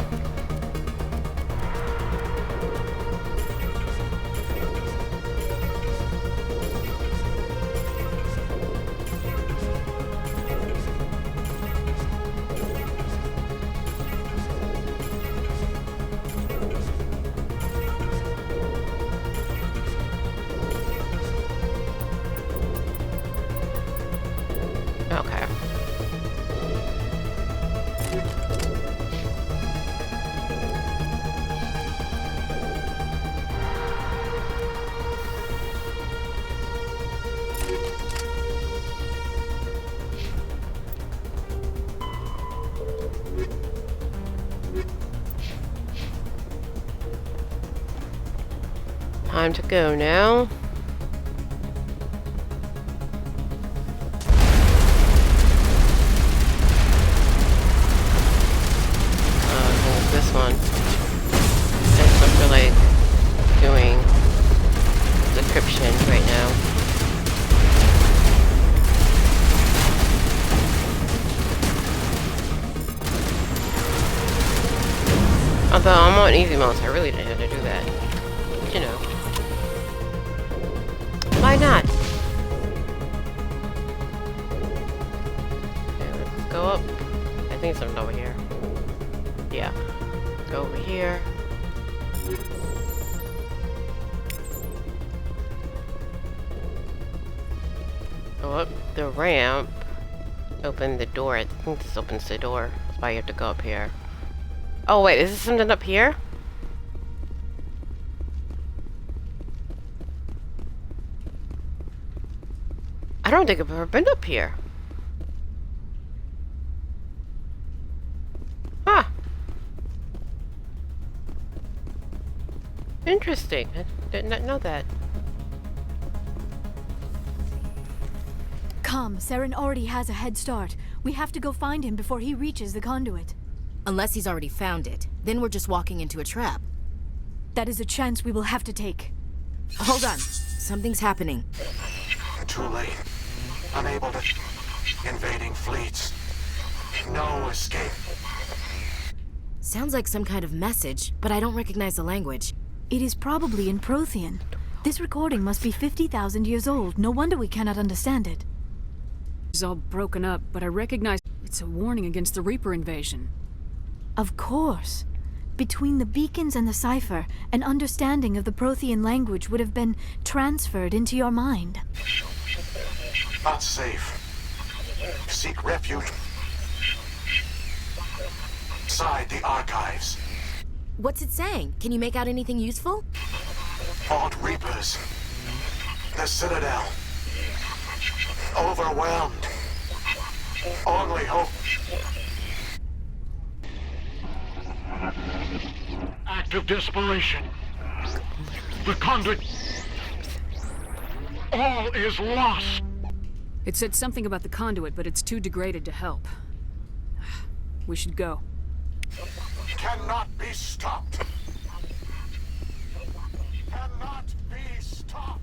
Okay. Time to go now. This one. It's what they're like doing decryption right now. Although I'm on easy mode, so I really didn't have to do that. But, you know. Why not? Okay, let's go up. I think it's something over here. Yeah. Go over here. Go up the ramp. Open the door. I think this opens the door. That's why you have to go up here. Oh wait, is this something up here? I don't think I've ever been up here. Huh. Interesting. I did not know that. Come, Saren already has a head start. We have to go find him before he reaches the conduit. Unless he's already found it. Then we're just walking into a trap. That is a chance we will have to take. Hold on. Something's happening. Too late. Unable to... Invading fleets. No escape. Sounds like some kind of message, but I don't recognize the language. It is probably in Prothean. This recording must be 50,000 years old. No wonder we cannot understand it. It's all broken up, but I recognize it's a warning against the Reaper invasion. Of course. Between the beacons and the cipher, an understanding of the Prothean language would have been transferred into your mind. Not safe. Seek refuge inside the archives. What's it saying? Can you make out anything useful? Fought Reapers. The Citadel. Overwhelmed. Only hope. Act of desperation. The conduit. All is lost. It said something about the conduit, but it's too degraded to help. We should go. Cannot be stopped. Cannot be stopped.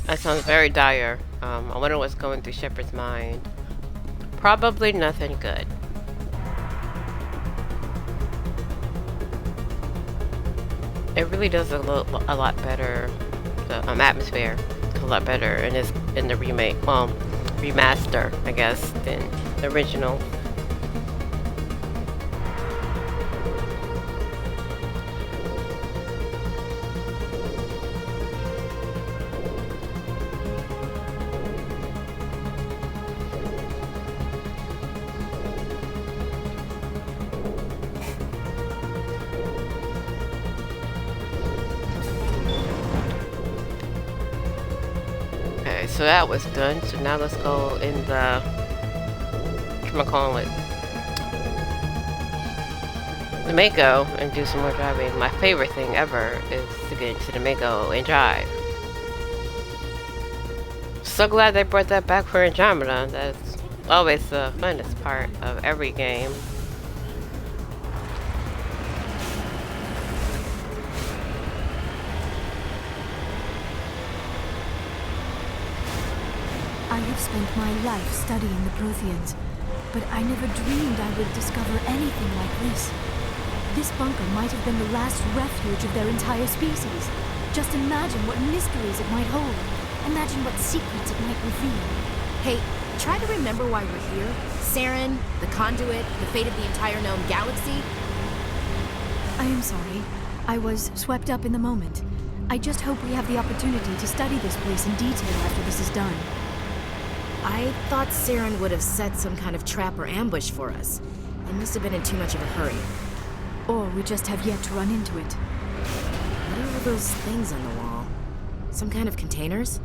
That sounds very dire. I wonder what's going through Shepard's mind. Probably nothing good. It really does a lot better. The atmosphere a lot better in the remake. Well, remaster, I guess, than the original. So that was done. So now let's go in the the Mako and do some more driving. My favorite thing ever is to get into the Mako and drive. So glad they brought that back for Andromeda. That's always the funnest part of every game. I have have spent my life studying the Protheans, but I never dreamed I would discover anything like this. This bunker might have been the last refuge of their entire species. Just imagine what mysteries it might hold. Imagine what secrets it might reveal. Hey, try to remember why we're here. Saren, the conduit, the fate of the entire known galaxy. I am sorry. I was swept up in the moment. I just hope we have the opportunity to study this place in detail after this is done. I thought Saren would have set some kind of trap or ambush for us. They must have been in too much of a hurry. Or we just have yet to run into it. What are all those things on the wall? Some kind of containers?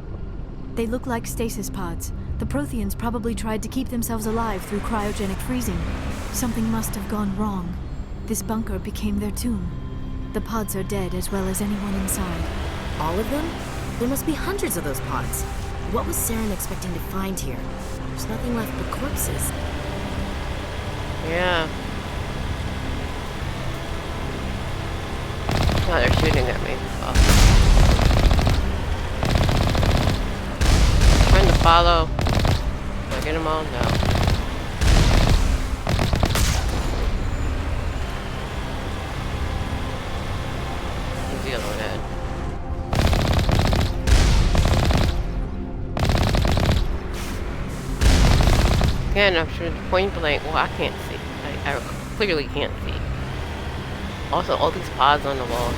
They look like stasis pods. The Protheans probably tried to keep themselves alive through cryogenic freezing. Something must have gone wrong. This bunker became their tomb. The pods are dead as well as anyone inside. All of them? There must be hundreds of those pods. What was Saren expecting to find here? There's nothing left but corpses. Yeah. Oh, they're shooting at me. Oh. Trying to follow. Do I get them all? No. Who's the other one at? Again, I'm shooting point blank. Well, I can't see. I clearly can't see. Also, all these pods on the wall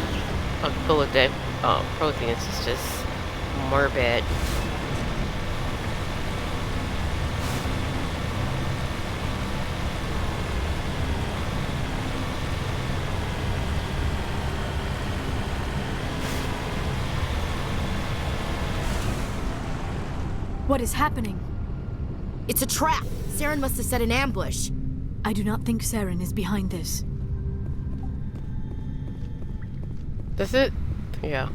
are full of dead Protheans. It's just morbid. What is happening? It's a trap! Saren must have set an ambush. I do not think Saren is behind this. Does it? Yeah.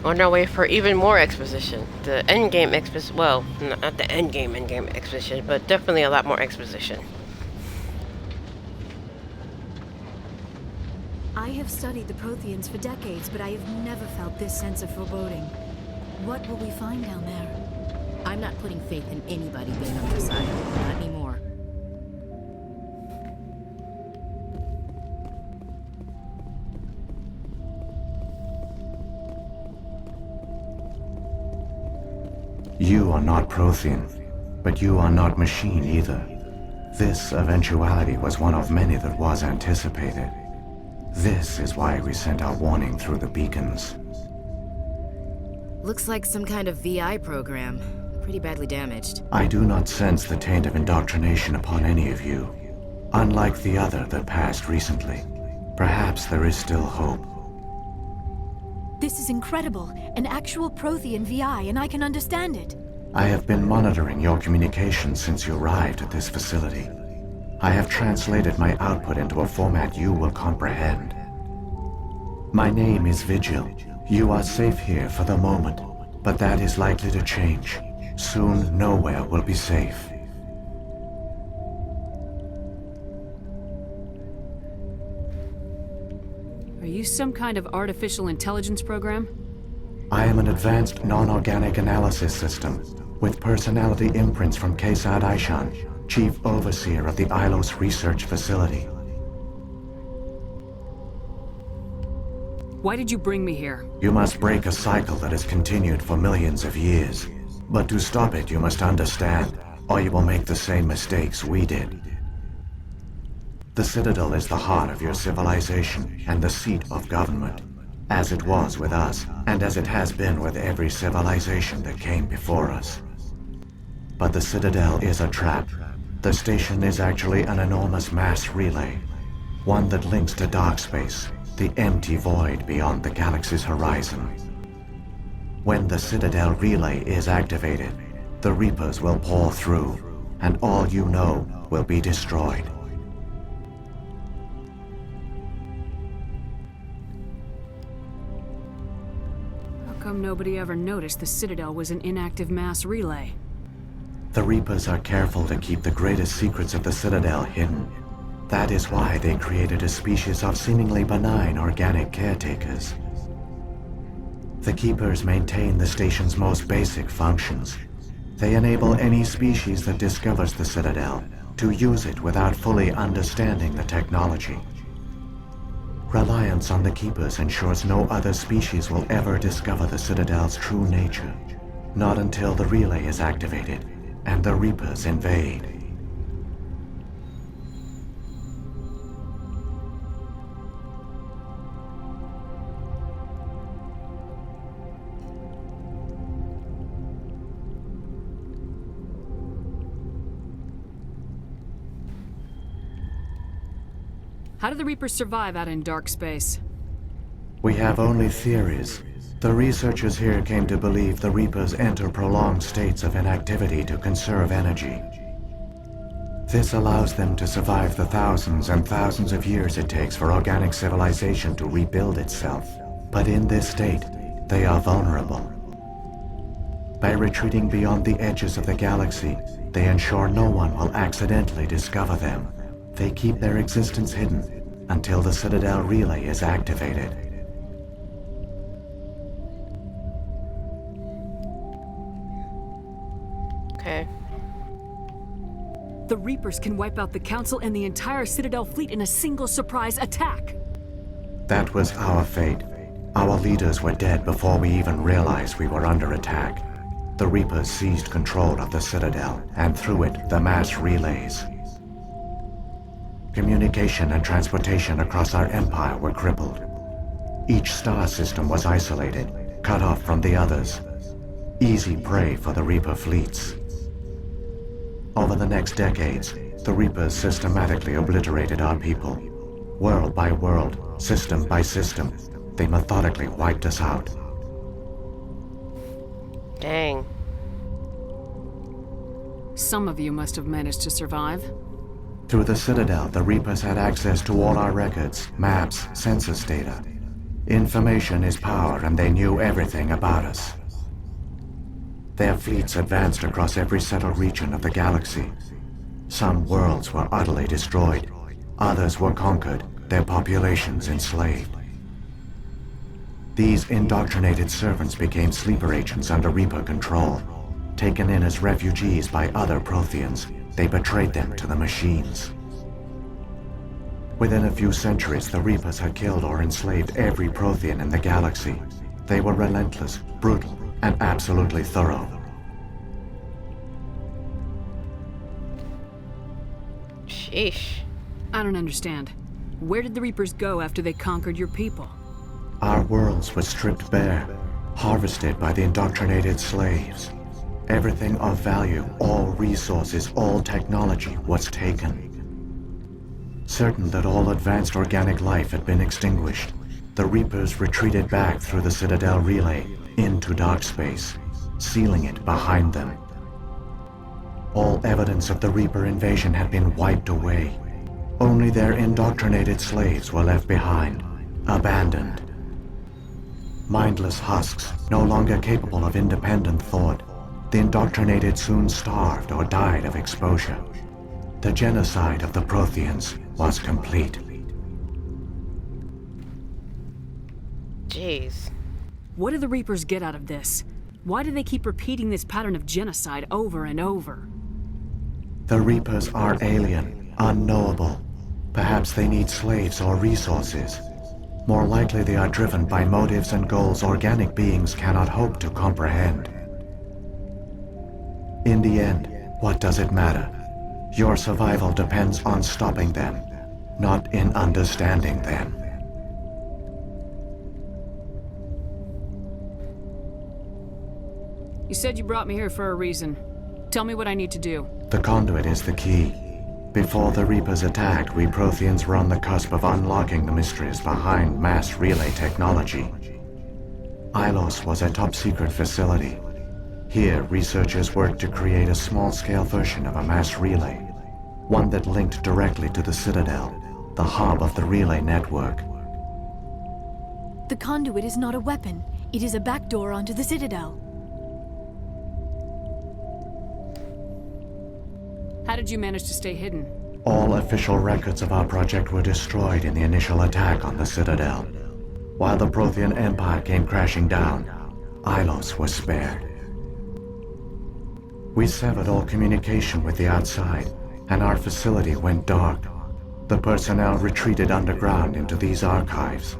On our way for even more exposition. The endgame exposition. Well, not the endgame exposition, but definitely a lot more exposition. I have studied the Protheans for decades, but I have never felt this sense of foreboding. What will we find down there? I'm not putting faith in anybody being on our side. Not anymore. You are not Prothean, but you are not machine either. This eventuality was one of many that was anticipated. This is why we sent our warning through the beacons. Looks like some kind of VI program. Pretty badly damaged. I do not sense the taint of indoctrination upon any of you. Unlike the other that passed recently. Perhaps there is still hope. This is incredible. An actual Prothean VI, and I can understand it. I have been monitoring your communications since you arrived at this facility. I have translated my output into a format you will comprehend. My name is Vigil. You are safe here for the moment, but that is likely to change. Soon, nowhere will be safe. Are you some kind of artificial intelligence program? I am an advanced non-organic analysis system, with personality imprints from Kesad Aishan, Chief Overseer of the Ilos Research Facility. Why did you bring me here? You must break a cycle that has continued for millions of years. But to stop it, you must understand, or you will make the same mistakes we did. The Citadel is the heart of your civilization and the seat of government, as it was with us, and as it has been with every civilization that came before us. But the Citadel is a trap. The station is actually an enormous mass relay, one that links to dark space, the empty void beyond the galaxy's horizon. When the Citadel relay is activated, the Reapers will pour through, and all you know will be destroyed. How come nobody ever noticed the Citadel was an inactive mass relay? The Reapers are careful to keep the greatest secrets of the Citadel hidden. That is why they created a species of seemingly benign organic caretakers. The Keepers maintain the station's most basic functions. They enable any species that discovers the Citadel to use it without fully understanding the technology. Reliance on the Keepers ensures no other species will ever discover the Citadel's true nature. Not until the relay is activated and the Reapers invade. How do the Reapers survive out in dark space? We have only theories. The researchers here came to believe the Reapers enter prolonged states of inactivity to conserve energy. This allows them to survive the thousands and thousands of years it takes for organic civilization to rebuild itself. But in this state, they are vulnerable. By retreating beyond the edges of the galaxy, they ensure no one will accidentally discover them. They keep their existence hidden until the Citadel relay is activated. Okay. The Reapers can wipe out the Council and the entire Citadel fleet in a single surprise attack. That was our fate. Our leaders were dead before we even realized we were under attack. The Reapers seized control of the Citadel, and through it, the mass relays. Communication and transportation across our empire were crippled. Each star system was isolated, cut off from the others. Easy prey for the Reaper fleets. Over the next decades, the Reapers systematically obliterated our people. World by world, system by system, they methodically wiped us out. Dang. Some of you must have managed to survive. Through the Citadel, the Reapers had access to all our records, maps, census data. Information is power, and they knew everything about us. Their fleets advanced across every settled region of the galaxy. Some worlds were utterly destroyed. Others were conquered, their populations enslaved. These indoctrinated servants became sleeper agents under Reaper control. Taken in as refugees by other Protheans, they betrayed them to the machines. Within a few centuries, the Reapers had killed or enslaved every Prothean in the galaxy. They were relentless, brutal, and absolutely thorough. Sheesh. I don't understand. Where did the Reapers go after they conquered your people? Our worlds were stripped bare, harvested by the indoctrinated slaves. Everything of value, all resources, all technology was taken. Certain that all advanced organic life had been extinguished, the Reapers retreated back through the Citadel relay into dark space, sealing it behind them. All evidence of the Reaper invasion had been wiped away. Only their indoctrinated slaves were left behind, abandoned. Mindless husks, no longer capable of independent thought, the indoctrinated soon starved or died of exposure. The genocide of the Protheans was complete. Jeez. What do the Reapers get out of this? Why do they keep repeating this pattern of genocide over and over? The Reapers are alien, unknowable. Perhaps they need slaves or resources. More likely they are driven by motives and goals organic beings cannot hope to comprehend. In the end, what does it matter? Your survival depends on stopping them, not in understanding them. You said you brought me here for a reason. Tell me what I need to do. The conduit is the key. Before the Reapers attacked, we Protheans were on the cusp of unlocking the mysteries behind mass relay technology. Ilos was a top-secret facility. Here, researchers worked to create a small-scale version of a mass relay, one that linked directly to the Citadel, the hub of the relay network. The conduit is not a weapon. It is a backdoor onto the Citadel. How did you manage to stay hidden? All official records of our project were destroyed in the initial attack on the Citadel. While the Prothean Empire came crashing down, Ilos was spared. We severed all communication with the outside, and our facility went dark. The personnel retreated underground into these archives.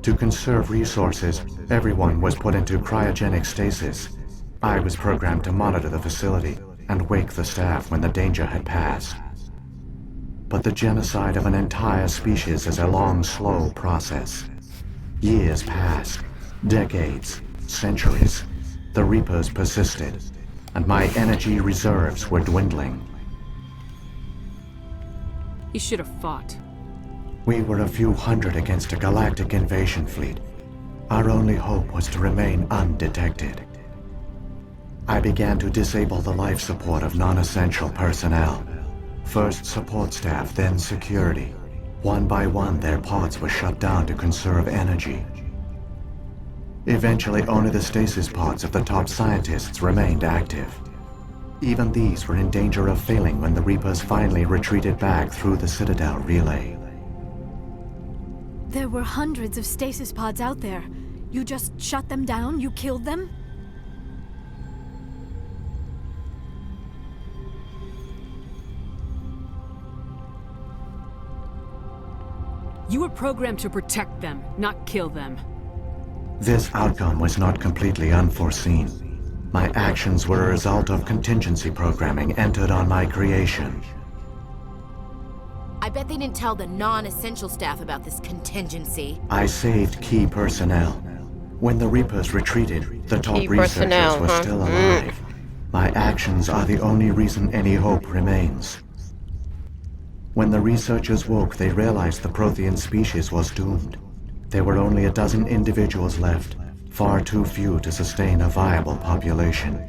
To conserve resources, everyone was put into cryogenic stasis. I was programmed to monitor the facility and wake the staff when the danger had passed. But the genocide of an entire species is a long, slow process. Years passed, decades, centuries. The Reapers persisted, and my energy reserves were dwindling. You should have fought. We were a few hundred against a galactic invasion fleet. Our only hope was to remain undetected. I began to disable the life support of non-essential personnel. First support staff, then security. One by one, their pods were shut down to conserve energy. Eventually, only the stasis pods of the top scientists remained active. Even these were in danger of failing when the Reapers finally retreated back through the Citadel relay. There were hundreds of stasis pods out there. You just shut them down? You killed them? You were programmed to protect them, not kill them. This outcome was not completely unforeseen. My actions were a result of contingency programming entered on my creation. I bet they didn't tell the non-essential staff about this contingency. I saved key personnel. When the Reapers retreated, the top Key researchers personnel, were huh? still alive. My actions are the only reason any hope remains. When the researchers woke, they realized the Prothean species was doomed. There were only a dozen individuals left, far too few to sustain a viable population.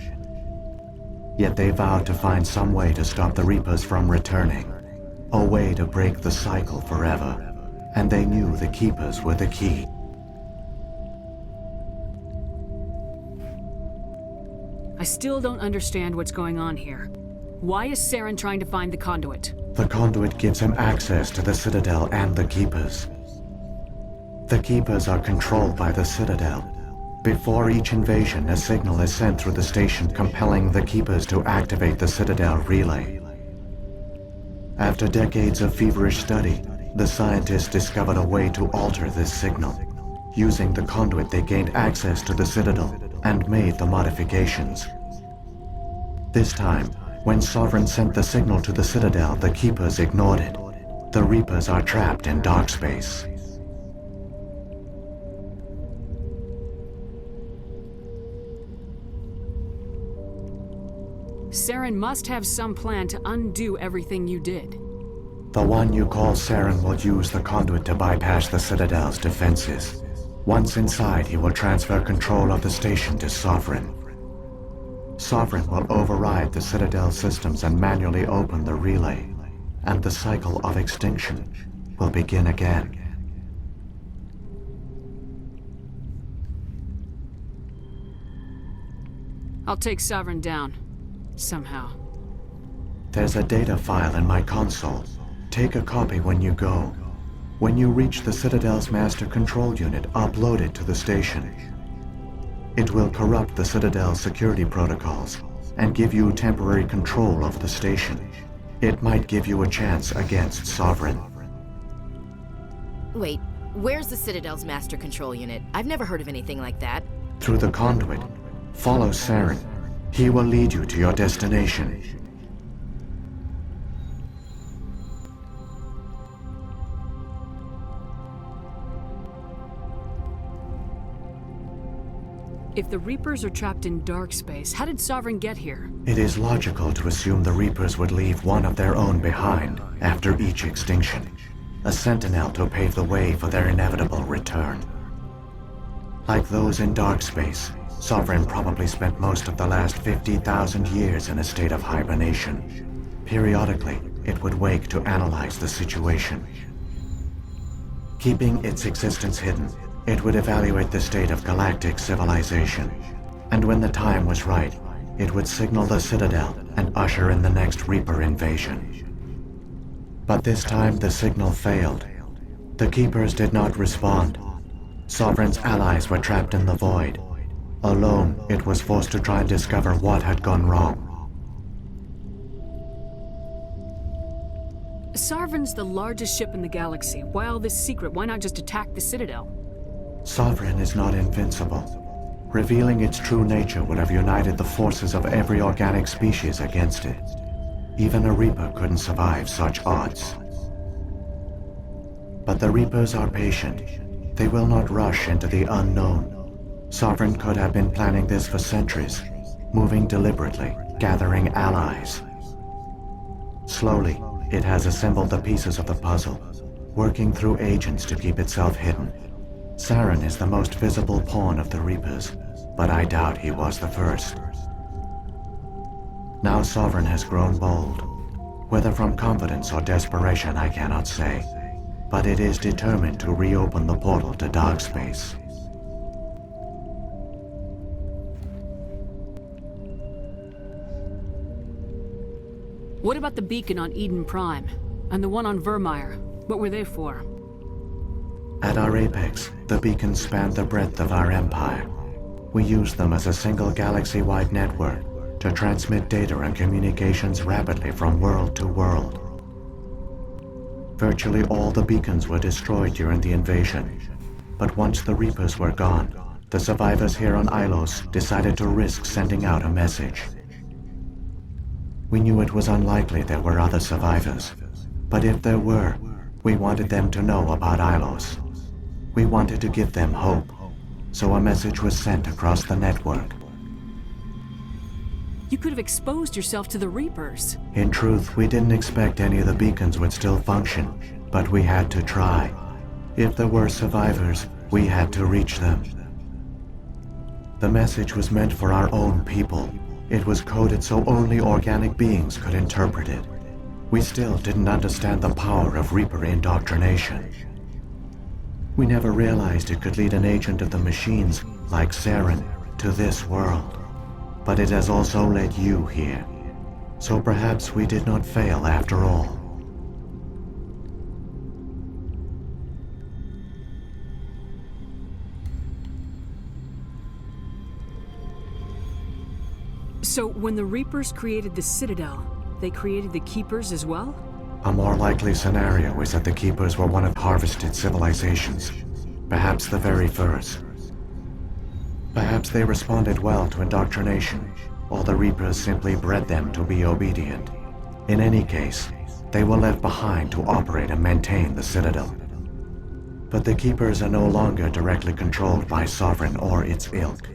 Yet they vowed to find some way to stop the Reapers from returning. A way to break the cycle forever. And they knew the Keepers were the key. I still don't understand what's going on here. Why is Saren trying to find the conduit? The conduit gives him access to the Citadel and the Keepers. The Keepers are controlled by the Citadel. Before each invasion, a signal is sent through the station compelling the Keepers to activate the Citadel relay. After decades of feverish study, the scientists discovered a way to alter this signal. Using the conduit, they gained access to the Citadel and made the modifications. This time, when Sovereign sent the signal to the Citadel, the Keepers ignored it. The Reapers are trapped in dark space. Saren must have some plan to undo everything you did. The one you call Saren will use the conduit to bypass the Citadel's defenses. Once inside, he will transfer control of the station to Sovereign. Sovereign will override the Citadel systems and manually open the relay, and the cycle of extinction will begin again. I'll take Sovereign down. Somehow. There's a data file in my console. Take a copy when you go. When you reach the Citadel's master control unit, upload it to the station. It will corrupt the Citadel's security protocols and give you temporary control of the station. It might give you a chance against Sovereign. Wait, where's the Citadel's master control unit? I've never heard of anything like that. Through the conduit, follow Saren. He will lead you to your destination. If the Reapers are trapped in dark space, how did Sovereign get here? It is logical to assume the Reapers would leave one of their own behind after each extinction. A sentinel to pave the way for their inevitable return. Like those in dark space, Sovereign probably spent most of the last 50,000 years in a state of hibernation. Periodically, it would wake to analyze the situation. Keeping its existence hidden, it would evaluate the state of galactic civilization. And when the time was right, it would signal the Citadel and usher in the next Reaper invasion. But this time the signal failed. The Keepers did not respond. Sovereign's allies were trapped in the void. Alone, it was forced to try and discover what had gone wrong. Sovereign's the largest ship in the galaxy. Why all this secret? Why not just attack the Citadel? Sovereign is not invincible. Revealing its true nature would have united the forces of every organic species against it. Even a Reaper couldn't survive such odds. But the Reapers are patient. They will not rush into the unknown. Sovereign could have been planning this for centuries, moving deliberately, gathering allies. Slowly, it has assembled the pieces of the puzzle, working through agents to keep itself hidden. Saren is the most visible pawn of the Reapers, but I doubt he was the first. Now Sovereign has grown bold. Whether from confidence or desperation, I cannot say. But it is determined to reopen the portal to dark space. What about the beacon on Eden Prime? And the one on Vermeer? What were they for? At our apex, the beacons spanned the breadth of our empire. We used them as a single galaxy-wide network to transmit data and communications rapidly from world to world. Virtually all the beacons were destroyed during the invasion, but once the Reapers were gone, the survivors here on Ilos decided to risk sending out a message. We knew it was unlikely there were other survivors, but if there were, we wanted them to know about Ilos. We wanted to give them hope, so a message was sent across the network. You could have exposed yourself to the Reapers. In truth, we didn't expect any of the beacons would still function, but we had to try. If there were survivors, we had to reach them. The message was meant for our own people. It was coded so only organic beings could interpret it. We still didn't understand the power of Reaper indoctrination. We never realized it could lead an agent of the machines, like Saren, to this world. But it has also led you here. So perhaps we did not fail after all. So when the Reapers created the Citadel, they created the Keepers as well? A more likely scenario is that the Keepers were one of harvested civilizations, perhaps the very first. Perhaps they responded well to indoctrination, or the Reapers simply bred them to be obedient. In any case, they were left behind to operate and maintain the Citadel. But the Keepers are no longer directly controlled by Sovereign or its ilk.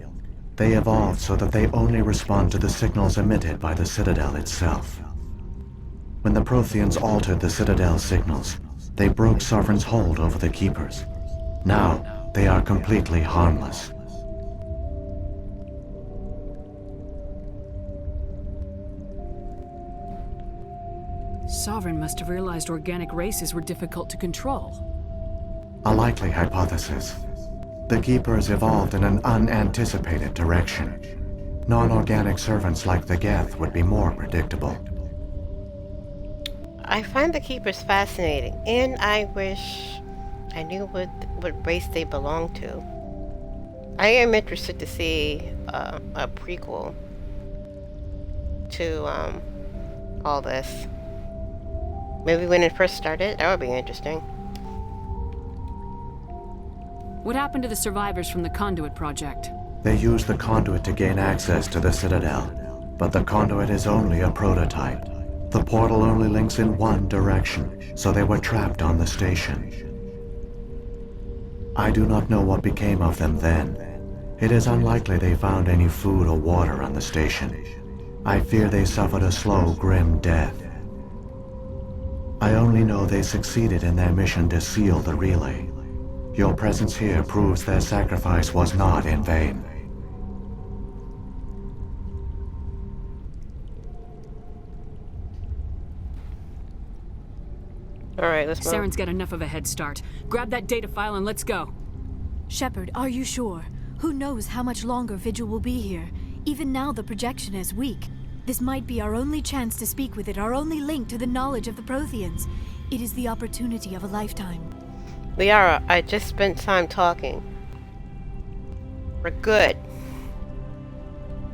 They evolved so that they only respond to the signals emitted by the Citadel itself. When the Protheans altered the Citadel's signals, they broke Sovereign's hold over the Keepers. Now, they are completely harmless. Sovereign must have realized organic races were difficult to control. A likely hypothesis. The Keepers evolved in an unanticipated direction. Non-organic servants like the Geth would be more predictable. I find the Keepers fascinating, and I wish I knew what race they belong to. I am interested to see a prequel to all this. Maybe when it first started, that would be interesting. What happened to the survivors from the Conduit project? They used the Conduit to gain access to the Citadel, but the Conduit is only a prototype. The portal only links in one direction, so they were trapped on the station. I do not know what became of them then. It is unlikely they found any food or water on the station. I fear they suffered a slow, grim death. I only know they succeeded in their mission to seal the relay. Your presence here proves their sacrifice was not in vain. Alright, let's move. Saren's got enough of a head start. Grab that data file and let's go. Shepard, are you sure? Who knows how much longer Vigil will be here? Even now the projection is weak. This might be our only chance to speak with it, our only link to the knowledge of the Protheans. It is the opportunity of a lifetime. Liara, I just spent time talking. We're good.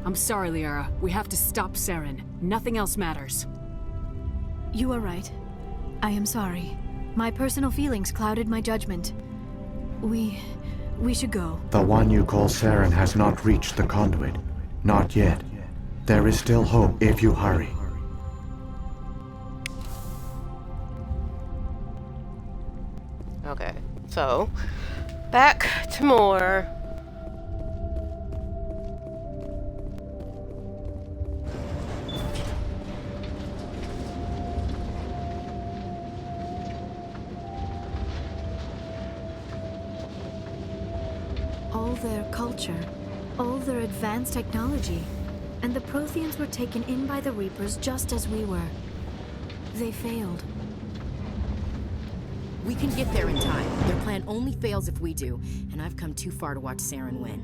I'm sorry, Liara. We have to stop Saren. Nothing else matters. You are right. I am sorry. My personal feelings clouded my judgment. We should go. The one you call Saren has not reached the conduit. Not yet. There is still hope if you hurry. Okay, so back to more. All their culture, all their advanced technology, and the Protheans were taken in by the Reapers just as we were. They failed. We can get there in time. Their plan only fails if we do, and I've come too far to watch Saren win.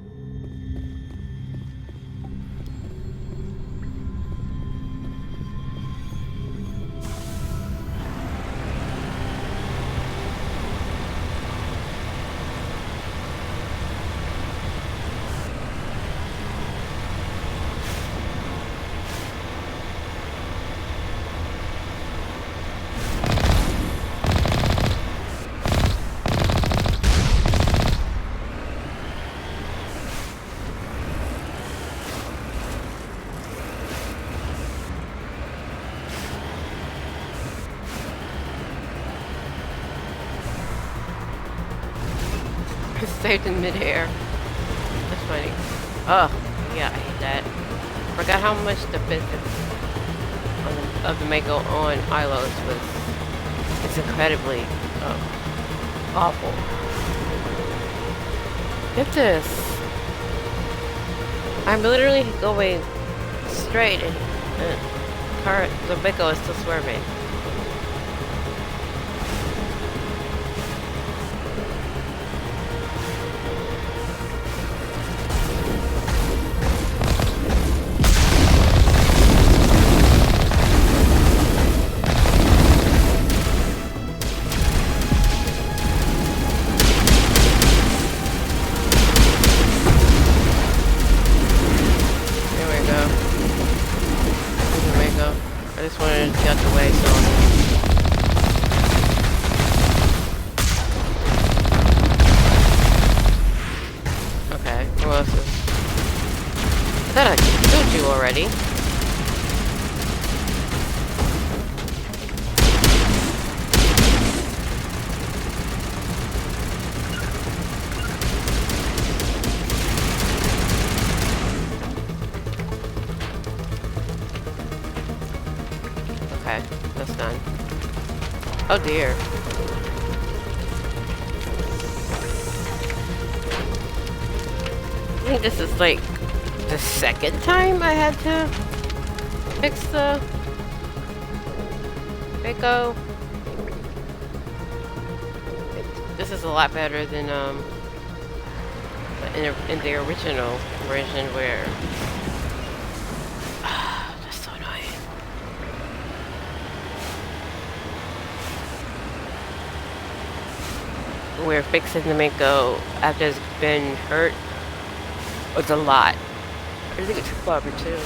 Saved in midair. That's funny. Oh, yeah, I hate that. Forgot how much the physics of the Mako on Ilos was. It's incredibly awful. Get this. I'm literally going straight and the Mako is still swerving. Already. Okay, that's done. Oh dear. I think this is like the second time I had to fix the Mako. This is a lot better than in the original version where that's so annoying. Where fixing the Mako after it's been hurt was a lot. I think it took Barbara too.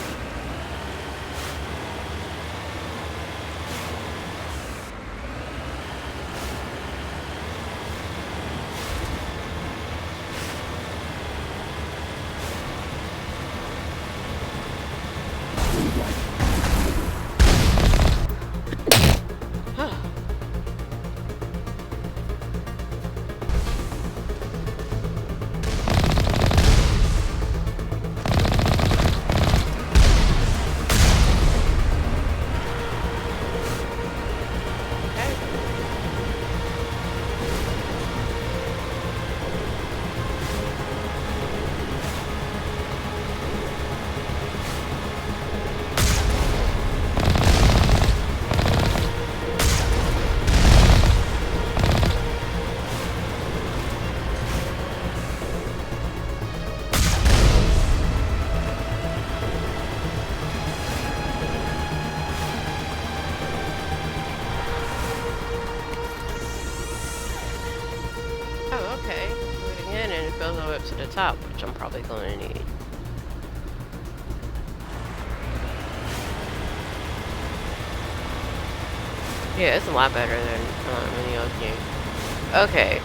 the top, which I'm probably going to need. Yeah, it's a lot better than any other game. Okay,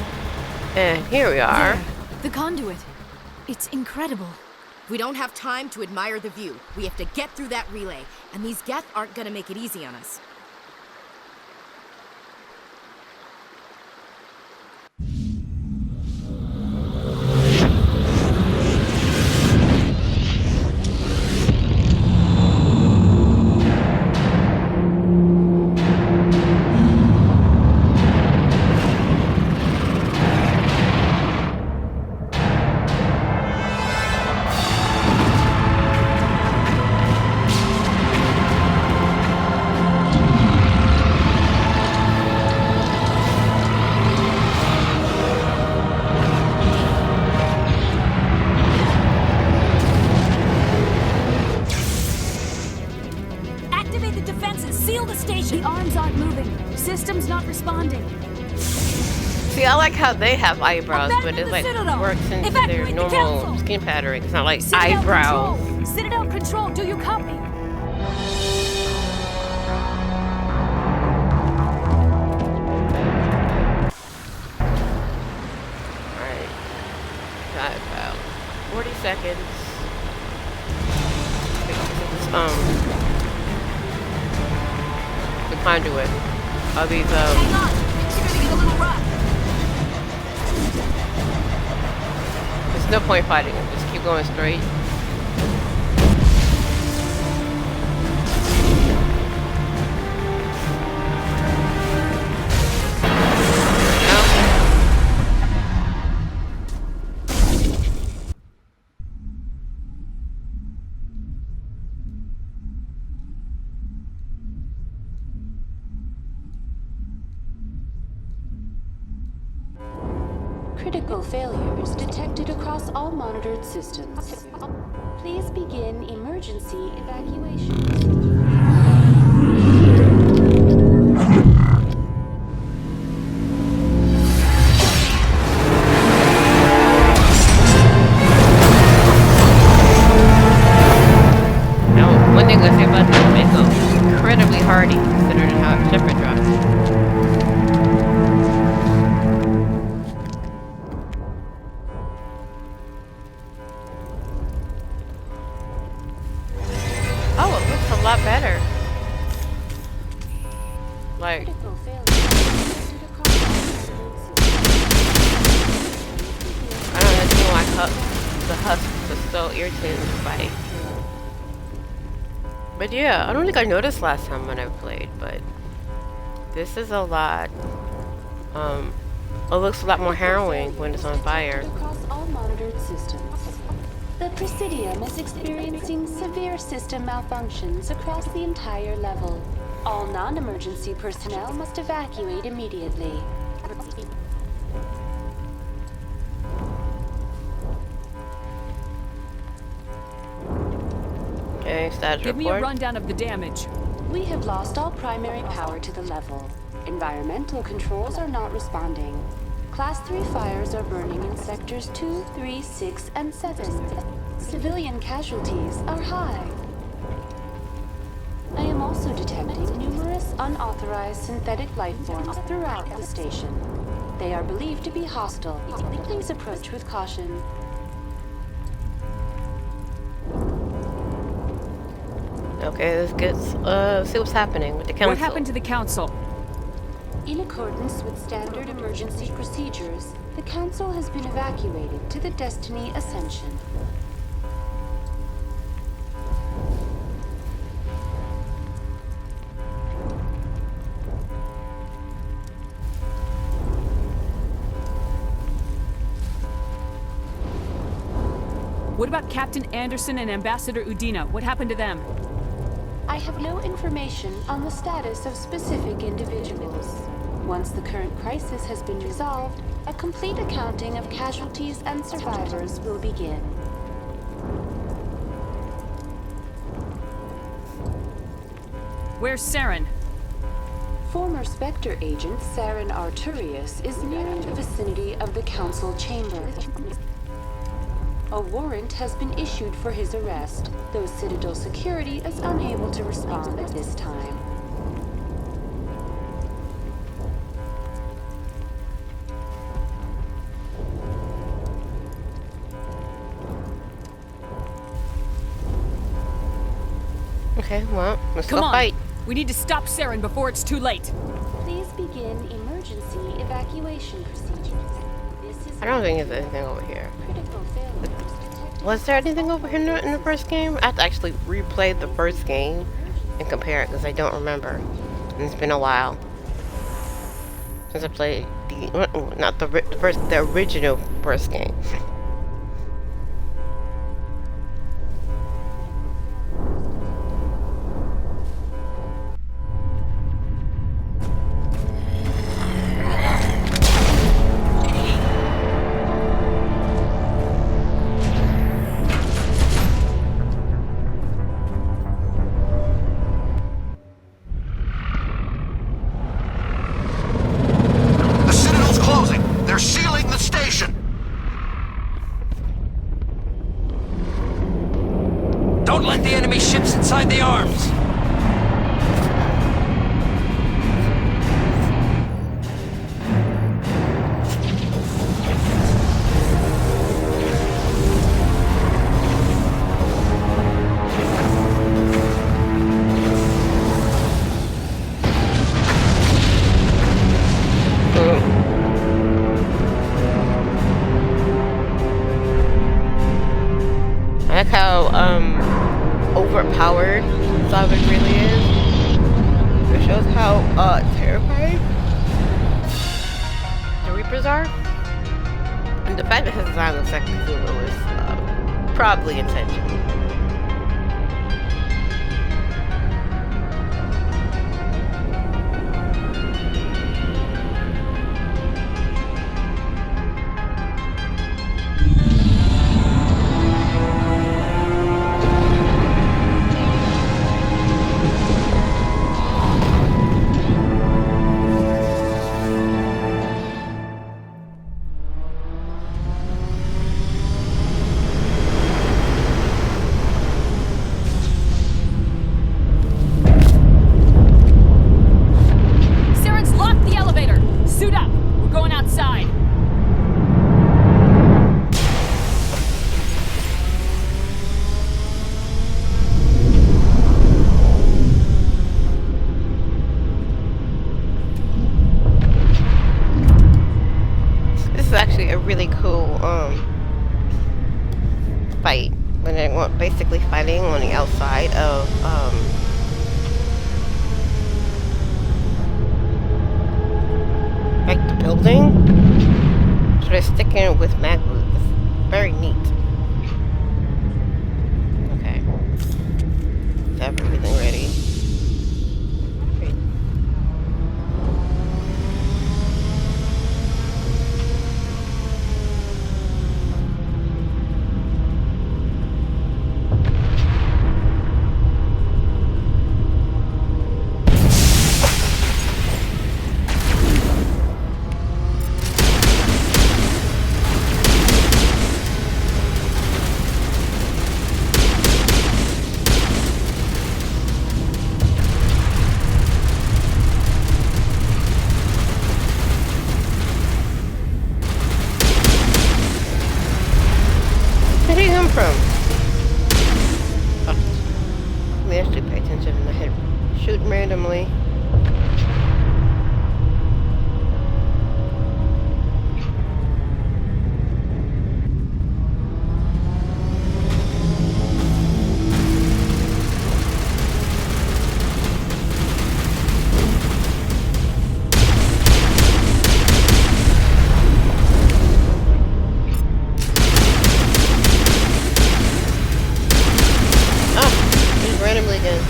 and here we are. There, the conduit. It's incredible. We don't have time to admire the view. We have to get through that relay, and these Geth aren't gonna make it easy on us. See, I like how they have eyebrows, but it like works into their normal skin pattern. It's not like eyebrows. Citadel Control, do you copy? Alright. Got about 40 seconds. The conduit of these Hang on! You're gonna get a little rough. There's no point fighting him. Just keep going straight. Critical failures detected across all monitored systems. Please begin emergency evacuation. Now, one thing I say about this, they go incredibly hardy considering how Shepard drops. A lot better. Like, I don't understand why the husks are so irritating to fight. But yeah, I don't think I noticed last time when I played, but this is a lot. It looks a lot more harrowing when it's on fire. Across all monitored systems. The Presidium is experiencing severe system malfunctions across the entire level. All non-emergency personnel must evacuate immediately. Okay, status Give report. me a rundown of the damage. We have lost all primary power to the level. Environmental controls are not responding. Class 3 fires are burning in sectors 2, 3, 6, and 7. Civilian casualties are high. I am also detecting numerous unauthorized synthetic life forms throughout the station. They are believed to be hostile. Please approach with caution. Okay, let's get see what's happening with the council. What happened to the council? In accordance with standard emergency procedures, the council has been evacuated to the Destiny Ascension. What about Captain Anderson and Ambassador Udina? What happened to them? I have no information on the status of specific individuals. Once the current crisis has been resolved, a complete accounting of casualties and survivors will begin. Where's Saren? Former Spectre agent Saren Arturius is near the vicinity of the council chamber. A warrant has been issued for his arrest, though Citadel security is unable to respond at this time. Okay, well, let's Come go on. fight. We need to stop Saren before it's too late. Please begin emergency evacuation procedures. I don't think there's anything over here. Was there anything over here in the first game? I have to actually replay the first game and compare it because I don't remember. And it's been a while since I played the original first game. Don't let the enemy ships inside the arms! I like how overpowered Sovereign really is. It shows how terrifying the Reapers are. And the fact that his design looks like Cthulhu is probably intentional. Really cool fight when they're basically fighting on the outside of like the building, so they're sticking with mag glue. It's very neat. Okay, is everything ready? Randomly. Oh, just randomly again.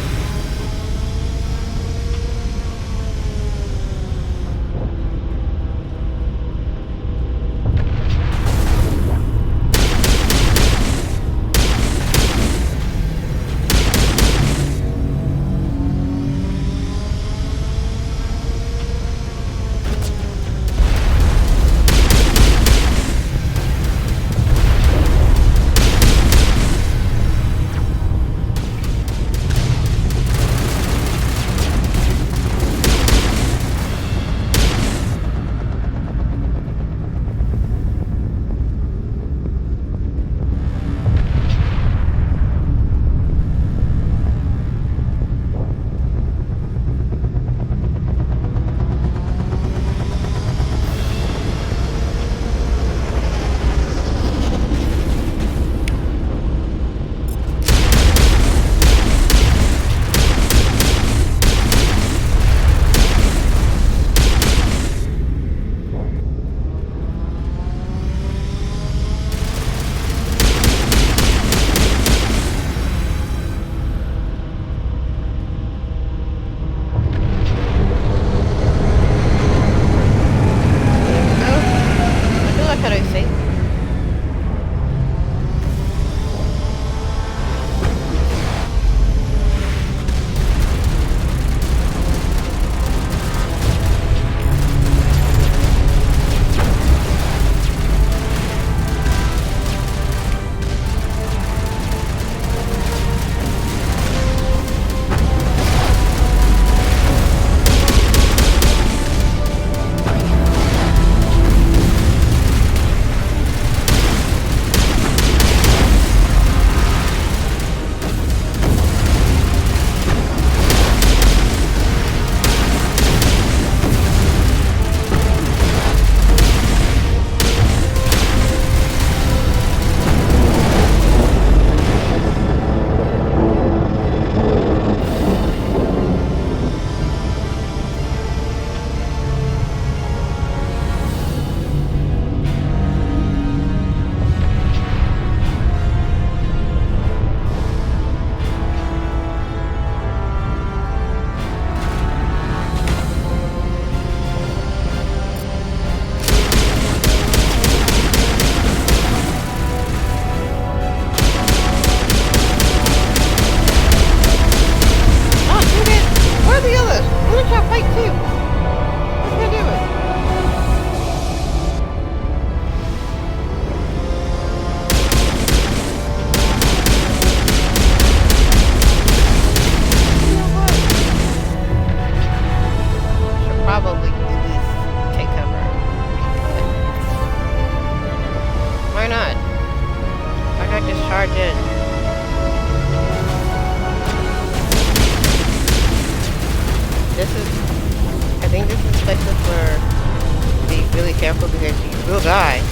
careful because you will die.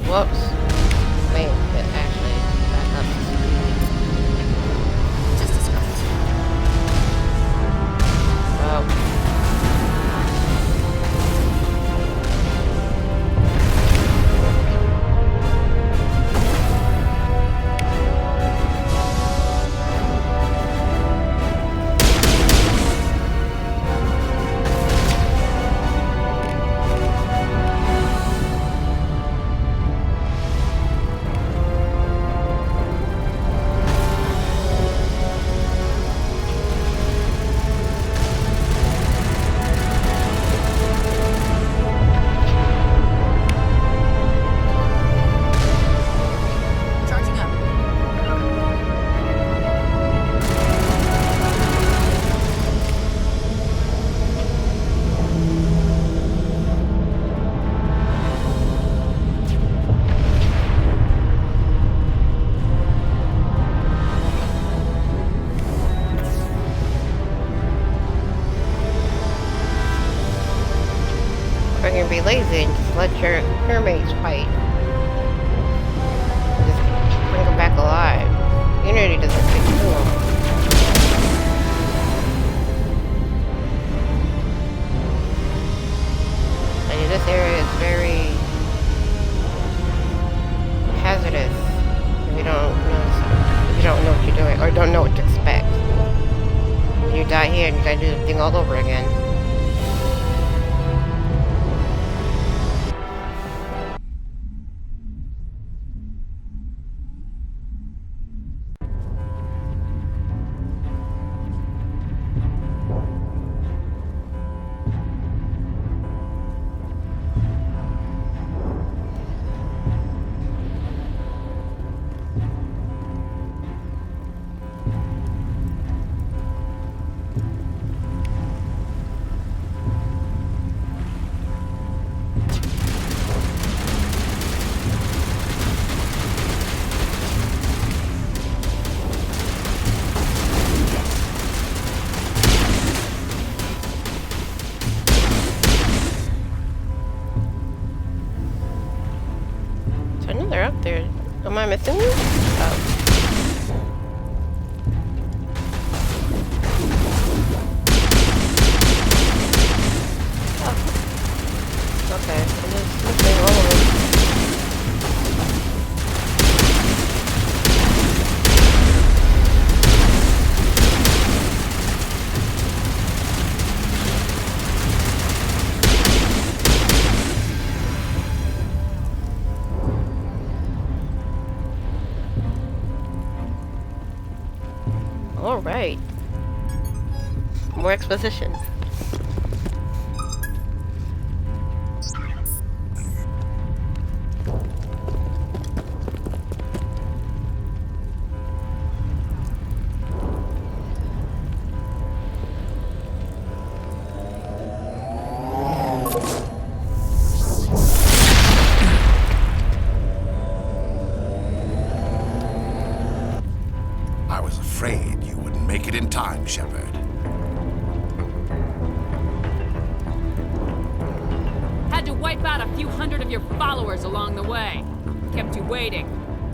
Whoops. Wait, it actually back up to speed. Just a scratch. Well. Or you can be lazy and just let your mates fight. Just bring them back alive. Unity doesn't take too long. And this area is very hazardous if you don't know what you're doing or don't know what to expect. When you die here and you gotta do the thing all over again. I know they're up there. Am I missing them? Oh. Okay, I'm just missing all of them. All right. More exposition. I was afraid you wouldn't make it in time, Shepard. Had to wipe out a few hundred of your followers along the way. Kept you waiting.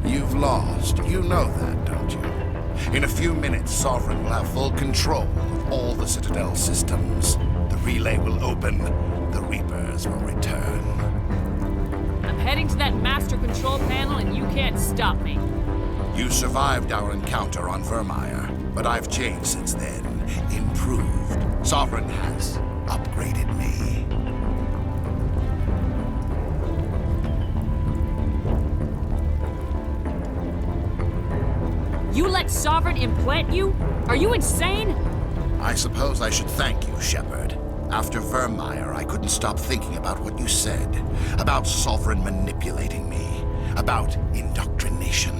You've lost. You know that, don't you? In a few minutes, Sovereign will have full control of all the Citadel systems. The relay will open. The Reapers will return. I'm heading to that master control panel and you can't stop me. You survived our encounter on Vermeer. But I've changed since then, improved. Sovereign has upgraded me. You let Sovereign implant you? Are you insane? I suppose I should thank you, Shepard. After Vermeer, I couldn't stop thinking about what you said. About Sovereign manipulating me. About indoctrination.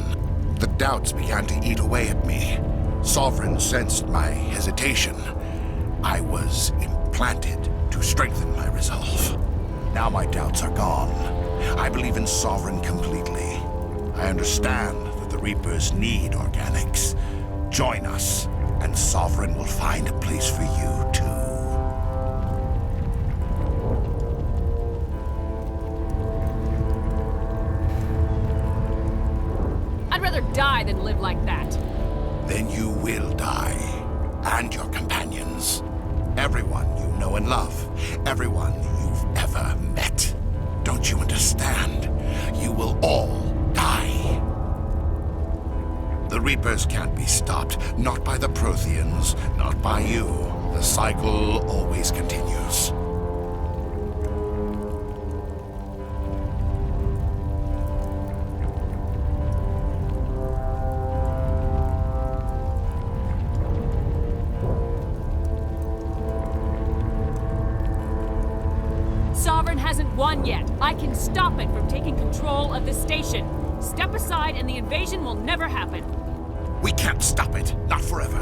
The doubts began to eat away at me. Sovereign sensed my hesitation. I was implanted to strengthen my resolve. Now my doubts are gone. I believe in Sovereign completely. I understand that the Reapers need organics. Join us, and Sovereign will find a place for you, too. I'd rather die than live like that. Then you will die. And your companions. Everyone you know and love. Everyone you've ever met. Don't you understand? You will all die. The Reapers can't be stopped. Not by the Protheans. Not by you. The cycle always continues. Sovereign hasn't won yet. I can stop it from taking control of the station. Step aside and the invasion will never happen. We can't stop it. Not forever.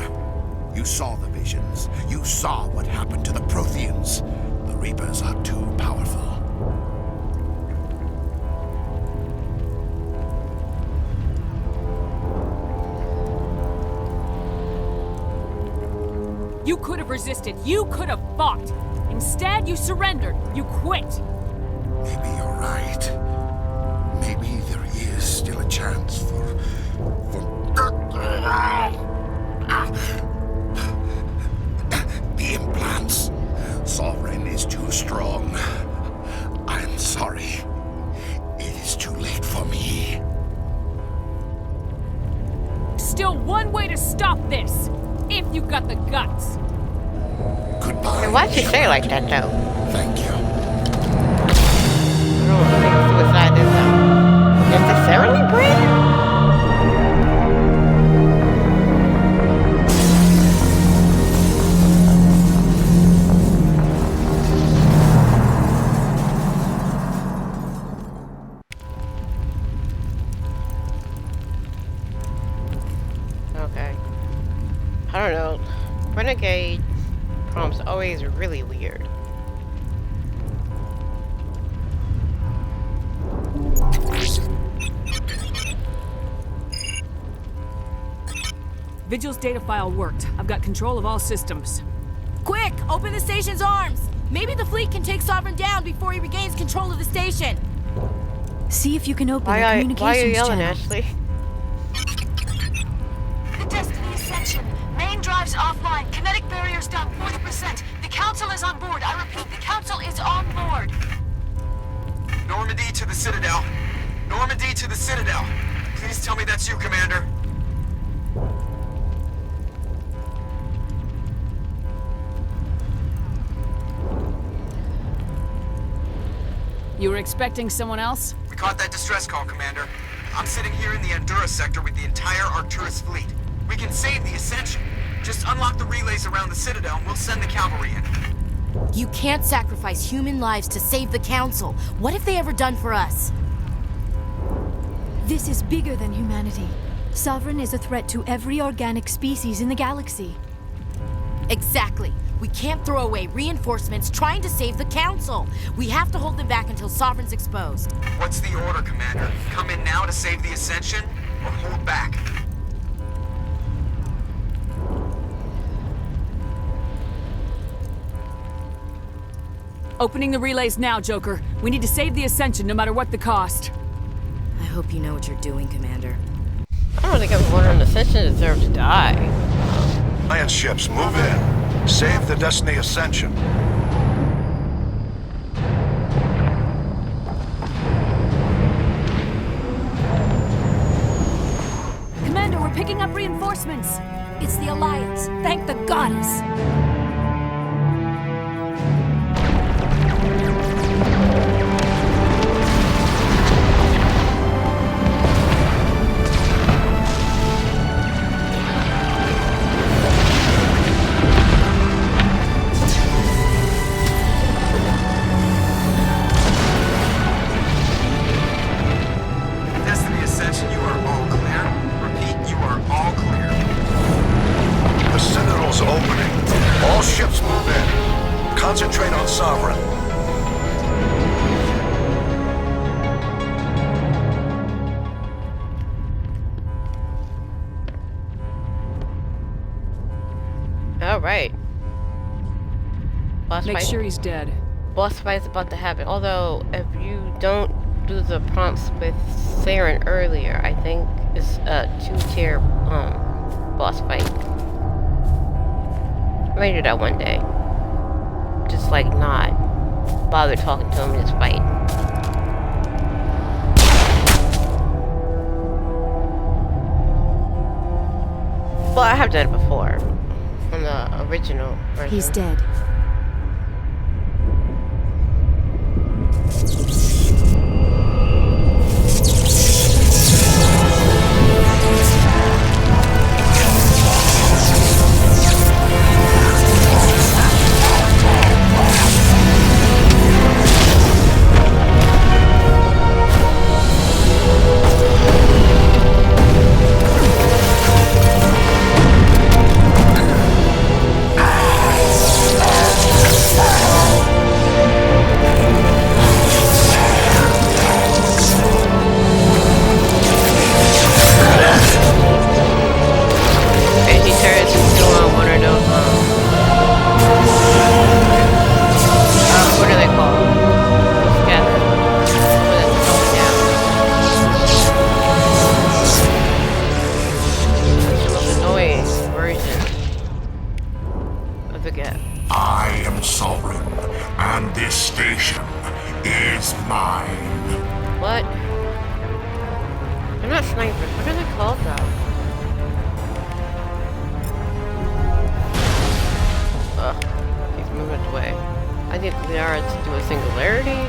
You saw the visions. You saw what happened to the Protheans. The Reapers are too powerful. You could have resisted. You could have fought. Instead, you surrendered. You quit. Maybe you're right. Maybe there is still a chance for... The implants. Sovereign is too strong. I'm sorry. It is too late for me. Still one way to stop this. If you've got the guts. Goodbye. Hey, why'd you say it like that, though? Thank you. I don't want to think suicide is necessarily brave. Okay. I don't know. Renegade prompts always really weird. Vigil's data file worked. I've got control of all systems. Quick! Open the station's arms! Maybe the fleet can take Sovereign down before he regains control of the station. See if you can open the communications Why are you yelling, channel. Ashley? The Destiny Ascension. Main drives offline. Kinetic barriers down 40%. The Council is on board. I repeat, the Council is on board. Normandy to the Citadel. Normandy to the Citadel. Please tell me that's you, Commander. You were expecting someone else? We caught that distress call, Commander. I'm sitting here in the Andurra sector with the entire Arcturus fleet. We can save the Ascension. Just unlock the relays around the Citadel and we'll send the cavalry in. You can't sacrifice human lives to save the Council. What have they ever done for us? This is bigger than humanity. Sovereign is a threat to every organic species in the galaxy. Exactly. We can't throw away reinforcements trying to save the Council. We have to hold them back until Sovereign's exposed. What's the order, Commander? Come in now to save the Ascension, or hold back? Opening the relays now, Joker. We need to save the Ascension no matter what the cost. I hope you know what you're doing, Commander. I don't think everyone on the Ascension deserves to die. Alliance ships, move in. Save the Destiny Ascension. Commander, we're picking up reinforcements. It's the Alliance. Thank the goddess. Destiny Ascension, you are all clear. Repeat, you are all clear. The Citadel's opening. All ships move in. Concentrate on Sovereign. Alright. Make sure he's dead. Boss fight is about to happen. Although, if you don't do the prompts with Saren earlier, I think it's a 2-tier boss fight. I may do that one day. Just like not bother talking to him in this fight. Well, I have done it before on the original version. He's dead. I am Sovereign, and this station is mine. What? They're not snipers. What are they called though? Ugh. He's moving away. I need Liara to do a singularity.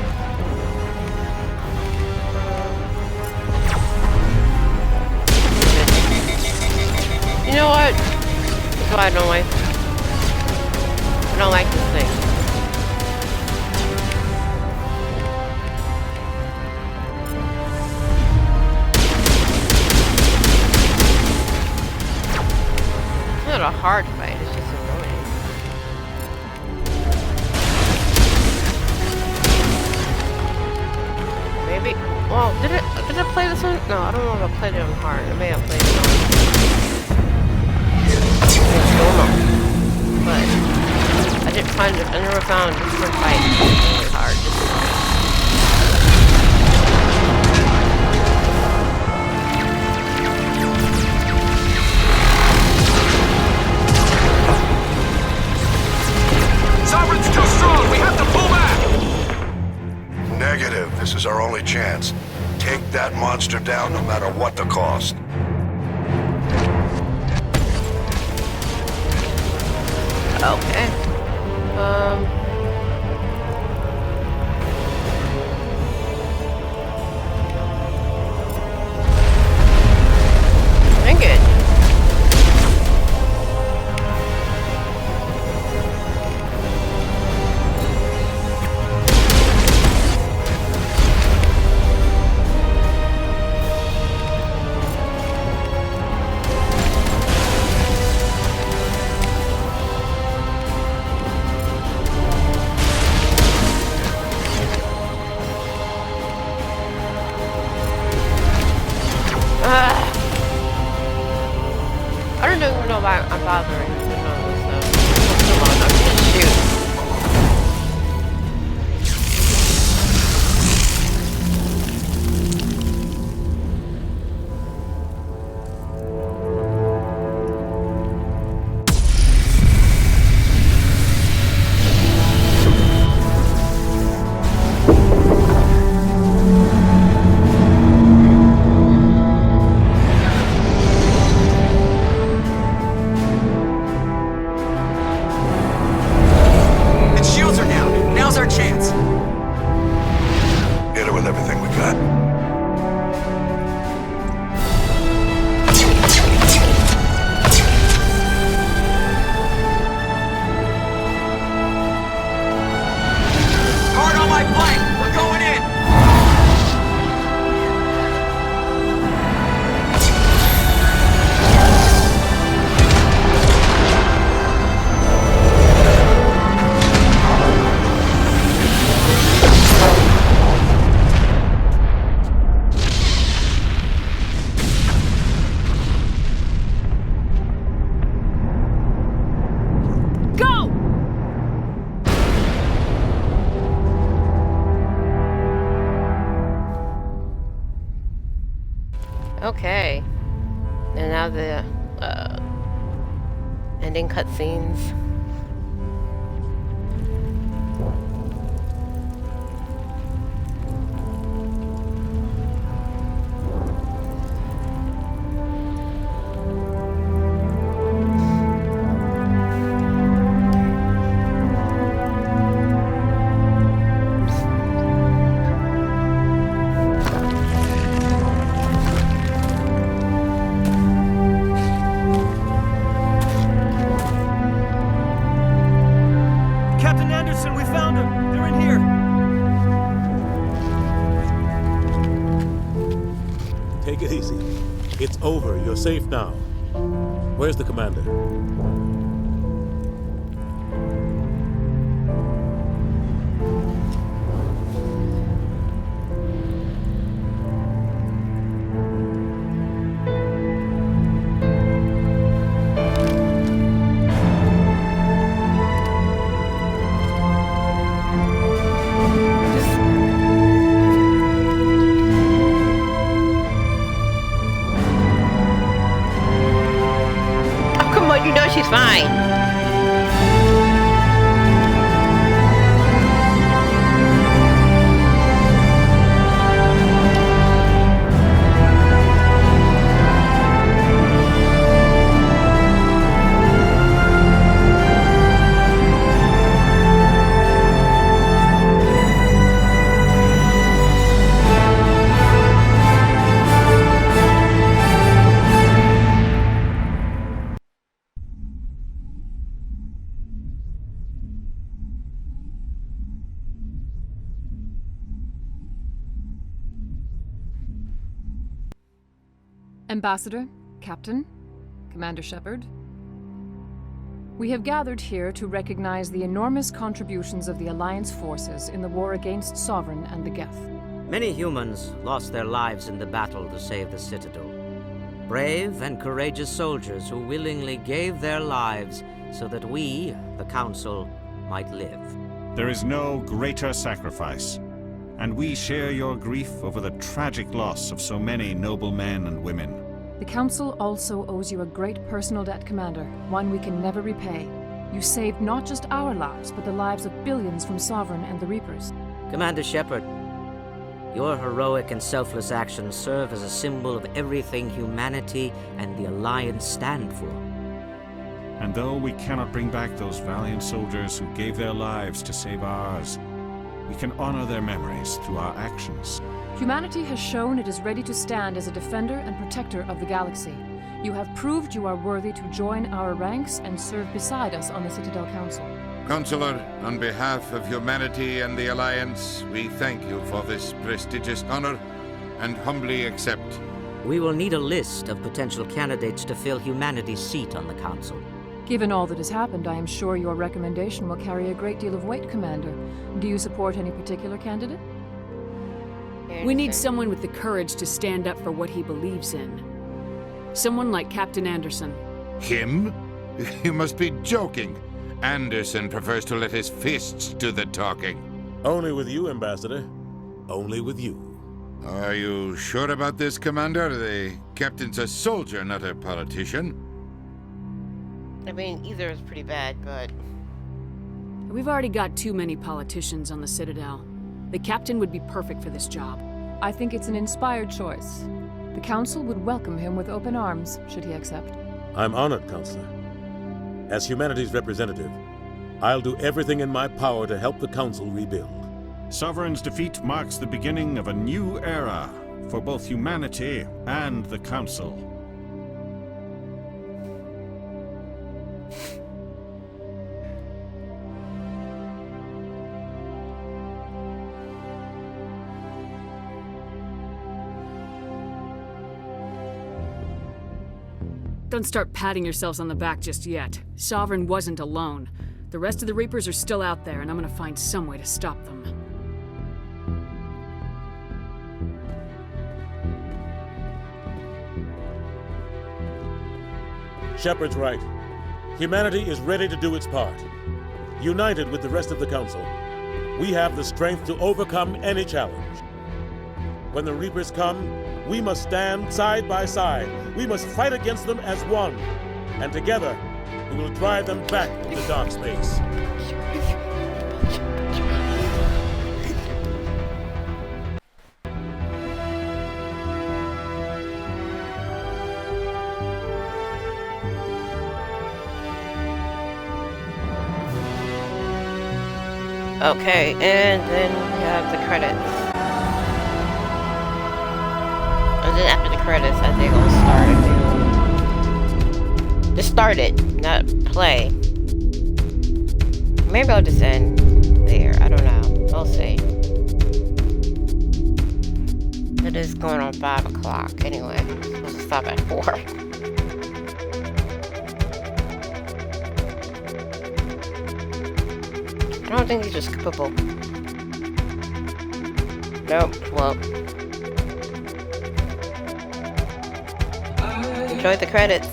You know what? That's why I don't like this thing. It's not a hard fight, it's just annoying. Maybe, well, did I play this one? No, I don't know if I played it on hard. I may have played it on but I never found a different fight really hard. Sovereign's too strong! We have to pull back! Negative. This is our only chance. Take that monster down no matter what the cost. Okay. Dang it. I don't even know why I'm bothering to know this stuff. Come on, I'm gonna shoot. Hard on my flank! We're going in! Okay. And now the ending cutscenes. Captain Anderson, we found them! They're in here! Take it easy. It's over. You're safe now. Where's the commander? You know she's fine. Ambassador, Captain, Commander Shepard. We have gathered here to recognize the enormous contributions of the Alliance forces in the war against Sovereign and the Geth. Many humans lost their lives in the battle to save the Citadel. Brave and courageous soldiers who willingly gave their lives so that we, the Council, might live. There is no greater sacrifice, and we share your grief over the tragic loss of so many noble men and women. The Council also owes you a great personal debt, Commander, one we can never repay. You saved not just our lives, but the lives of billions from Sovereign and the Reapers. Commander Shepard, your heroic and selfless actions serve as a symbol of everything humanity and the Alliance stand for. And though we cannot bring back those valiant soldiers who gave their lives to save ours, we can honor their memories through our actions. Humanity has shown it is ready to stand as a defender and protector of the galaxy. You have proved you are worthy to join our ranks and serve beside us on the Citadel Council. Counselor, on behalf of humanity and the Alliance, we thank you for this prestigious honor and humbly accept. We will need a list of potential candidates to fill humanity's seat on the Council. Given all that has happened, I am sure your recommendation will carry a great deal of weight, Commander. Do you support any particular candidate? We need someone with the courage to stand up for what he believes in. Someone like Captain Anderson. Him? You must be joking. Anderson prefers to let his fists do the talking. Only with you, Ambassador. Only with you. Are you sure about this, Commander? The captain's a soldier, not a politician. I mean, either is pretty bad, but... We've already got too many politicians on the Citadel. The captain would be perfect for this job. I think it's an inspired choice. The Council would welcome him with open arms, should he accept. I'm honored, Counselor. As humanity's representative, I'll do everything in my power to help the Council rebuild. Sovereign's defeat marks the beginning of a new era for both humanity and the Council. Don't start patting yourselves on the back just yet. Sovereign wasn't alone. The rest of the Reapers are still out there, and I'm gonna find some way to stop them. Shepard's right. Humanity is ready to do its part. United with the rest of the Council, we have the strength to overcome any challenge. When the Reapers come, we must stand side by side. We must fight against them as one. And together, we will drive them back into dark space. Okay, and then we have the credits. And then after the credits, I think I'll start. Just start it, not play. Maybe I'll just end there. I don't know. We'll see. It is going on 5 o'clock anyway. I'm supposed to stop at 4. I don't think these are skippable. Nope. Well. Enjoy the credits.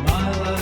My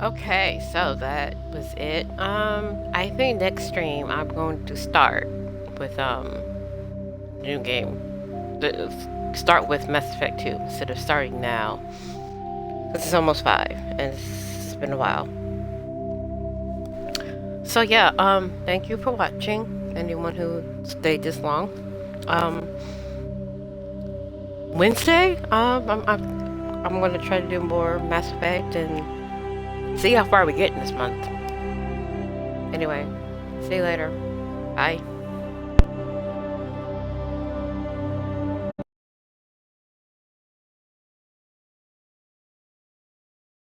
Okay, so that was it. I think next stream I'm going to start with new game. Start with Mass Effect 2 instead of starting now. This is almost 5 and it's been a while. So yeah, thank you for watching. Anyone who stayed this long. Wednesday, I'm gonna try to do more Mass Effect and see how far we get in this month. Anyway, see you later. Bye.